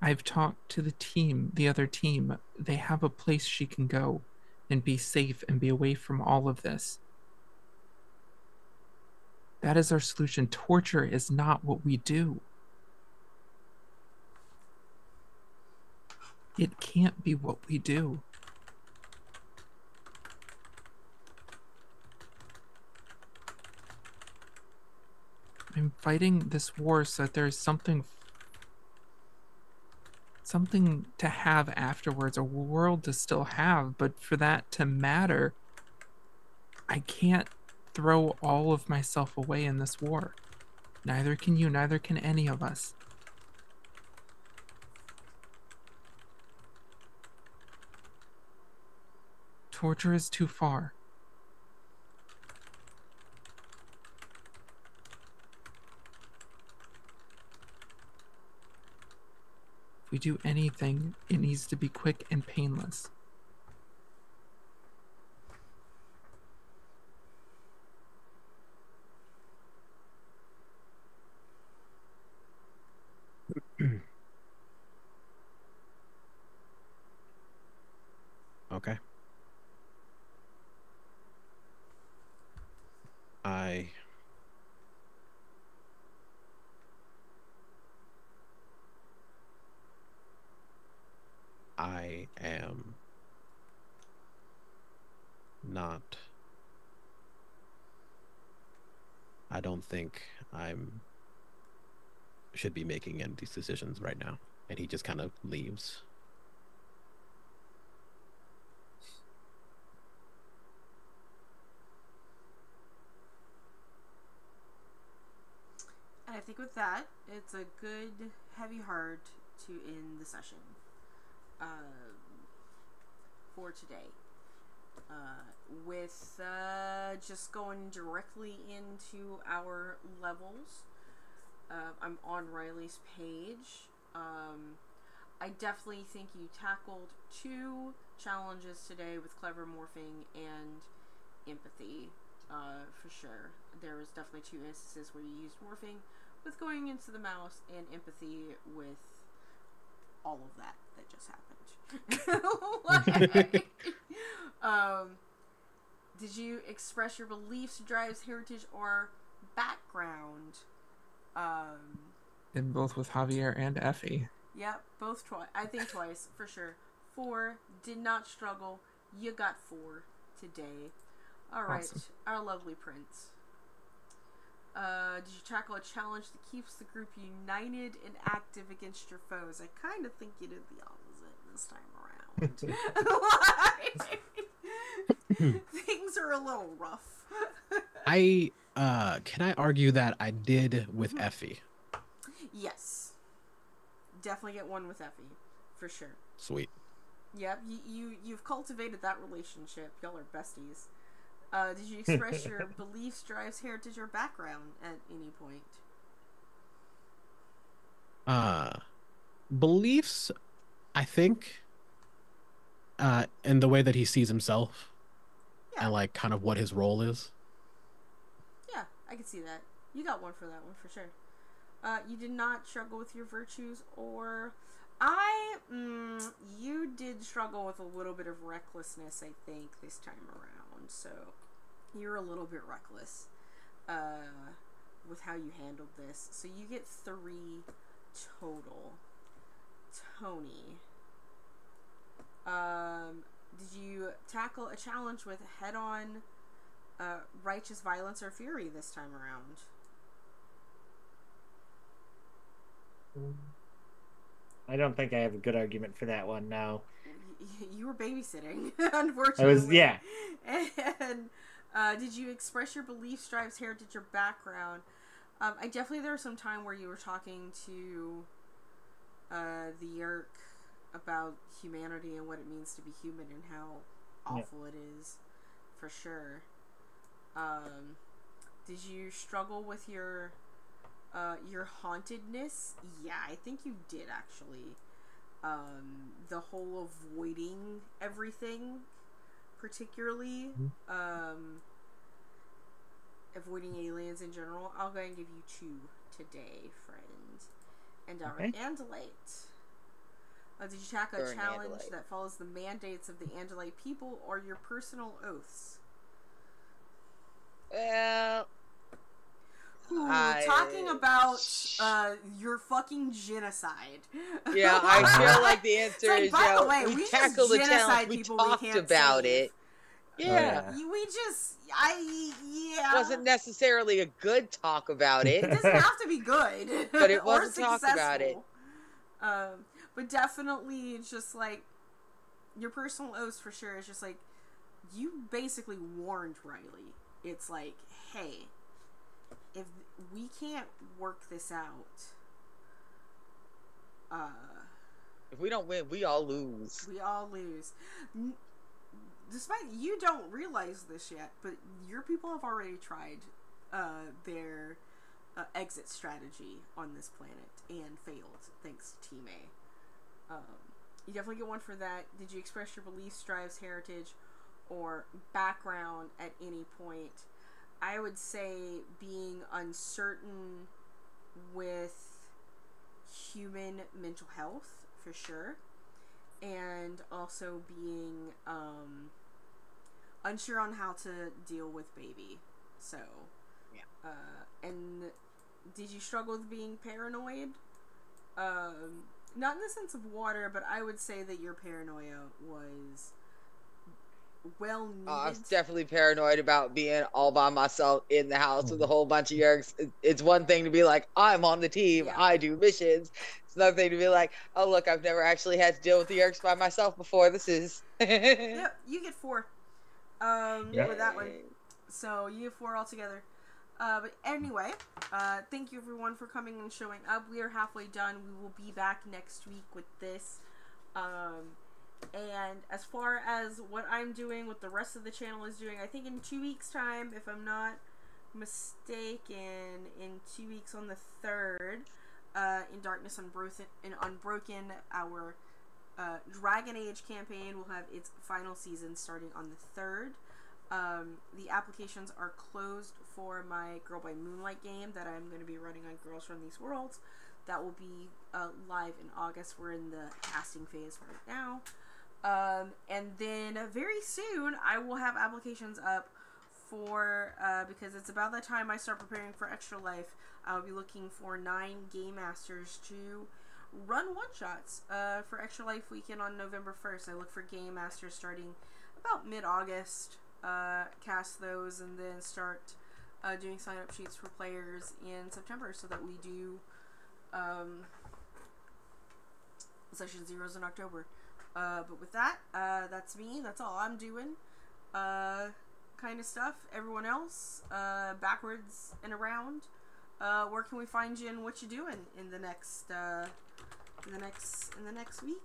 I've talked to the team, the other team. They have a place she can go and be safe and be away from all of this. That is our solution. Torture is not what we do. It can't be what we do. I'm fighting this war so that there's something to have afterwards, a world to still have, but for that to matter, I can't throw all of myself away in this war. Neither can you, neither can any of us. Torture is too far. If we do anything, it needs to be quick and painless. Okay. I am not. I don't think I'm should be making any of these decisions right now. And he just kind of leaves. And I think with that, it's a good heavy heart to end the session for today. With just going directly into our levels, I'm on Riley's page. I definitely think you tackled 2 challenges today with clever morphing and empathy, for sure. There was definitely 2 instances where you used morphing with going into the mouse, and empathy with all of that just happened. Did you express your beliefs, drives, heritage, or background? And both with Javier and Effie. Yep, both twice. I think twice, for sure. 4, did not struggle. You got 4 today. Alright, Awesome. Our lovely prince. Did you tackle a challenge that keeps the group united and active against your foes? I kind of think you did the opposite this time around. Things are a little rough. Can I argue that I did with Effie? Yes. Definitely get 1 with Effie, for sure. Sweet. Yep, you've cultivated that relationship. Y'all are besties. Did you express your beliefs, drives, heritage, or background at any point? Beliefs, I think, in the way that he sees himself, Yeah. and like kind of what his role is. Yeah, I can see that. You got 1 for that one, for sure. You did not struggle with your virtues, or... you did struggle with a little bit of recklessness, I think, this time around. around, so you're a little bit reckless with how you handled this. So you get 3 total. Tony, did you tackle a challenge with head-on righteous violence or fury this time around? I don't think I have a good argument for that one now. You were babysitting, unfortunately. I was, yeah. And did you express your beliefs, drives, heritage, or background? I definitely, there was some time where you were talking to the Yerk about humanity and what it means to be human and how awful it is, for sure. Did you struggle with your hauntedness? Yeah, I think you did, actually. The whole avoiding everything, particularly, avoiding aliens in general. I'll go ahead and give you 2 today, friend. And Andalite. Did you tackle a challenge that follows the mandates of the Andalite people or your personal oaths? Well, talking about your fucking genocide. Yeah, I feel like the answer is, by the way, we tackled the challenge, we talked about it. Yeah. We just, wasn't necessarily a good talk about it. It doesn't have to be good. But it was a talk about it. But definitely, it's just like, your personal oaths for sure is just like, you basically warned Riley. It's like, hey, if we can't work this out, if we don't win, we all lose. We all lose. Despite you don't realize this yet, but your people have already tried their exit strategy on this planet and failed, thanks to Team A. You definitely get 1 for that. Did you express your beliefs, drives, heritage, or background at any point? I would say being uncertain with human mental health, for sure. And also being unsure on how to deal with baby. So, yeah. And did you struggle with being paranoid? Not in the sense of water, but I would say that your paranoia was well needed. I was definitely paranoid about being all by myself in the house with a whole bunch of Yerks. It's one thing to be like, I'm on the team, I do missions. It's another thing to be like, oh look, I've never actually had to deal with the Yerks by myself before. This is Yep, you get 4 for that one. So you get 4 altogether. But anyway, thank you everyone for coming and showing up. We are halfway done. We will be back next week with this. And as far as what I'm doing, what the rest of the channel is doing, I think in 2 weeks' time, if I'm not mistaken, in 2 weeks on the 3rd, in Darkness Unbroken, our Dragon Age campaign will have its final season starting on the 3rd. The applications are closed for my Girl by Moonlight game that I'm going to be running on Girls Run These Worlds. That will be live in August. We're in the casting phase right now. And then very soon I will have applications up for, because it's about that time I start preparing for Extra Life, I'll be looking for 9 Game Masters to run one-shots for Extra Life weekend on November 1st. I look for Game Masters starting about mid-August, cast those, and then start doing sign-up sheets for players in September so that we do Session Zeros in October. But with that, that's me. That's all I'm doing. Kind of stuff. Everyone else, backwards and around. Where can we find you and what you doing in the next week?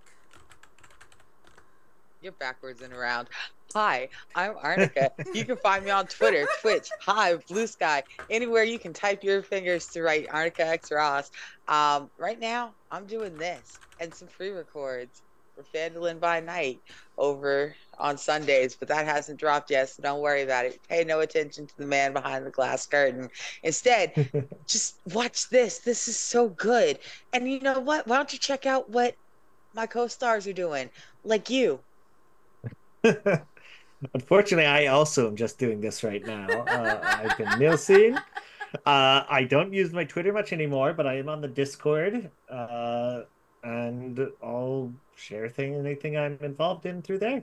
You're backwards and around. Hi, I'm Arnica. You can find me on Twitter, Twitch, Hive, Blue Sky, anywhere you can type your fingers to write Arnica X Ross. Right now, I'm doing this and some pre-records for Fandolin by Night over on Sundays, but that hasn't dropped yet, so don't worry about it. Pay no attention to the man behind the glass curtain. Instead, just watch this. This is so good. And you know what? Why don't you check out what my co-stars are doing? Like you. Unfortunately, I also am just doing this right now. I've been Nilsine. I don't use my Twitter much anymore, but I am on the Discord, and I'll share anything I'm involved in through there.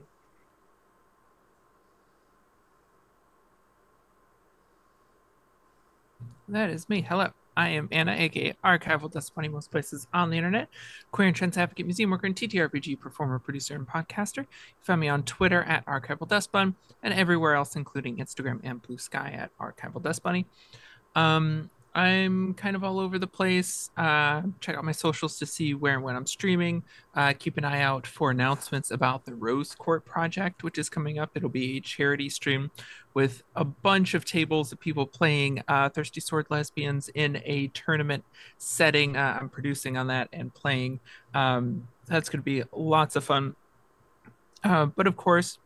That is me. Hello. I am Anna, aka Archival Dust Bunny, most places on the internet. Queer and trans advocate, museum worker, and TTRPG performer, producer, and podcaster. You find me on Twitter at Archival Dust Bun and everywhere else, including Instagram and Blue Sky at Archival Dust Bunny. I'm kind of all over the place. Check out my socials to see where and when I'm streaming. Keep an eye out for announcements about the Rose Court project, which is coming up. It'll be a charity stream with a bunch of tables of people playing Thirsty Sword Lesbians in a tournament setting. I'm producing on that and playing. That's going to be lots of fun. But of course,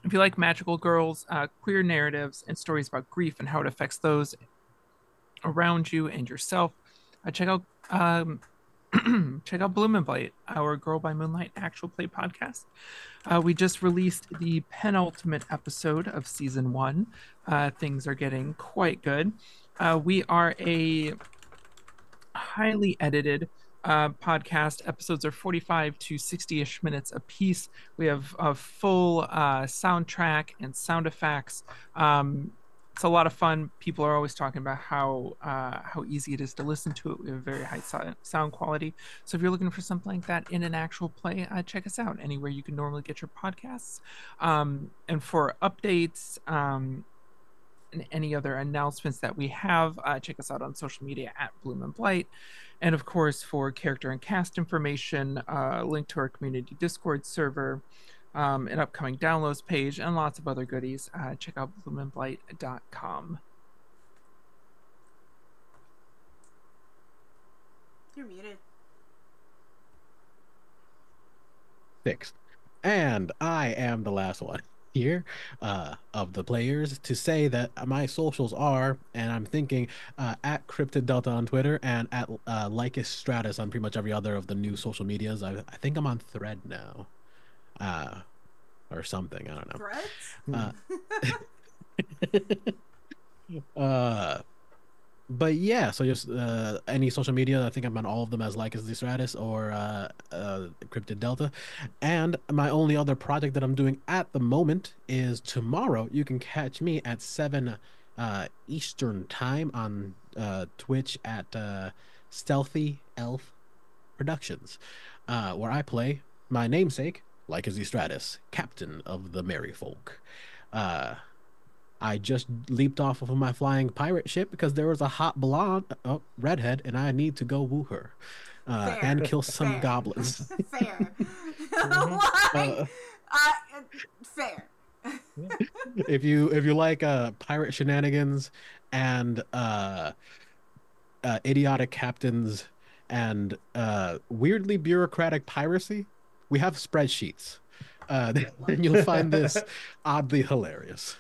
if you like magical girls, queer narratives, and stories about grief and how it affects those around you and yourself, check out check out Bloom and Blight, our Girl by Moonlight actual play podcast. We just released the penultimate episode of season 1. Things are getting quite good. We are a highly edited podcast. Episodes are 45 to 60-ish minutes a piece. We have a full soundtrack and sound effects. It's a lot of fun. People are always talking about how easy it is to listen to it. We have very high sound quality. So if you're looking for something like that in an actual play, check us out anywhere you can normally get your podcasts. And for updates and any other announcements that we have, check us out on social media at Bloom and Blight. And of course, for character and cast information, link to our community Discord server, an upcoming downloads page, and lots of other goodies. Check out bloomandblight.com. You're muted. Fixed. And I am the last one here of the players to say that my socials are, and I'm thinking at Cryptid Delta on Twitter and at Lycus Stratus on pretty much every other of the new social medias. I think I'm on Thread now. Or something. I don't know. Threads? But yeah, so just any social media, I think I'm on all of them as Lycus the Stratus or Cryptid Delta. And my only other project that I'm doing at the moment is tomorrow. You can catch me at 7 Eastern time on Twitch at Stealthy Elf Productions, where I play my namesake, Lycus the Stratus, captain of the merry folk. I just leaped off of my flying pirate ship because there was a hot blonde, redhead, and I need to go woo her and kill some goblins. Fair. Fair. If you like pirate shenanigans and idiotic captains and weirdly bureaucratic piracy, we have spreadsheets. Then you'll find this oddly hilarious.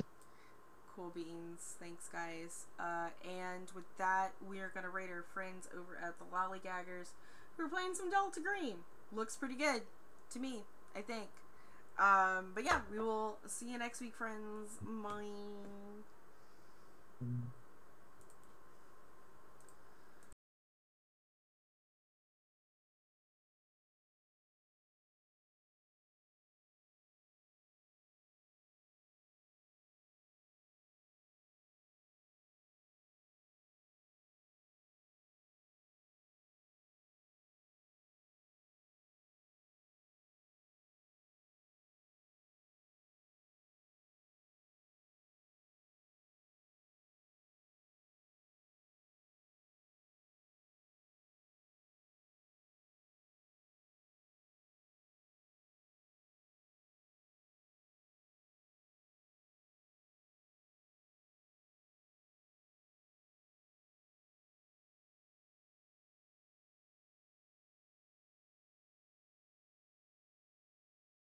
Cool beans. Thanks, guys. And with that, we are going to rate our friends over at the Lollygaggers who are playing some Delta Green. Looks pretty good to me, I think. But yeah, we will see you next week, friends. Bye.